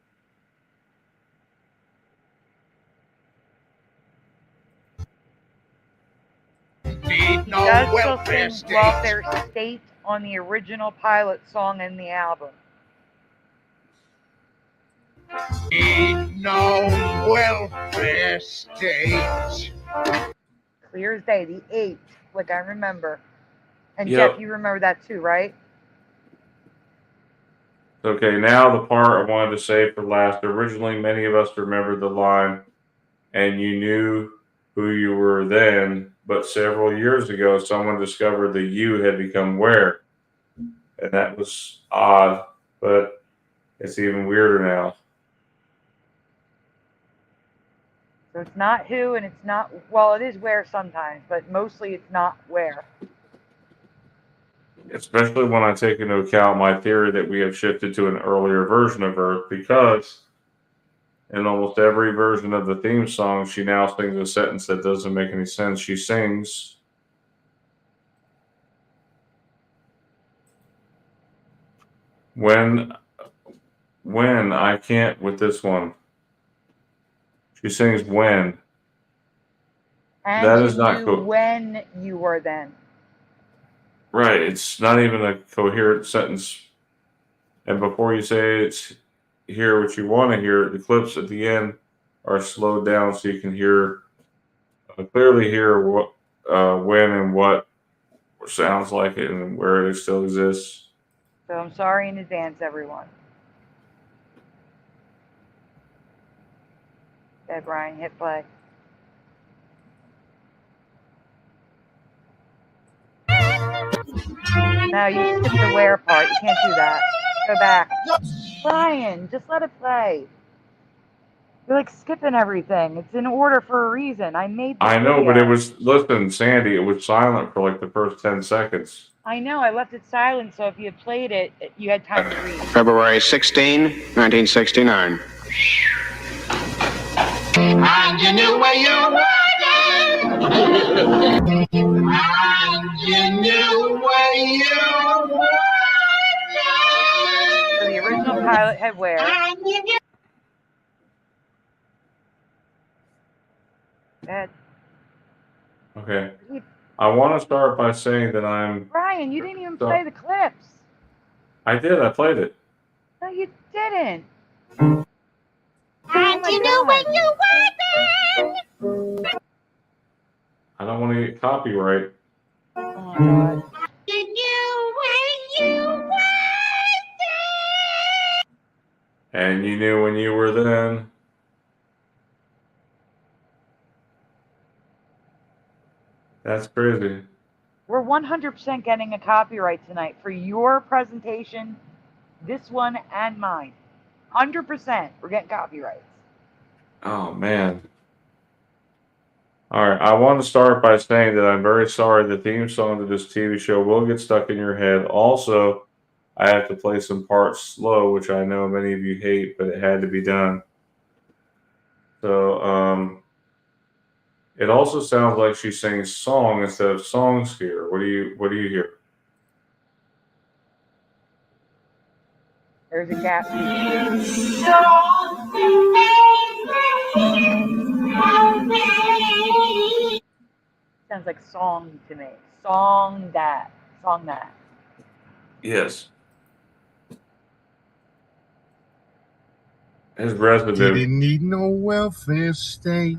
Need no
He does
welfare
still sing
state.
Welfare State on the original pilot song and the album.
Need no welfare state.
Clear as day, the 8th, like I remember. And
Yep.
Jeff, you remember that too, right?
Okay, now the part I wanted to say for last. Originally, many of us remembered the line, and you knew who you were then, but several years ago, someone discovered the you had become where. And that was odd, but it's even weirder now.
So it's not who and it's not, well, it is where sometimes, but mostly it's not where.
Especially when I take into account my theory that we have shifted to an earlier version of Earth, because in almost every version of the theme song, she now sings a sentence that doesn't make any sense. She sings, when I can't with this one. She sings when.
And
That
you
is not
knew
cool.
when you were then.
Right, it's not even a coherent sentence. And before you say it's hear what you want to hear, the clips at the end are slowed down so you can hear clearly hear what when and what sounds like it and where it still exists.
So I'm sorry in advance, everyone. Okay, Brian, hit play. No, you skipped the where part. You can't do that. Go back. Brian, just let it play. You're like skipping everything. It's in order for a reason. I made this
I know,
video.
but it was, listen, Sandy, it was silent for like the first 10 seconds.
I know, I left it silent, so if you had played it, you had time to read.
February 16, 1969.
And you knew where you were then. And you knew where you were then.
So the original pilot had where? Go ahead.
Okay. I want to start by saying that I'm.
Brian, you didn't even
So-
play the clips.
I did. I played it.
No, you didn't.
And
my
you knew
God.
when you were then.
I don't want to get copyright.
Oh my God.
You knew when you were then.
And you knew when you were then. That's crazy.
We're 100% getting a copyright tonight for your presentation, this one and mine. 100%. We're getting copyrights.
Oh, man. All right. I want to start by saying that I'm very sorry the theme song to this TV show will get stuck in your head. Also, I have to play some parts slow, which I know many of you hate, but it had to be done. So, it also sounds like she's saying song instead of songs here. What do you hear?
There's a gap. Sounds like song to me. Song that. Song that.
Yes. His residue.
Didn't need no welfare state.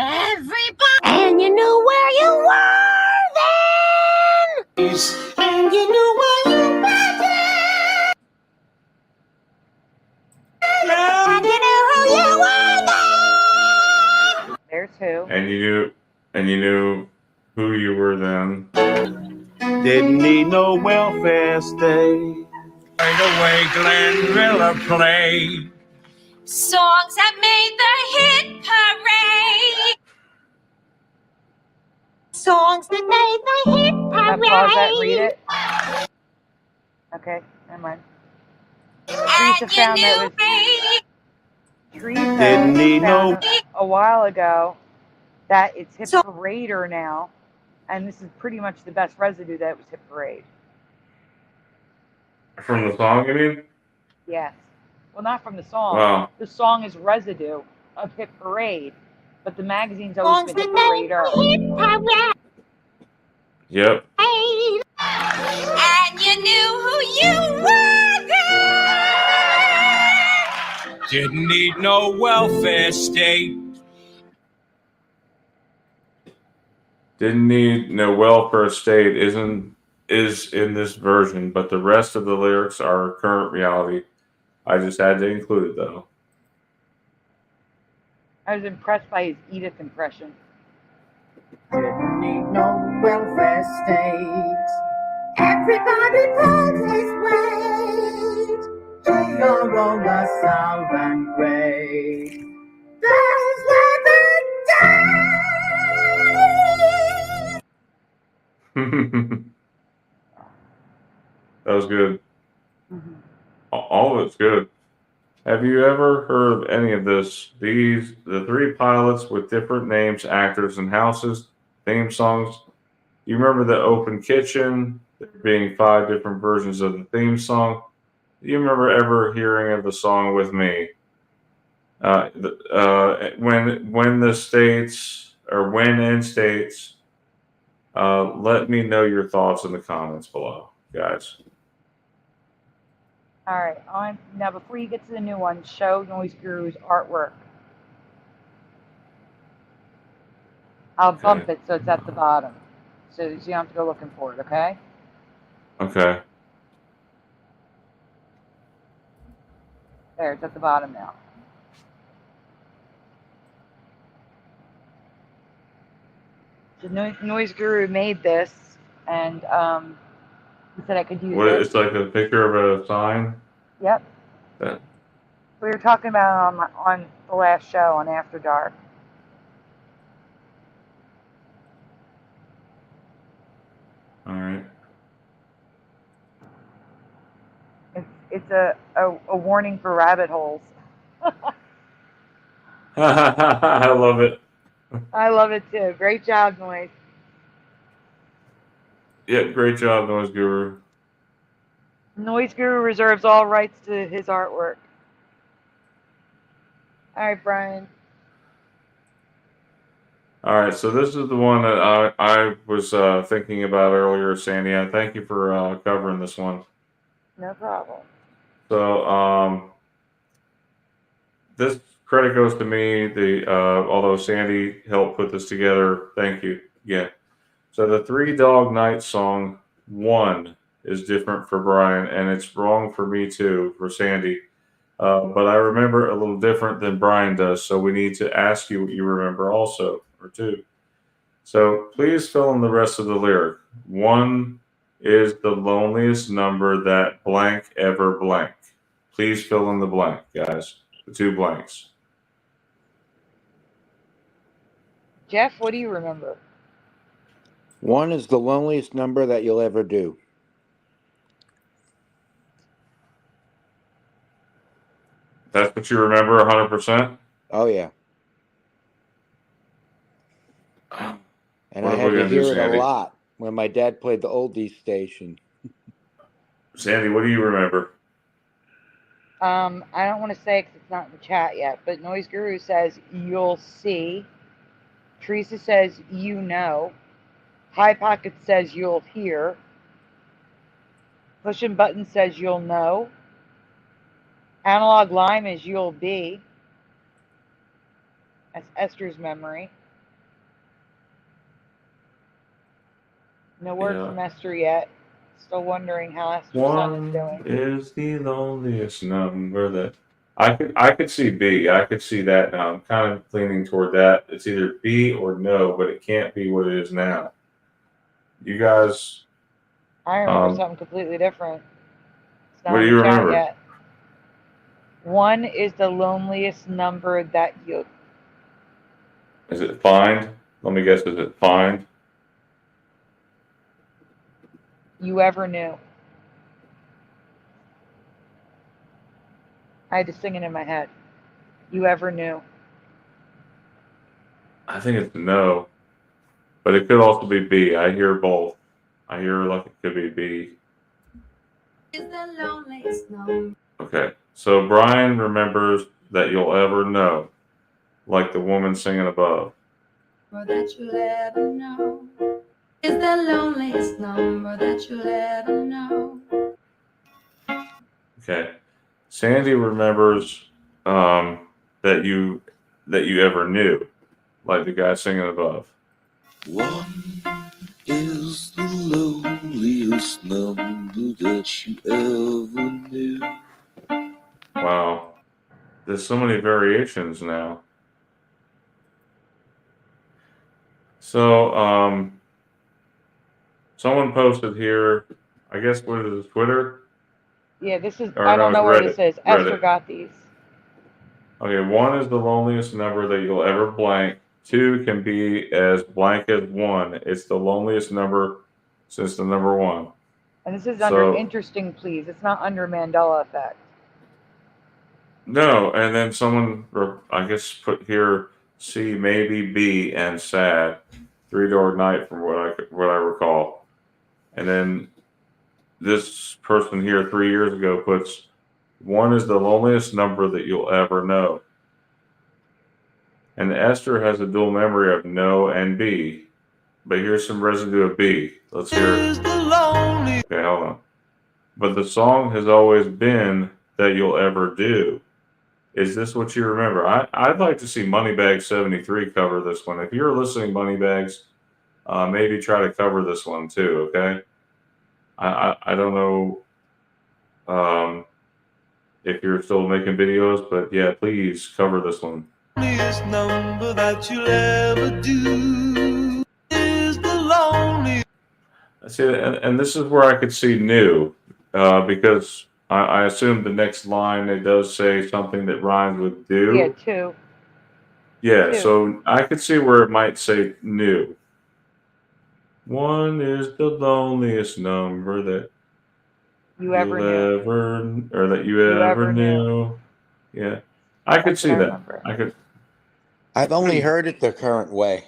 Everybody. And you knew where you were then. And you knew where you were then. And you knew who you were then.
There's who.
And you knew who you were then.
Didn't need no welfare state.
Right away, Glenn Miller played.
Songs that made the hit parade. Songs that made the hit
Can I
parade.
pause that and read it? Okay, never mind. Teresa found that was Teresa
Didn't need no-
found a while ago that it's Hit Parader now, and this is pretty much the best residue that was Hit Parade.
From the song, you mean?
Yes. Well, not from the song.
Wow.
The song is residue of Hit Parade, but the magazine's always
Songs
been
that
Hit
made
Parader.
the hit parade.
Yep.
And you knew who you were then.
Didn't need no welfare state.
Didn't need no welfare state is in this version, but the rest of the lyrics are current reality. I just had to include it though.
I was impressed by his Edith impression.
Didn't need no welfare state. Everybody pulls his weight. You're on the southern grade. Those were the days.
That was good.
Mm-hmm.
All of it's good. Have you ever heard of any of this? The three pilots with different names, actors, and houses, theme songs. You remember the open kitchen? There being 5 different versions of the theme song. Do you remember ever hearing of the song with me? When the states or when in states, let me know your thoughts in the comments below, guys.
All right. Now, before you get to the new one, show Noise Guru's artwork. I'll bump it so it's at the bottom, so you don't have to go looking for it. Okay.
Okay.
There, it's at the bottom now. So Noise Guru made this, and he said I could use it.
It's like a picture of a sign.
Yep.
Yeah.
We were talking about it on the last show on After Dark.
All right.
It's a warning for rabbit holes.
I love it.
I love it too. Great job, Noise.
Yeah, great job, Noise Guru.
Noise Guru reserves all rights to his artwork. All right, Brian.
All right, so this is the one that I was thinking about earlier, Sandy. I thank you for covering this one.
No problem.
So this credit goes to me. Although Sandy helped put this together, thank you. Yeah. So the Three Dog Night song 1 is different for Brian, and it's wrong for me too, for Sandy. But I remember a little different than Brian does, so we need to ask you what you remember also, or 2. So please fill in the rest of the lyric. 1 is the loneliest number that blank ever blank. Please fill in the blank, guys. The 2 blanks.
Jeff, what do you remember?
1 is the loneliest number that you'll ever do.
That's what you remember 100%?
Oh, yeah. And
What
I
are
had
we
to
gonna do,
hear it a
Sandy?
lot when my dad played the oldies station.
Sandy, what do you remember?
I don't want to say because it's not in the chat yet, but Noise Guru says you'll see. Teresa says you know. High Pocket says you'll hear. Pushing Button says you'll know. Analog Lime is you'll be. That's Esther's memory. No word from Esther yet. Still wondering how Esther's son is
1
doing.
is the loneliest number that I could see B. I could see that now. I'm kind of leaning toward that. It's either B or no, but it can't be what it is now. You guys,
I remember something completely different. It's not
what do
in
you
the chat
remember?
yet. 1 is the loneliest number that you.
Is it find? Let me guess. Is it find?
You ever knew. I had to sing it in my head. You ever knew.
I think it's no, but it could also be B. I hear both. I hear like it could be B.
Is the loneliest number.
Okay, so Brian remembers that you'll ever know, like the woman singing above.
That you'll ever know. Is the loneliest number that you'll ever know.
Okay, Sandy remembers that you ever knew, like the guy singing above.
1 is the loneliest number that you ever knew.
Wow, there's so many variations now. So someone posted here. I guess what is it, Twitter?
Yeah, this is.
Or
I
no,
don't know
it's
where this is.
Reddit.
Esther got these.
Okay, 1 is the loneliest number that you'll ever blank. 2 can be as blank as 1. It's the loneliest number since the number 1.
And this is under interesting, please. It's not under Mandela effect.
No, and then someone, I guess, put here C, maybe B, and sad. 3 Dog Night, from what I recall. And then this person here 3 years ago puts 1 is the loneliest number that you'll ever know. And Esther has a dual memory of no and B. But here's some residue of B. Let's hear it. Okay, hold on. But the song has always been that you'll ever do. Is this what you remember? I'd like to see Moneybag 73 cover this one. If you're listening, Moneybags, maybe try to cover this one too, okay? I don't know if you're still making videos, but yeah, please cover this one.
Number that you'll ever do is the loneliest.
See, and this is where I could see new, because I assume the next line it does say something that rhymes with do.
Yeah, 2.
Yeah,
2.
so I could see where it might say new. 1 is the loneliest number that
you ever knew.
Or that you ever knew. Yeah, I could see that. I could.
I've only heard it the current way.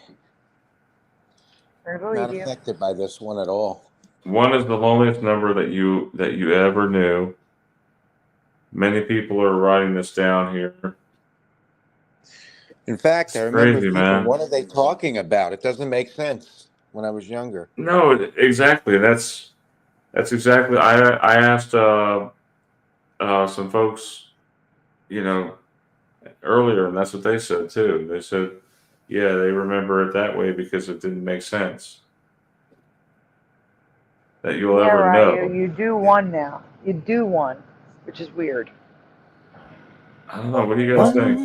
I believe
Not
you.
affected by this one at all.
1 is the loneliest number that you ever knew. Many people are writing this down here.
In fact,
It's
I remember
crazy,
thinking,
man.
what are they talking about? It doesn't make sense when I was younger.
No, exactly. That's exactly. I asked some folks, you know, earlier, and that's what they said too. They said, yeah, they remember it that way because it didn't make sense that you'll
Yeah,
ever
Ryu,
know.
you do one now. You do one, which is weird.
I don't know. What do you guys think?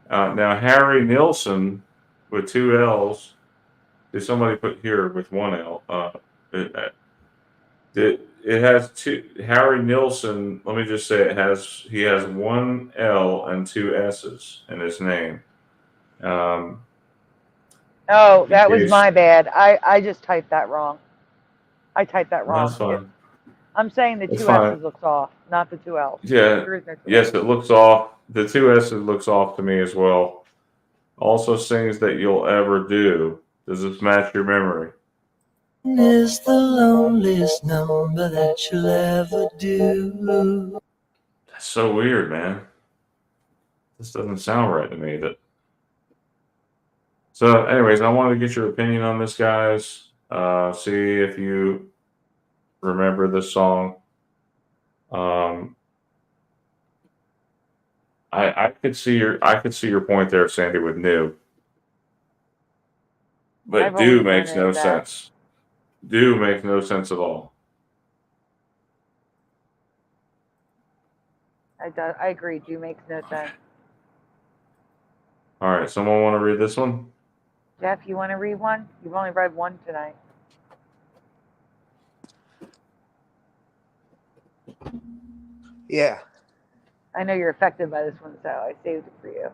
Now, Harry Nilsson with two L's. Did somebody put here with one L? It has two. Harry Nilsson. Let me just say he has one L and two S's in his name.
Oh,
In
that was
case
my bad. I just typed that wrong. I typed that wrong.
that's fine.
I'm saying the
That's
two
fine.
S's looks off, not the two L's.
Yeah.
There is no two
Yes,
L's.
it looks off. The two S's looks off to me as well. Also, things that you'll ever do. Does this match your memory?
Is the loneliest number that you'll ever do.
That's so weird, man. This doesn't sound right to me. So, anyways, I wanted to get your opinion on this, guys. See if you remember this song. I could see your point there, Sandy, with new, but
I've
do
always
makes
wanted
no
that.
sense. Do makes no sense at all.
I agree. Do makes no sense.
All right, someone want to read this one?
Jeff, you want to read one? You've only read one tonight.
Yeah.
I know you're affected by this one, so I saved it for you.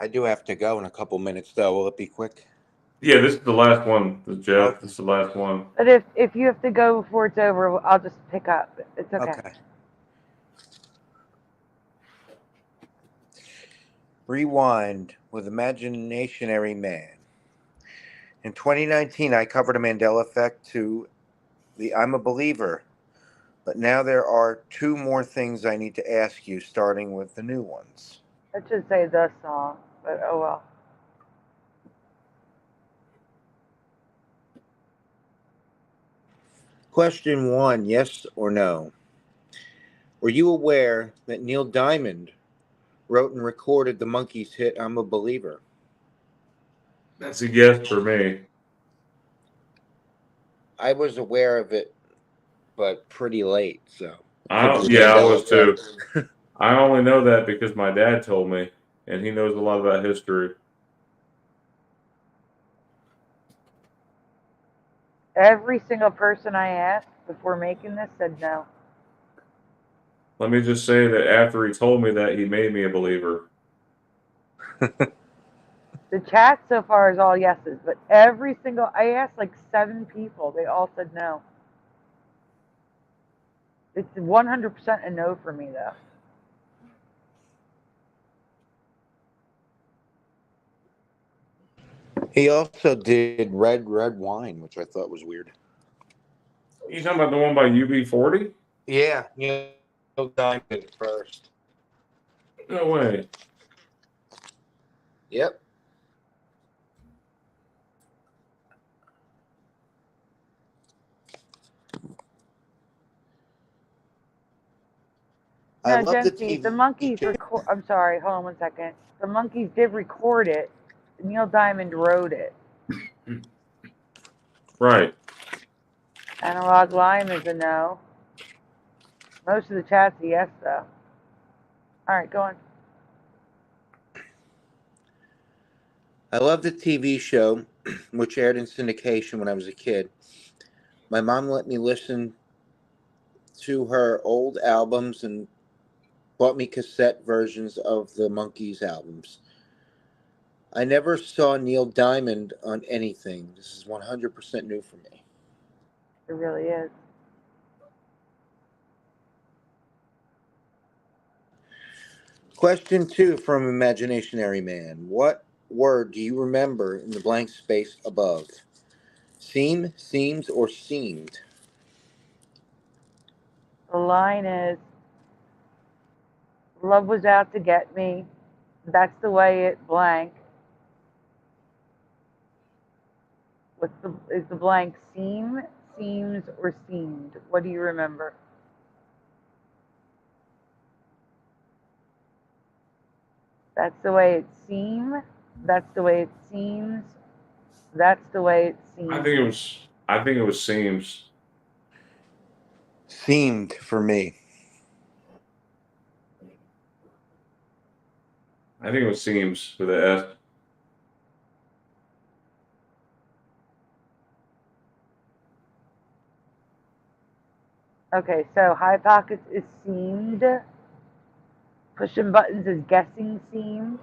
I do have to go in a couple minutes, though. Will it be quick?
Yeah, this is the last one, Jeff.
Okay.
This is the last one.
But if you have to go before it's over, I'll just pick up. It's okay.
Okay. Rewind with Imaginationary Man. In 2019, I covered a Mandela effect to the I'm a Believer, but now there are two more things I need to ask you, starting with the new ones.
It should say the song, but oh well.
Question 1, yes or no? Were you aware that Neil Diamond wrote and recorded the Monkees' hit I'm a Believer?
That's a yes for me.
I was aware of it, but pretty late, so.
I was too. I only know that because my dad told me, and he knows a lot about history.
Every single person I asked before making this said no.
Let me just say that after he told me that, he made me a believer.
The chat so far is all yeses, but I asked like 7 people, they all said no. It's 100% a no for me though.
He also did Red Wine, which I thought was weird.
You talking about the one by UB40?
Yeah, Neil Diamond first.
No way.
Yep. I
No,
love the
Jency,
TV.
the Monkees I'm sorry, hold on one second. The Monkees did record it. Neil Diamond wrote it.
Right.
Analog Lime is a no. Most of the chat's a yes though. Alright, go on.
I love the TV show, which aired in syndication when I was a kid. My mom let me listen to her old albums and bought me cassette versions of the Monkees albums. I never saw Neil Diamond on anything. This is 100% new for me.
It really is.
Question 2 from Imaginationary Man. What word do you remember in the blank space above? Seem, seems, or seemed?
The line is Love was out to get me. That's the way it blank. Is the blank seam, seems, or seemed? What do you remember? That's the way it seemed. That's the way it seems. That's the way it seems.
I think it was seems.
Seemed for me.
I think it was seems with the S.
Okay, so High Pockets is seemed. Pushing Buttons is guessing seemed.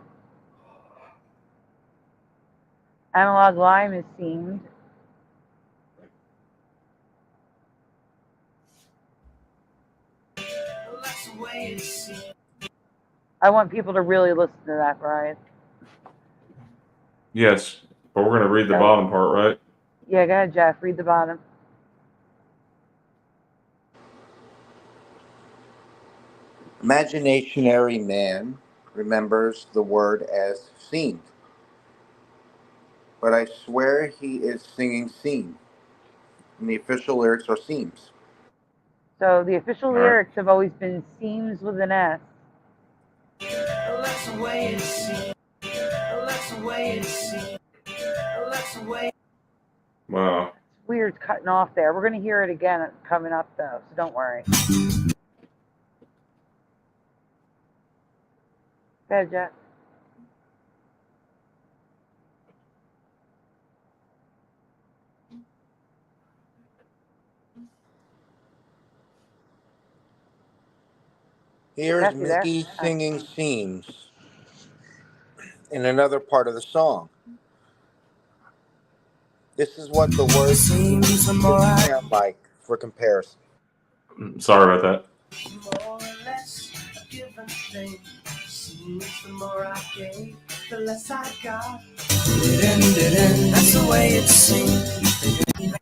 Analog Lime is seemed. I want people to really listen to that, Brian.
Yes, but we're going to read the bottom part, right?
Yeah, go ahead, Jeff. Read the bottom.
Imaginationary man remembers the word as seemed, but I swear he is singing seam, and the official lyrics are seams.
So the official lyrics have always been seems with an S.
That's the way it seems. That's the way it seems. That's the way.
Wow.
It's weird it's cutting off there. We're going to hear it again coming up, though, so don't worry. Go ahead, Jeff.
Here's Mickey singing seams in another part of the song. This is what the word seems should sound like for comparison.
Sorry about that.
More or less a given thing. Seems the more I gave, the less I got. That's the way it seems.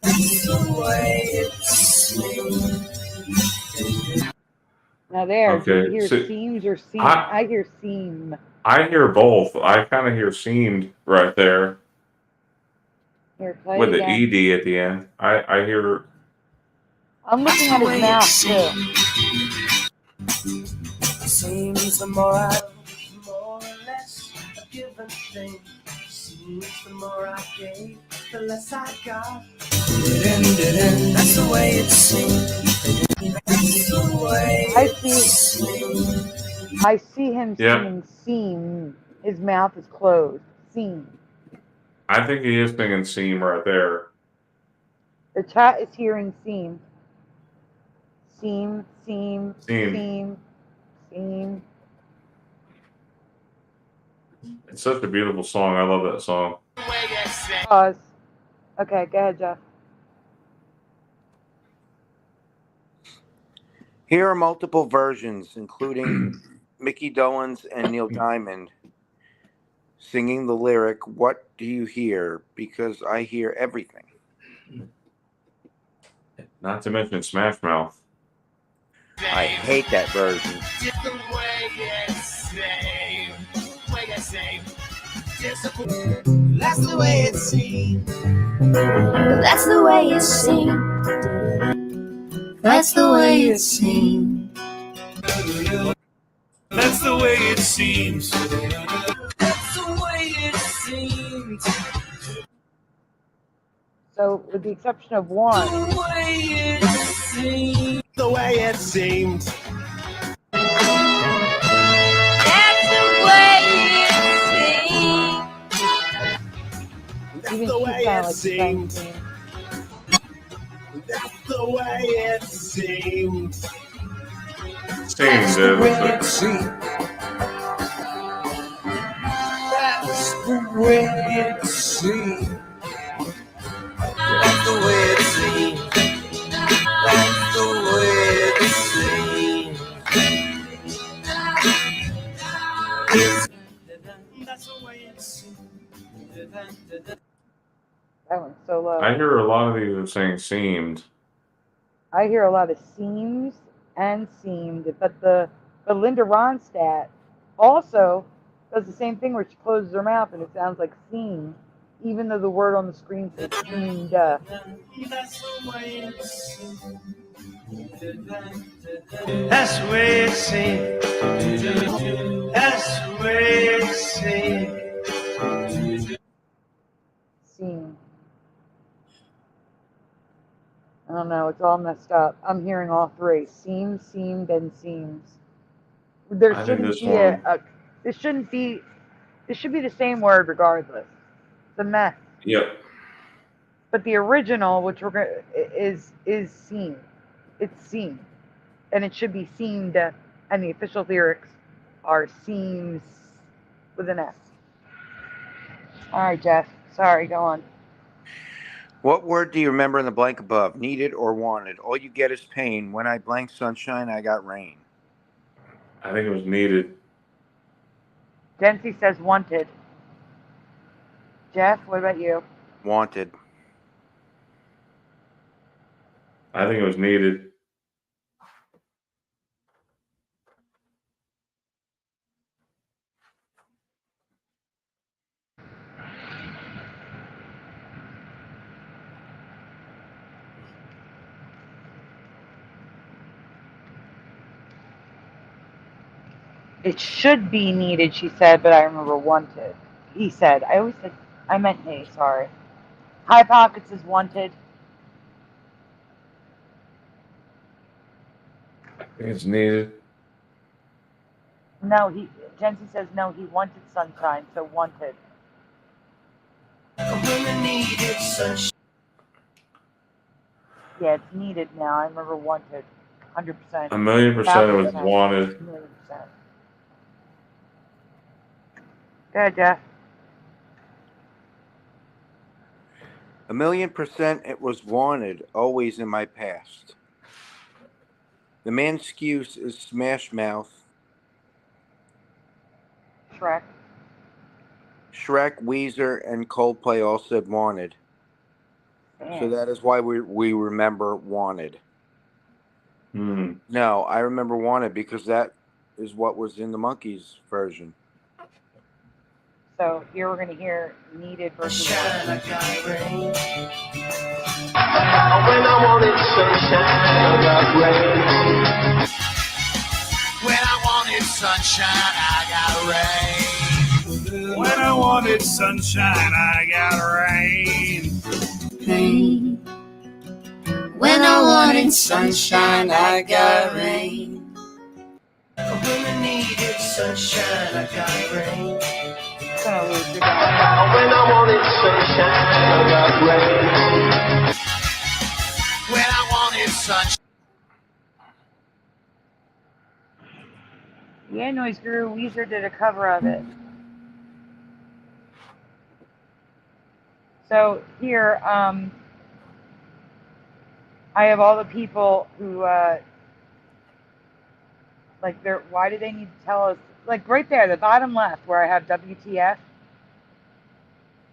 That's the way it seems.
Now there, do you
Okay,
hear
so
seems or seam? I hear seam.
I hear both. I kind of hear seemed right there.
Here, play
With
it
the
again.
ED at the end. I hear.
I'm looking at his mouth, too.
Seems the more I, more or less a given thing. Seems the more I gave, the less I got. That's the way it seems. That's the way
I see him singing seam. His mouth is closed. Seam.
I think he is singing seam right there.
The chat is hearing seam. Seam, seam,
Seam.
seam, seam.
It's such a beautiful song. I love that song.
Pause. Okay, go ahead, Jeff.
Here are multiple versions, including Mickey Dolenz and Neil Diamond singing the lyric, "What do you hear? Because I hear everything."
Not to mention Smash Mouth.
I hate that version.
That's the way it seems.
That's the way it seems.
That's the way it seems. That's the way it seems. That's the way it seems.
So, with the exception of one.
The way it seems. The way it seems.
That's the way it seems.
That's the way it seems. That's the way it seems.
Seems,
That's the way it seems. That's the way it seems. That's the way it seems. That's the way it seems. That's the way it seems.
That one's so low.
I hear a lot of these are saying seemed.
I hear a lot of seams and seamed, but the But Linda Ronstadt also does the same thing where she closes her mouth and it sounds like seen, even though the word on the screen says seen.
That's the way it seems. That's the way it seems. That's the way it seems.
Seen. I don't know. It's all messed up. I'm hearing all three: seems, seemed, and seems. There
I think
shouldn't
this
be
one.
This shouldn't be. This should be the same word regardless. It's a mess.
Yep.
But the original, which we're gonna, is seen. It's seen, and it should be seemed. And the official lyrics are seems with an S. All right, Jeff. Sorry. Go on.
What word do you remember in the blank above? Needed or wanted? All you get is pain. When I blank sunshine, I got rain.
I think it was needed.
Jency says wanted. Jeff, what about you?
Wanted.
I think it was needed.
It should be needed, she said, but I remember wanted. He said. I meant he, sorry. High Pockets is wanted.
I think it's needed.
No, Jency says no, he wanted sunshine, so wanted.
Women needed sunshine.
Yeah, it's needed now. I remember wanted. 100%.
1,000,000% it was
1,000%.
wanted.
1,000,000%. Go ahead, Jeff.
1,000,000% it was wanted, always in my past. The man's excuse is Smash Mouth.
Shrek.
Shrek, Weezer, and Coldplay all said wanted.
Man.
So that is why we remember wanted. No, I remember wanted because that is what was in the Monkees version.
So here we're going to hear needed versus wanted.
When I wanted sunshine, I got rain. When I wanted sunshine, I got rain. When I wanted sunshine, I got rain.
Rain. When I wanted sunshine, I got rain.
When I needed sunshine, I got rain.
When
I wanted sunshine, I got rain. When I wanted sunshine.
Yeah, Noise Guru, Weezer did a cover of it. So here, I have all the people who, why do they need to tell us? Like right there, the bottom left where I have WTF.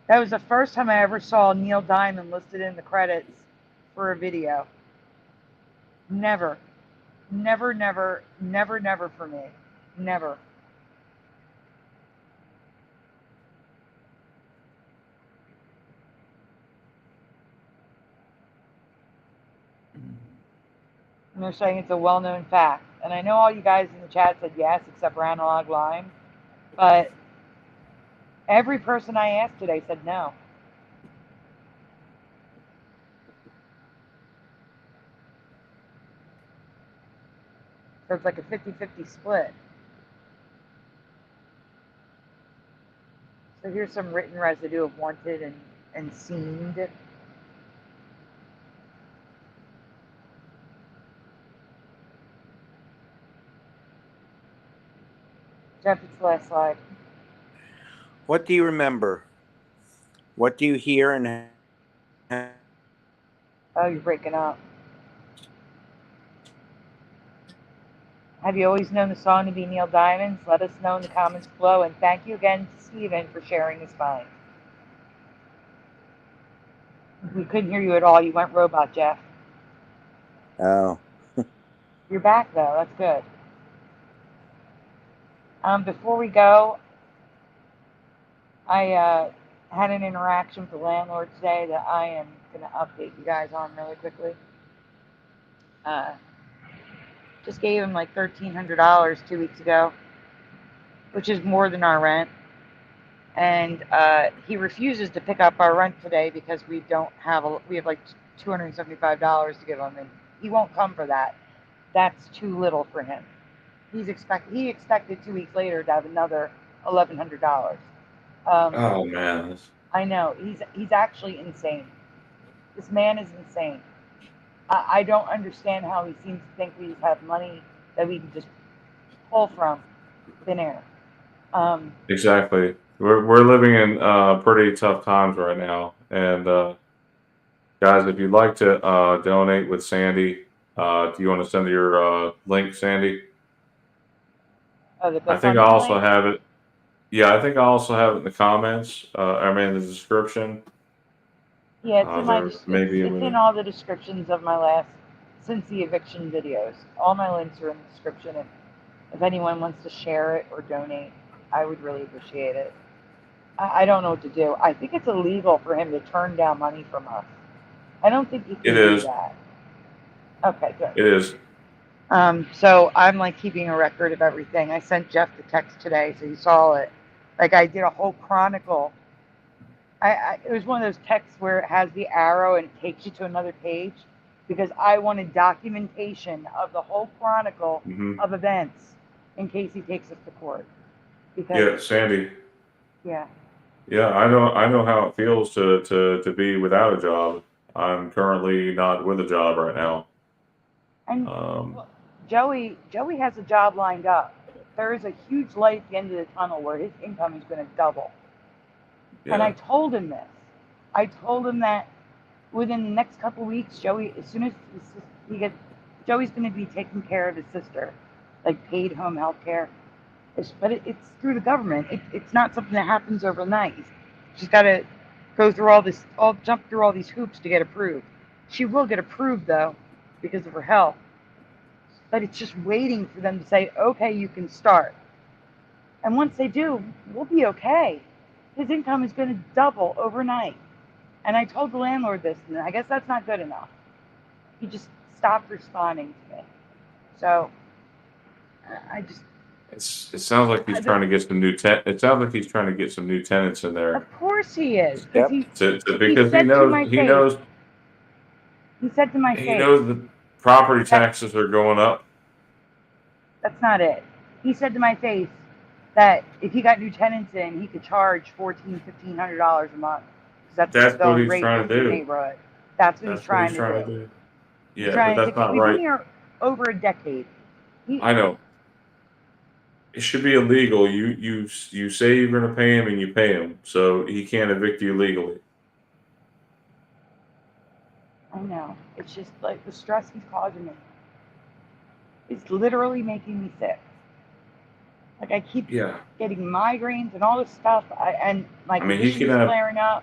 That was the first time I ever saw Neil Diamond listed in the credits for a video. Never for me. Never. And they're saying it's a well-known fact. And I know all you guys in the chat said yes, except for Analog Line. But every person I asked today said no. So it's like a 50-50 split. So here's some written residue of wanted and seemed. Jeff, it's the last slide.
What do you remember? What do you hear and
Oh, you're breaking up. Have you always known the song to be Neil Diamond's? Let us know in the comments below. And thank you again to Steven for sharing his find. We couldn't hear you at all. You went robot, Jeff.
Oh.
You're back, though. That's good. Before we go, I had an interaction with the landlord today that I am going to update you guys on really quickly. Just gave him like $1,300 2 weeks ago, which is more than our rent. And he refuses to pick up our rent today because we have like $275 to give him, and he won't come for that. That's too little for him. He expected 2 weeks later to have another $1,100.
Oh man,
I know he's actually insane. This man is insane. I don't understand how he seems to think we have money that we can just pull from thin air.
exactly. We're living in pretty tough times right now, and guys, if you'd like to donate with Sandy, do you want to send your link, Sandy?
Oh, the
I think I
GoFundMe
also
link?
have it. Yeah, I think I also have it in the comments. I mean, in the description.
Yeah, it's in
Maybe
it's in all the descriptions of my last since the eviction videos. All my links are in the description. If anyone wants to share it or donate, I would really appreciate it. I don't know what to do. I think it's illegal for him to turn down money from us. I don't think he can
It
do
is.
that. Okay, good.
It is.
So I'm like keeping a record of everything. I sent Jeff the text today, so he saw it. Like I did a whole chronicle. It was one of those texts where it has the arrow and it takes you to another page because I wanted documentation of the whole chronicle of events in case he takes us to court. Because,
Yeah, Sandy.
Yeah.
Yeah, I know how it feels to be without a job. I'm currently not with a job right now.
And Joey has a job lined up. There is a huge light at the end of the tunnel where his income is going to double.
Yeah.
And I told him this. I told him that within the next couple of weeks, Joey, as soon as Joey's going to be taking care of his sister, like paid home health care. But it's through the government. It's not something that happens overnight. She's got to go through jump through all these hoops to get approved. She will get approved though, because of her health. But it's just waiting for them to say, okay, you can start. And once they do, we'll be okay. His income is going to double overnight. And I told the landlord this, and I guess that's not good enough. He just stopped responding to me. So I just.
It sounds like he's trying to get some new It sounds like he's trying to get some new tenants in there.
Of course he is.
Yep. Because he knows.
He said to my face.
He knows the property taxes are going up.
That's not it. He said to my face that if he got new tenants in, he could charge $1,400-$1,500 a month.
That's what he's trying to do.
Neighborhood. That's what he's trying to do.
Yeah, but that's not
We've
right.
been here over a decade.
I know. It should be illegal. You say you're going to pay him and you pay him, so he can't evict you legally.
I know. It's just like the stress he's causing me. It's literally making me sick. Like I keep getting migraines and all this stuff, and my condition's flaring up,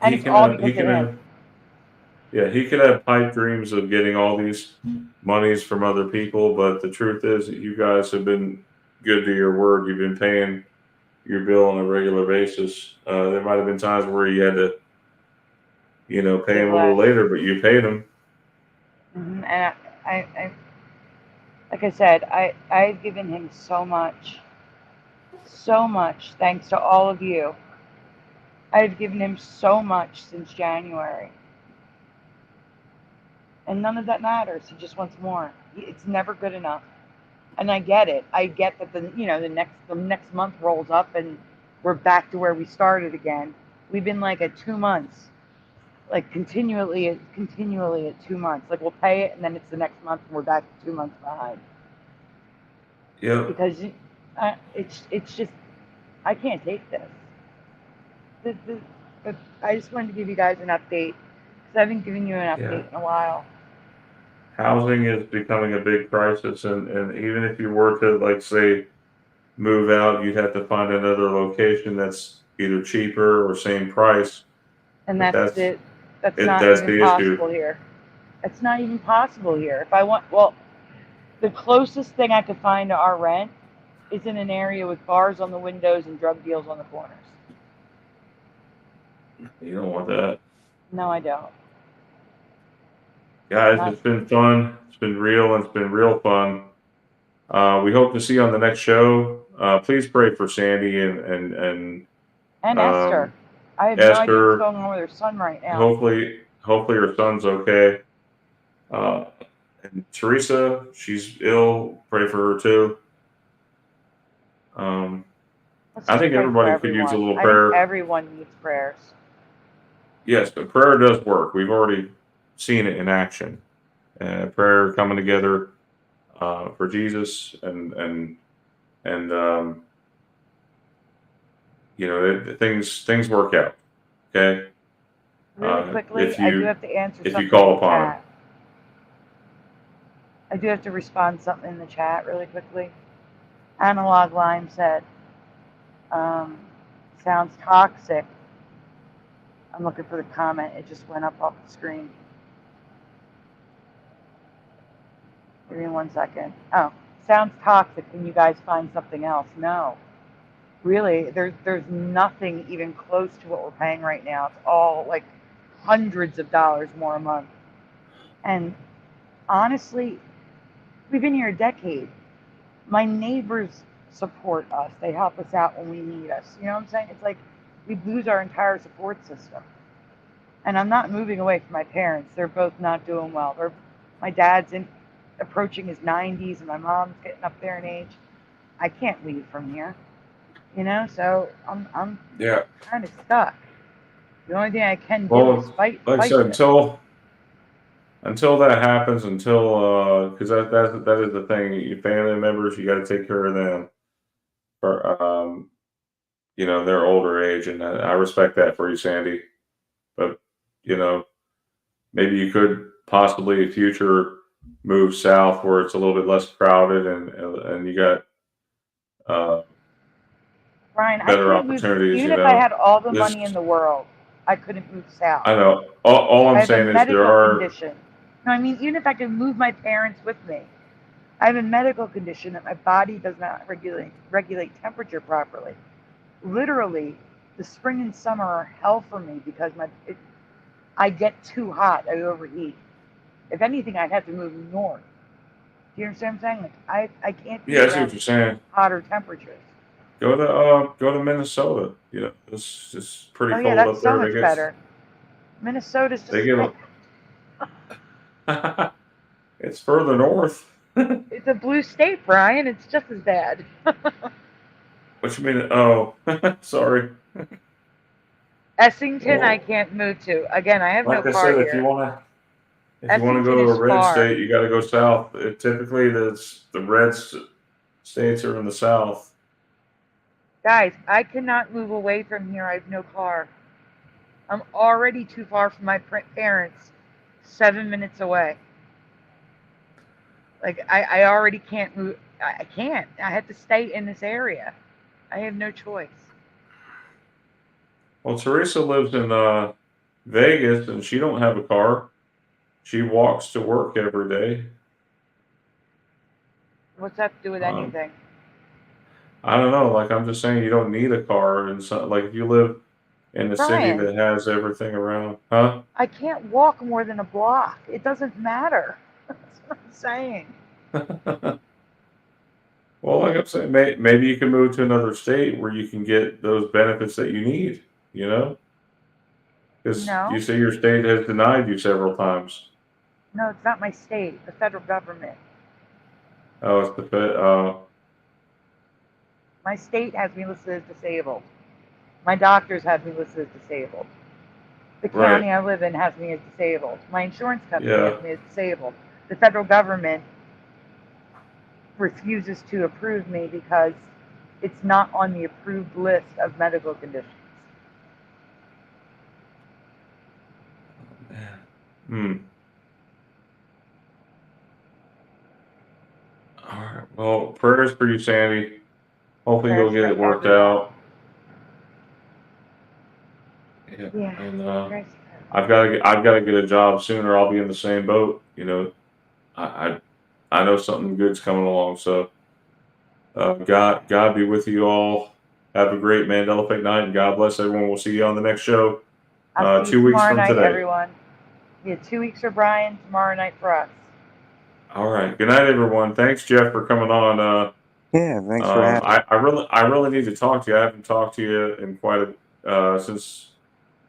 and it's all because of him.
Yeah, he could have pipe dreams of getting all these monies from other people, but the truth is that you guys have been good to your word. You've been paying your bill on a regular basis. There might have been times where you had to, pay him a little later, but you paid him.
Mm-hmm. And I, like I said, I've given him so much, thanks to all of you. I've given him so much since January. And none of that matters. He just wants more. It's never good enough. And I get it. I get that the next month rolls up and we're back to where we started again. We've been like at 2 months, like continually at 2 months. Like we'll pay it and then it's the next month and we're back 2 months behind.
Yeah.
Because it's just I can't take this. I just wanted to give you guys an update because I haven't given you an update in a while.
Housing is becoming a big crisis, and even if you were to, like, say, move out, you'd have to find another location that's either cheaper or same price.
And that's it. That's not even possible here. It's not even possible here. If I want, the closest thing I could find to our rent is in an area with bars on the windows and drug deals on the corners.
You don't want that.
No, I don't.
Guys,
Not-
it's been fun. It's been real, and it's been real fun. We hope to see you on the next show. Please pray for Sandy and
Esther. I have no idea
Esther.
what's going on with her son right now.
Hopefully her son's okay. And Teresa, she's ill. Pray for her too. I think everybody could use a little prayer.
I think everyone needs prayers.
Yes, but prayer does work. We've already seen it in action. Prayer coming together for Jesus, and you know, things work out. Okay.
Really quickly, I do have to answer
if
something
you call
in the
upon him.
chat. I do have to respond to something in the chat really quickly. Analog Lime said, sounds toxic. I'm looking for the comment. It just went up off the screen. Give me 1 second. Oh, sounds toxic. Can you guys find something else? No. Really, there's nothing even close to what we're paying right now. It's all like hundreds of dollars more a month. And honestly, we've been here a decade. My neighbors support us. They help us out when we need us. You know what I'm saying? It's like we lose our entire support system. And I'm not moving away from my parents. They're both not doing well. My dad's approaching his 90s, and my mom's getting up there in age. I can't leave from here. You know, so I'm kind of stuck. The only thing I can do is fight.
Like I said, until that happens, because that is the thing. Your family members, you got to take care of them. For you know, their older age, and I respect that for you, Sandy. But you know, maybe you could possibly in future move south where it's a little bit less crowded, and you got
Brian, I
better
can't
opportunities.
Even if I had all the money in the world, I couldn't move south.
I know. All I'm saying is there are.
Condition. No, I mean, even if I could move my parents with me, I have a medical condition that my body does not regulate temperature properly. Literally, the spring and summer are hell for me because I get too hot. I overheat. If anything, I'd have to move north. Do you understand what I'm saying? Like I can't.
Yeah, I see what you're saying.
Hotter temperatures.
Go to Minnesota. You know, it's just pretty cold
that's
up there.
so much better. Minnesota's just.
They get it's further north.
It's a blue state, Brian. It's just as bad.
What you mean? Oh, sorry.
Essington, I can't move to. Again, I have no car here.
Like I said, if you want to go to a red state, you got to go south. Typically, the red states are in the south.
Guys, I cannot move away from here. I have no car. I'm already too far from my parents. 7 minutes away. Like, I already can't move. I can't. I have to stay in this area. I have no choice.
Well, Teresa lives in Vegas, and she don't have a car. She walks to work every day.
What's that to do with anything?
I don't know. Like, I'm just saying, you don't need a car, and so, like, if you live in a city that has everything around, huh?
I can't walk more than a block. It doesn't matter. That's what I'm saying.
Well, like I'm saying, maybe you can move to another state where you can get those benefits that you need. You know, because you say your state has denied you several times.
No, it's not my state. The federal government.
Oh, it's the Fed.
My state has me listed as disabled. My doctors have me listed as disabled. The county I live in has me as disabled. My insurance company has me as disabled. The federal government refuses to approve me because it's not on the approved list of medical conditions.
All right. Well, prayers for you, Sandy. Hopefully you'll get it worked out. Yeah. And I've got to get a job sooner. I'll be in the same boat. You know, I know something good's coming along. So God be with you all. Have a great Mandela Effect night, and God bless everyone. We'll see you on the next show.
I'll see
2
you
weeks
tomorrow
from
night,
today.
everyone. Yeah, 2 weeks for Brian, tomorrow night for us.
All right. Good night, everyone. Thanks, Jeff, for coming on.
Yeah, thanks for having me.
I really need to talk to you. I haven't talked to you in quite since,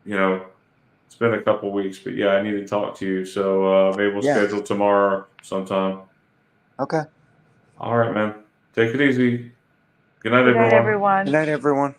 it's been a couple weeks, but yeah, I need to talk to you. So maybe we'll schedule tomorrow sometime.
Okay.
All right, man. Take it easy. Good night,
Good night,
everyone.
everyone.
Good night, everyone.